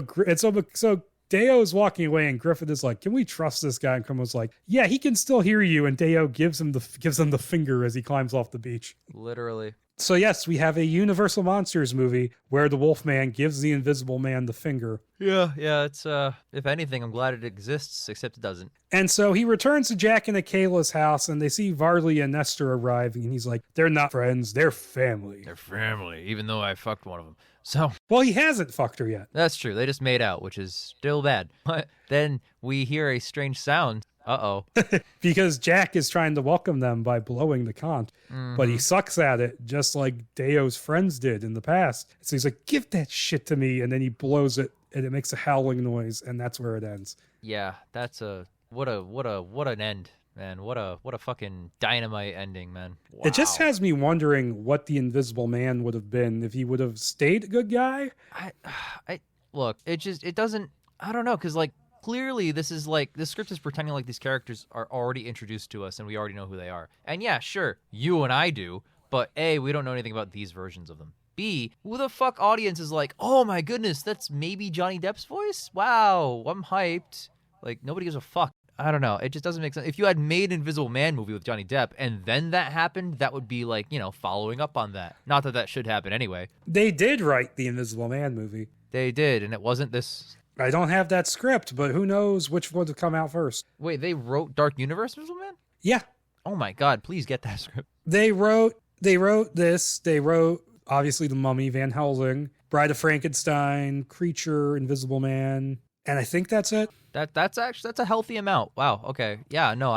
Deo is walking away, and Griffin is like, can we trust this guy? And Kumo's like, yeah, he can still hear you. And Deo gives him the finger as he climbs off the beach. Literally. So yes, we have a Universal Monsters movie where the Wolfman gives the Invisible Man the finger. Yeah, it's, if anything, I'm glad it exists, except it doesn't. And so he returns to Jack and Akela's house, and they see Varley and Nestor arriving, and he's like, they're not friends, they're family. They're family, even though I fucked one of them. So, well, he hasn't fucked her yet. That's true. They just made out, which is still bad. But then we hear a strange sound, Uh-oh. Because Jack is trying to welcome them by blowing the conch, but he sucks at it, just like Deo's friends did in the past. So he's like, give that shit to me, and then he blows it, and it makes a howling noise, and that's where it ends. Yeah, that's what an end, man. What a fucking dynamite ending, man. Wow. It just has me wondering what the Invisible Man would have been if he would have stayed a good guy. I look, it doesn't, I don't know, because like clearly this script is pretending like these characters are already introduced to us and we already know who they are. And yeah, sure, you and I do, but A, we don't know anything about these versions of them. B, who the fuck audience is like, oh my goodness, that's maybe Johnny Depp's voice? Wow, I'm hyped. Like, nobody gives a fuck. I don't know. It just doesn't make sense. If you had made an Invisible Man movie with Johnny Depp and then that happened, that would be like, following up on that. Not that should happen anyway. They did write the Invisible Man movie. They did, and it wasn't this. I don't have that script, but who knows which one to come out first. Wait, they wrote Dark Universe Invisible Man? Yeah. Oh my god, please get that script. They wrote this. They wrote, obviously, The Mummy, Van Helsing, Bride of Frankenstein, Creature, Invisible Man, and I think that's it. That's a healthy amount. Wow, okay. Yeah, no,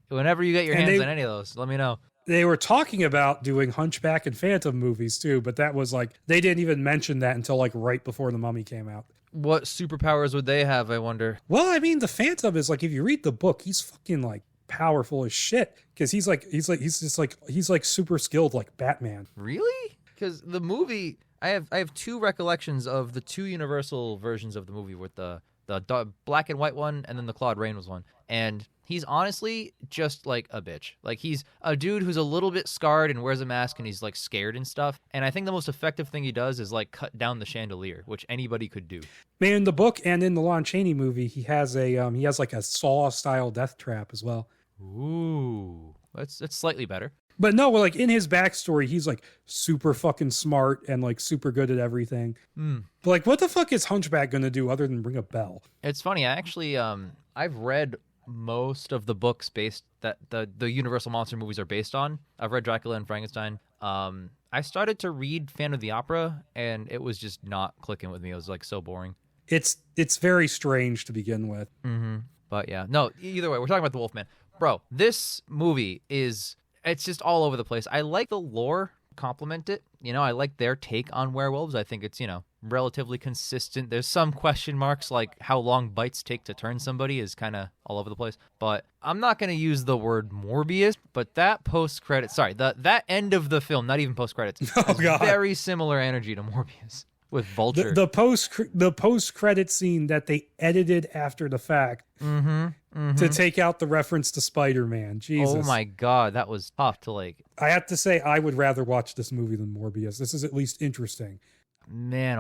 whenever you get your hands on any of those, let me know. They were talking about doing Hunchback and Phantom movies too, but that was like, they didn't even mention that until like right before The Mummy came out. What superpowers would they have, I wonder? Well, I mean, the Phantom is like, if you read the book, he's fucking like powerful as shit, because he's super skilled like Batman. Really? Because the movie, I have two recollections of the two Universal versions of the movie, with the black and white one and then the Claude Rains was one, and he's honestly just like a bitch. Like, he's a dude who's a little bit scarred and wears a mask and he's like scared and stuff. And I think the most effective thing he does is like cut down the chandelier, which anybody could do. Man, in the book and in the Lon Chaney movie, he has like a Saw style death trap as well. Ooh, that's slightly better. But no, like in his backstory, he's like super fucking smart and like super good at everything. But like, what the fuck is Hunchback gonna do other than ring a bell? It's funny, I actually I've read most of the books based that the Universal monster movies are based on. I've read Dracula and Frankenstein. I started to read Phantom of the Opera and it was just not clicking with me. It was like so boring. It's very strange to begin with. But yeah, no, either way, we're talking about the Wolfman. Bro, this movie it's just all over the place. I like the lore, complement it. I like their take on werewolves. I think it's, relatively consistent. There's some question marks, like how long bites take to turn somebody is kind of all over the place. But I'm not going to use the word Morbius, but that that end of the film, not even post-credits, has very similar energy to Morbius with Vulture. The post-credit scene that they edited after the fact to take out the reference to Spider-Man. Jesus. Oh my god, that was tough to like. I have to say, I would rather watch this movie than Morbius. This is at least interesting. Man,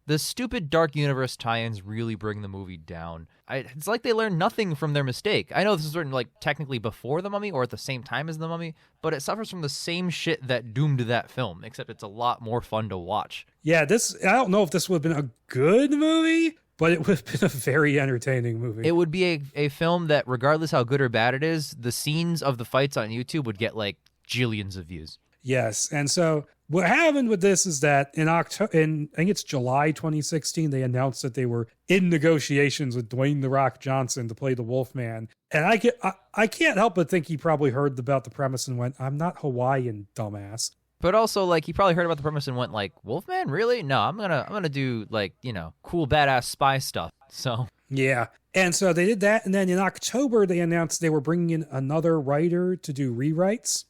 the stupid Dark Universe tie-ins really bring the movie down. It's like they learned nothing from their mistake. I know this is sort of like technically before The Mummy or at the same time as The Mummy, but it suffers from the same shit that doomed that film, except it's a lot more fun to watch. Yeah, I don't know if this would have been a good movie, but it would have been a very entertaining movie. It would be a film that, regardless how good or bad it is, the scenes of the fights on YouTube would get like jillions of views. Yes, and so what happened with this is that I think it's July 2016, they announced that they were in negotiations with Dwayne "The Rock" Johnson to play the Wolfman. And I can't help but think he probably heard about the premise and went, I'm not Hawaiian, dumbass. But also, like, he probably heard about the premise and went, like, Wolfman, really? No, I'm gonna do like, cool badass spy stuff. So yeah, and so they did that, and then in October they announced they were bringing in another writer to do rewrites.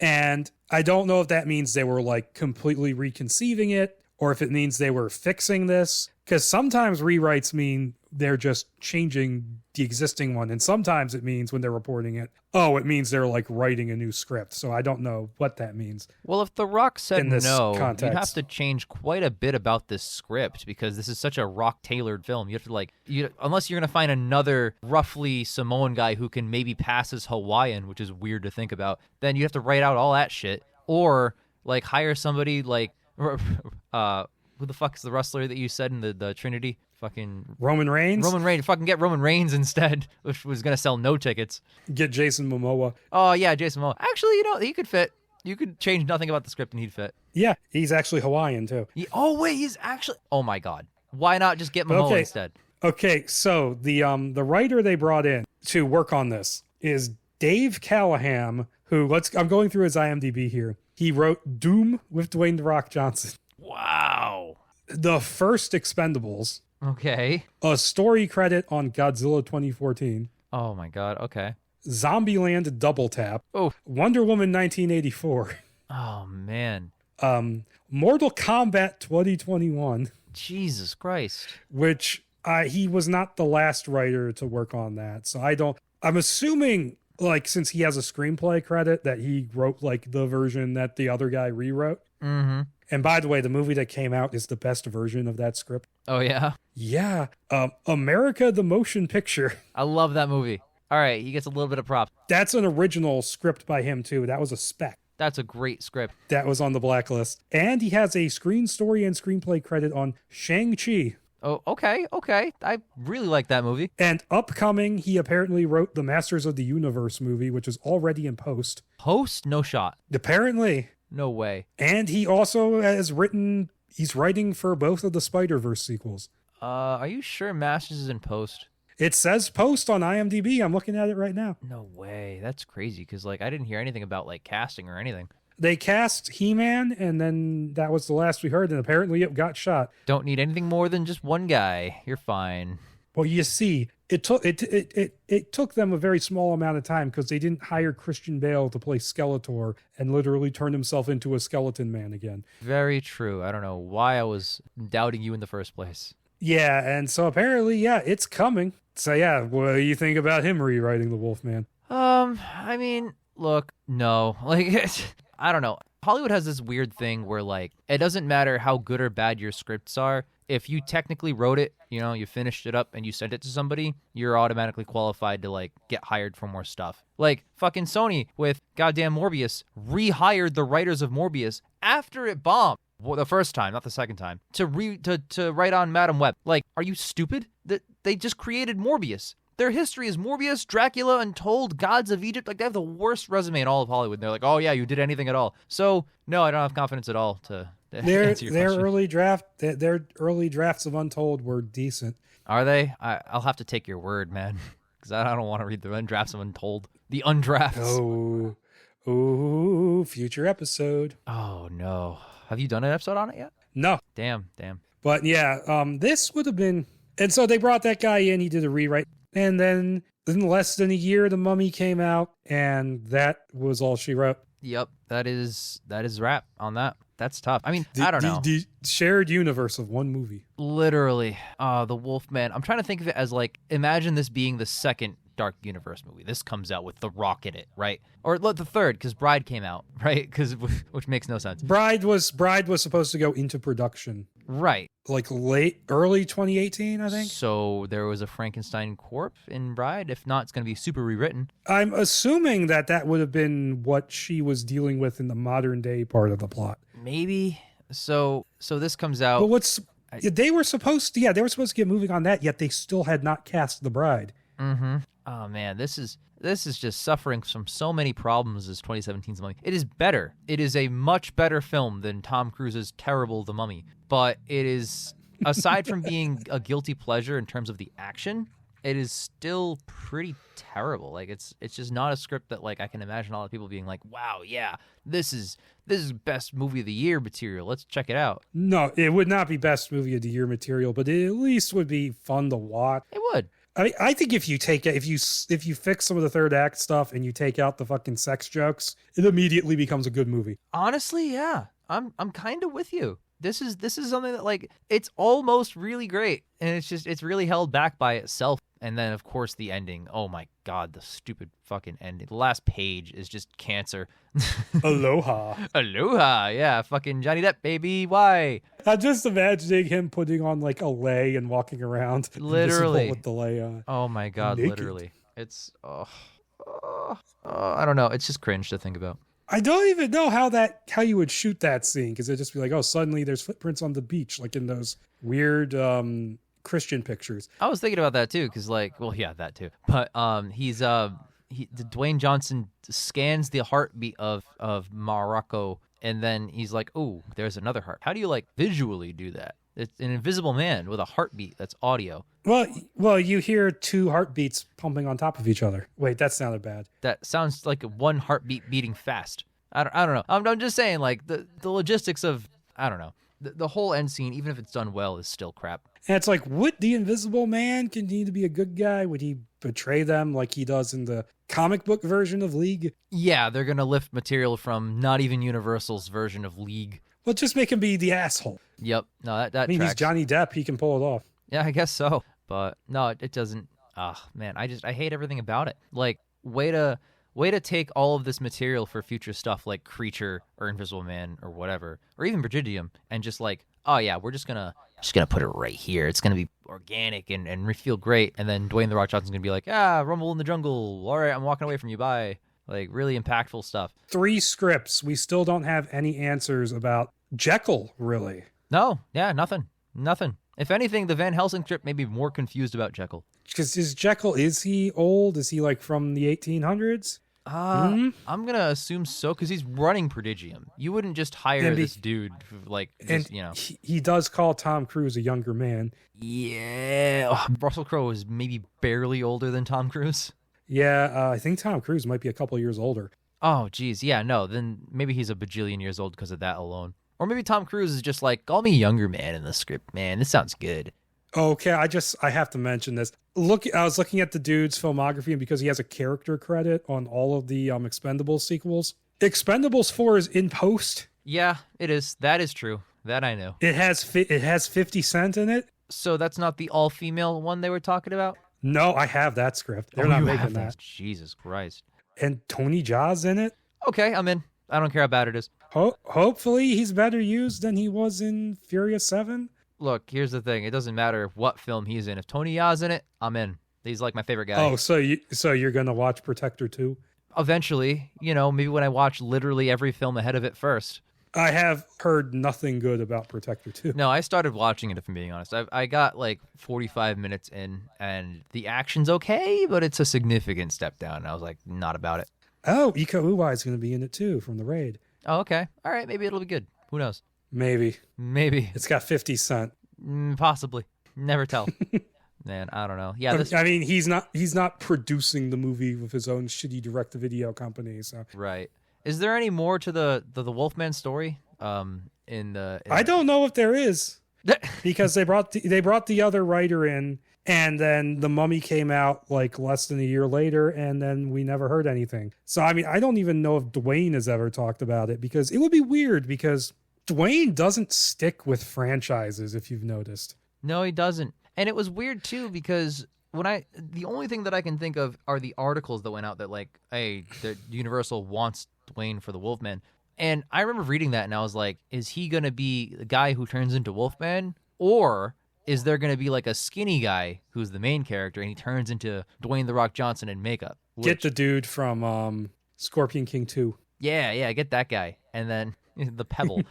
And I don't know if that means they were like completely reconceiving it or if it means they were fixing this, because sometimes rewrites mean they're just changing the existing one. And sometimes it means when they're reporting it, it means they're like writing a new script. So I don't know what that means. Well, if The Rock said no, context, you'd have to change quite a bit about this script because this is such a Rock-tailored film. You have to unless you're going to find another roughly Samoan guy who can maybe pass as Hawaiian, which is weird to think about, then you have to write out all that shit. Or like hire somebody like, who the fuck is the wrestler that you said in the Trinity? Fucking Roman Reigns? Fucking get Roman Reigns instead, which was going to sell no tickets. Get Jason Momoa. Oh, yeah, Jason Momoa. Actually, he could fit. You could change nothing about the script and he'd fit. Yeah, he's actually Hawaiian, too. He's actually... Oh, my God. Why not just get Momoa instead? Okay, so the writer they brought in to work on this is Dave Callahan, who I'm going through his IMDb here. He wrote Doom with Dwayne "The Rock" Johnson. Wow. The first Expendables. Okay. A story credit on Godzilla 2014. Oh my God. Okay. Zombieland Double Tap. Oh. Wonder Woman 1984. Oh man. Mortal Kombat 2021. Jesus Christ. Which he was not the last writer to work on that. So I'm assuming, like, since he has a screenplay credit, that he wrote like the version that the other guy rewrote. Mm-hmm. And by the way, the movie that came out is the best version of that script. Oh yeah? Yeah. America the Motion Picture. I love that movie. All right, he gets a little bit of props. That's an original script by him too. That was a spec. That's a great script. That was on the blacklist. And he has a screen story and screenplay credit on Shang-Chi. Oh, okay. I really like that movie. And upcoming, he apparently wrote the Masters of the Universe movie, which is already in post. Post? No shot. Apparently. No way. And he also has he's writing for both of the Spider-Verse sequels. Are you sure Masters is in post? It says post on IMDb. I'm looking at it right now. No way. That's crazy, because like I didn't hear anything about like casting or anything. They cast He-Man, and then that was the last we heard, and apparently it got shot. Don't need anything more than just one guy. You're fine. Well, you see, it took them a very small amount of time because they didn't hire Christian Bale to play Skeletor and literally turn himself into a skeleton man again. Very true. I don't know why I was doubting you in the first place. Yeah, and so apparently, yeah, it's coming. So yeah, what do you think about him rewriting the Wolfman? I mean, look, no. Like, I don't know. Hollywood has this weird thing where, like, it doesn't matter how good or bad your scripts are. If you technically wrote it, you know, you finished it up and you sent it to somebody, you're automatically qualified to, like, get hired for more stuff. Like, fucking Sony with goddamn Morbius rehired the writers of Morbius after it bombed. Well, the first time, not the second time, to write on Madam Web. Like, are you stupid? They just created Morbius. Their history is Morbius, Dracula, Untold, Gods of Egypt. Like, they have the worst resume in all of Hollywood. And they're like, oh yeah, you did anything at all. So no, I don't have confidence at all to answer your question. Their early drafts of Untold were decent. Are they? I'll have to take your word, man, because I don't want to read the drafts of Untold. The undrafts. Oh, future episode. Oh no. Have you done an episode on it yet? No. Damn. But yeah, this would have been... And so they brought that guy in, he did a rewrite. And then in less than a year, The Mummy came out, and that was all she wrote. Yep, that is wrap on that. That's tough. I mean, I don't know. The shared universe of one movie. Literally. The Wolfman. I'm trying to think of it as, like, imagine this being the second Dark Universe movie. This comes out with The Rock in it, right? Or the third, because Bride came out, right? Which makes no sense. Bride was supposed to go into production. Right. Like early 2018, I think. So there was a Frankenstein corpse in Bride. If not, it's going to be super rewritten. I'm assuming that would have been what she was dealing with in the modern day part of the plot. Maybe. So this comes out. But they were supposed to get moving on that, yet they still had not cast the Bride. Mm-hmm. Oh man, this is just suffering from so many problems as 2017's Mummy. It is better. It is a much better film than Tom Cruise's terrible The Mummy. But it is, aside from being a guilty pleasure in terms of the action, it is still pretty terrible. Like, it's just not a script that, like, I can imagine all the people being like, wow, yeah, this is best movie of the year material. Let's check it out. No, it would not be best movie of the year material, but it at least would be fun to watch. It would. I mean, I think if you fix some of the third act stuff and you take out the fucking sex jokes, it immediately becomes a good movie. Honestly, yeah. I'm kind of with you. This is something that, like, it's almost really great, and it's really held back by itself. And then, of course, the ending. Oh my God, the stupid fucking ending. The last page is just cancer. Aloha. Aloha, yeah, fucking Johnny Depp, baby. Why? I'm just imagining him putting on like a lei and walking around. Literally. With the lei on. Oh my God, naked. Literally. It's, I don't know. It's just cringe to think about. I don't even know how you would shoot that scene, because it'd just be like, oh, suddenly there's footprints on the beach, like in those weird Christian pictures. I was thinking about that too, because, like, well, yeah, that too. But Dwayne Johnson scans the heartbeat of Morocco, and then he's like, oh, there's another heart. How do you, like, visually do that? It's an invisible man with a heartbeat that's audio. Well, you hear two heartbeats pumping on top of each other. Wait, that sounded bad. That sounds like one heartbeat beating fast. I don't know. I'm just saying, like, the logistics of, I don't know. The whole end scene, even if it's done well, is still crap. And it's like, would the Invisible Man continue to be a good guy? Would he betray them like he does in the comic book version of League? Yeah, they're going to lift material from not even Universal's version of League. Well, just make him be the asshole. Yep. No, that I mean, tracks. he's Johnny Depp. He can pull it off. Yeah, I guess so. But no, it doesn't. Man, I hate everything about it. Like, way to take all of this material for future stuff like Creature or Invisible Man or whatever, or even Brigidium, and just like, oh yeah, we're just gonna put it right here. It's gonna be organic and feel great. And then Dwayne The Rock Johnson's gonna be like, Rumble in the Jungle. All right, I'm walking away from you. Bye. Like, really impactful stuff. 3 scripts. We still don't have any answers about Jekyll, really. No, yeah, nothing. If anything, the Van Helsing script made me more confused about Jekyll. Because is he old? Is he like from the 1800s? I'm going to assume so, because he's running Prodigium. You wouldn't just hire this dude, like, just, you know. He does call Tom Cruise a younger man. Yeah. Russell Crowe is maybe barely older than Tom Cruise. Yeah, I think Tom Cruise might be a couple years older. Oh, geez. Yeah, no, then maybe he's a bajillion years old because of that alone. Or maybe Tom Cruise is just like, call me younger man in the script, man. This sounds good. Okay, I have to mention this. I was looking at the dude's filmography, and because he has a character credit on all of the Expendables sequels, Expendables 4 is in post. Yeah, it is. That is true. That I know. It has 50 Cent in it. So that's not the all-female one they were talking about? No, I have that script. They're not making that. Jesus Christ. And Tony Jaa's in it. Okay, I'm in. I don't care how bad it is. Hopefully he's better used than he was in Furious 7. Look, here's the thing. It doesn't matter what film he's in. If Tony Jaa's in it, I'm in. He's like my favorite guy. Oh, so you're going to watch Protector 2? Eventually, maybe when I watch literally every film ahead of it first. I have heard nothing good about Protector 2. No, I started watching it, if I'm being honest. I got like 45 minutes in, and the action's okay, but it's a significant step down. I was like, not about it. Oh, Iko Uwai is going to be in it too from The Raid. Oh, okay. All right, maybe it'll be good. Who knows? Maybe. It's got 50 Cent. Possibly. Never tell. Man, I don't know. Yeah, I mean, he's not producing the movie with his own shitty direct-to-video company. So right. Is there any more to the Wolfman story? I don't know if there is, because they brought the other writer in, and then The Mummy came out like less than a year later, and then we never heard anything. So I mean, I don't even know if Dwayne has ever talked about it, because it would be weird, because Dwayne doesn't stick with franchises, if you've noticed. No, he doesn't. And it was weird too, because the only thing that I can think of are the articles that went out that like, hey, the Universal wants Dwayne for the Wolfman. And I remember reading that and I was like, is he going to be the guy who turns into Wolfman? Or is there going to be like a skinny guy who's the main character and he turns into Dwayne The Rock Johnson in makeup? Get the dude from Scorpion King 2. Yeah, get that guy. And then the Pebble.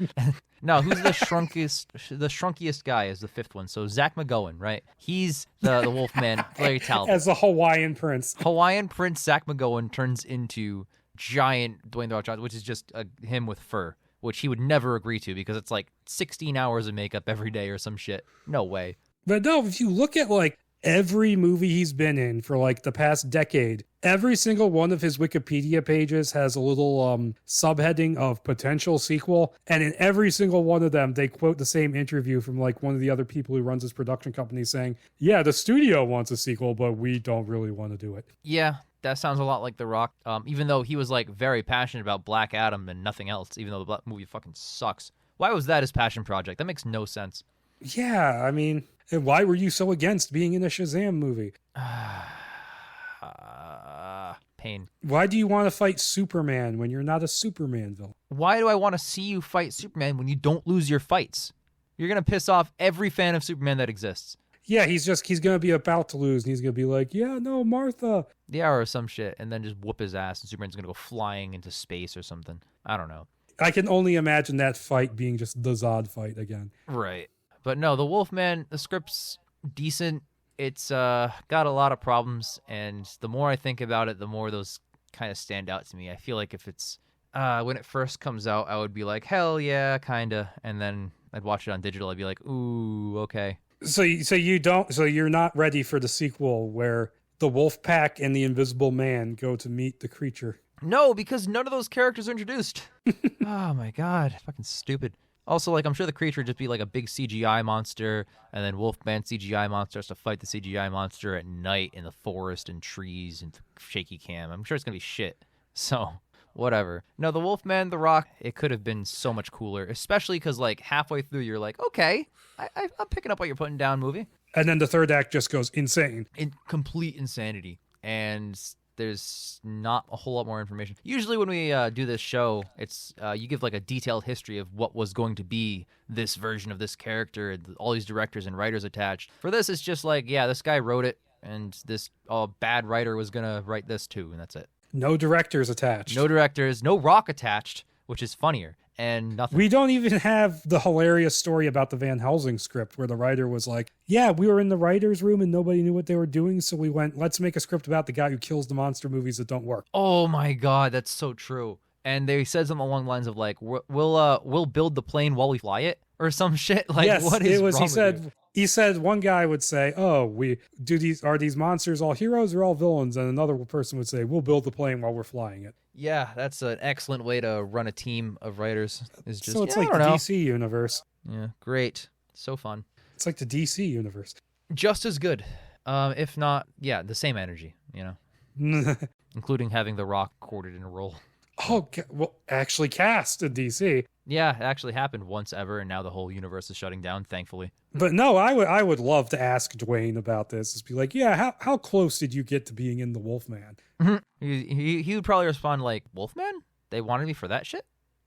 No, who's the shrunkiest guy is the 5th one. So Zach McGowan, right? He's the Wolfman, Larry Talbot. As the Hawaiian Prince. Hawaiian Prince Zach McGowan turns into giant Dwayne The Rock Johnson, which is just him with fur, which he would never agree to because it's like 16 hours of makeup every day or some shit. No way. But no, if you look at like every movie he's been in for like the past decade, every single one of his Wikipedia pages has a little subheading of potential sequel. And in every single one of them, they quote the same interview from like one of the other people who runs his production company saying, yeah, the studio wants a sequel, but we don't really want to do it. Yeah, that sounds a lot like The Rock. Even though he was like very passionate about Black Adam and nothing else, even though the movie fucking sucks. Why was that his passion project? That makes no sense. Yeah, I mean, and why were you so against being in a Shazam movie? Pain. Why do you want to fight Superman when you're not a Superman villain? Why do I want to see you fight Superman when you don't lose your fights? You're going to piss off every fan of Superman that exists. Yeah, he's going to be about to lose, and he's going to be like, yeah, no, Martha. Yeah, or some shit, and then just whoop his ass, and Superman's going to go flying into space or something. I don't know. I can only imagine that fight being just the Zod fight again. Right. But no, the Wolfman, the script's decent. It's got a lot of problems, and the more I think about it, the more those kind of stand out to me. I feel like if it's when it first comes out, I would be like, hell yeah, kinda, and then I'd watch it on digital. I'd be like, ooh, okay. So you're not ready for the sequel where the wolf pack and the invisible man go to meet the creature. No, because none of those characters are introduced. Oh my god, fucking stupid. Also, like, I'm sure the creature would just be like a big CGI monster, and then Wolfman CGI monster has to fight the CGI monster at night in the forest and trees and shaky cam. I'm sure it's gonna be shit. So, whatever. No, the Wolfman, the Rock, it could have been so much cooler, especially because, like, halfway through, you're like, okay, I'm picking up what you're putting down, movie. And then the third act just goes insane. In complete insanity. And there's not a whole lot more information. Usually when we do this show, it's you give like a detailed history of what was going to be this version of this character, all these directors and writers attached. For this, it's just like, yeah, this guy wrote it, and this bad writer was going to write this too, and that's it. No directors attached. No directors, no Rock attached, which is funnier, and nothing. We don't even have the hilarious story about the Van Helsing script where the writer was like, yeah, we were in the writer's room and nobody knew what they were doing, so we went, let's make a script about the guy who kills the monster movies that don't work. Oh my god, that's so true. And they said something along the lines of like, we'll build the plane while we fly it, or some shit. Like, yes, what is wrong with you? He said one guy would say, oh, are these monsters all heroes or all villains? And another person would say, we'll build the plane while we're flying it. Yeah, that's an excellent way to run a team of writers. Is just, so it's yeah, like the DC universe. Yeah, great. So fun. It's like the DC universe. Just as good. If not, yeah, the same energy, you know? Including having The Rock quartered in a role. Oh, well, actually cast in DC. Yeah, it actually happened once ever, and now the whole universe is shutting down, thankfully. But no, I would love to ask Dwayne about this. Just be like, yeah, how close did you get to being in the Wolfman? He would probably respond like, Wolfman? They wanted me for that shit?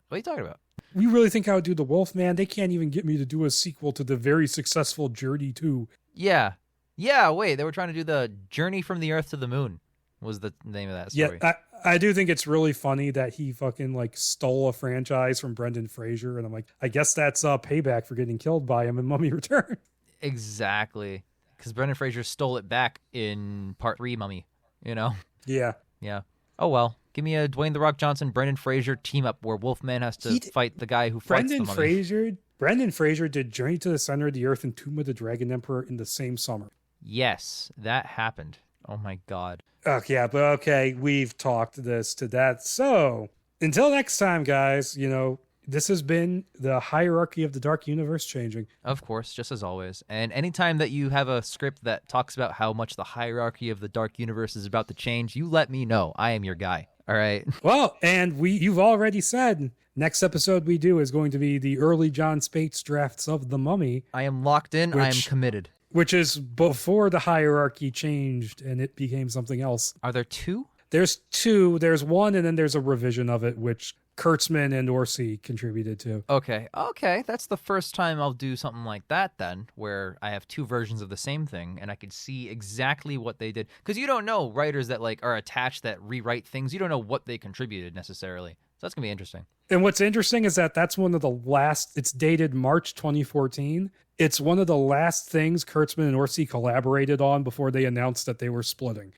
What are you talking about? We really think I would do the Wolfman? They can't even get me to do a sequel to the very successful Journey 2. Yeah. Yeah, wait, they were trying to do the Journey from the Earth to the Moon was the name of that story. Yeah, I do think it's really funny that he fucking like stole a franchise from Brendan Fraser, and I'm like, I guess that's payback for getting killed by him in Mummy Return. Exactly, because Brendan Fraser stole it back in Part 3 Mummy, you know? Yeah. Yeah. Oh well, give me a Dwayne "The Rock" Johnson, Brendan Fraser team up where Wolfman has to fight the guy who fights the Mummy. Brendan Fraser did Journey to the Center of the Earth and Tomb of the Dragon Emperor in the same summer. Yes, that happened. Oh my god. Yeah, but okay, we've talked this to that. So, until next time, guys, you know, this has been the hierarchy of the Dark Universe changing. Of course, just as always. And anytime that you have a script that talks about how much the hierarchy of the Dark Universe is about to change, you let me know. I am your guy. All right? Well, and you've already said next episode we do is going to be the early John Spates drafts of The Mummy. I am locked in. I am committed. Which is before the hierarchy changed and it became something else. Are there two? There's two. There's one, and then there's a revision of it, which Kurtzman and Orsi contributed to. Okay. That's the first time I'll do something like that then, where I have two versions of the same thing, and I can see exactly what they did. Because you don't know writers that like are attached that rewrite things. You don't know what they contributed necessarily. So that's going to be interesting. And what's interesting is that that's one of the last, it's dated March 2014. It's one of the last things Kurtzman and Orsi collaborated on before they announced that they were splitting.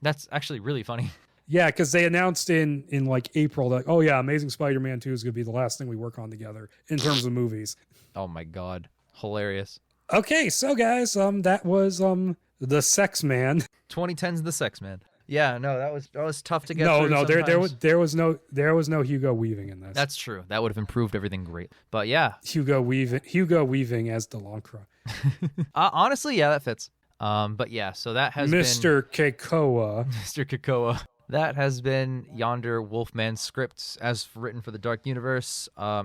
That's actually really funny. Yeah, because they announced in like April that, oh yeah, Amazing Spider-Man 2 is going to be the last thing we work on together in terms of movies. Oh my god. Hilarious. Okay, so guys, that was The Sex Man. 2010's The Sex Man. Yeah, no, that was tough to get through. No, there was no Hugo Weaving in this. That's true. That would have improved everything great. But yeah, Hugo Weaving as Delancre. Honestly, yeah, that fits. But yeah, so that has Mr. Kekoa. Mr. Kekoa. That has been yonder Wolfman scripts as written for the Dark Universe. I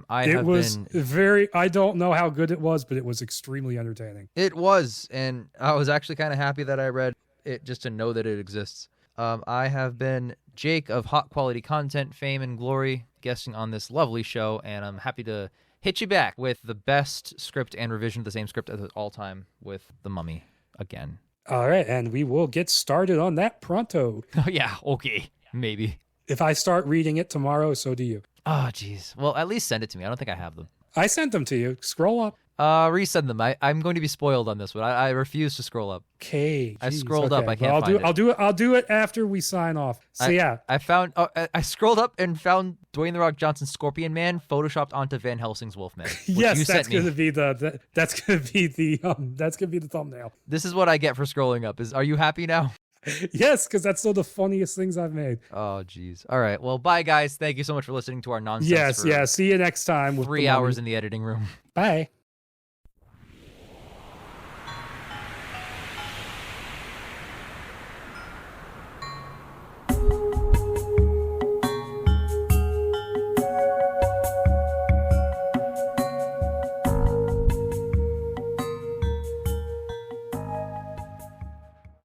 don't know how good it was, but it was extremely entertaining. It was, and I was actually kind of happy that I read it just to know that it exists. I have been Jake of Hot Quality Content, Fame, and Glory, guesting on this lovely show, and I'm happy to hit you back with the best script and revision of the same script of all time with The Mummy again. All right, and we will get started on that pronto. Oh, yeah, okay, maybe. If I start reading it tomorrow, so do you. Oh, jeez. Well, at least send it to me. I don't think I have them. I sent them to you. Scroll up. Resend them. I'm going to be spoiled on this one. I refuse to scroll up. Okay. I scrolled up. I can't find it. I'll do it after we sign off. So I found. I scrolled up and found Dwayne the Rock Johnson's Scorpion Man photoshopped onto Van Helsing's Wolfman. Yes, that's gonna be the thumbnail. This is what I get for scrolling up. Are you happy now? Yes, because that's still the funniest things I've made. Oh, geez. All right. Well, bye, guys. Thank you so much for listening to our nonsense. Yes. See you next time. With 3 hours in the editing room. Bye.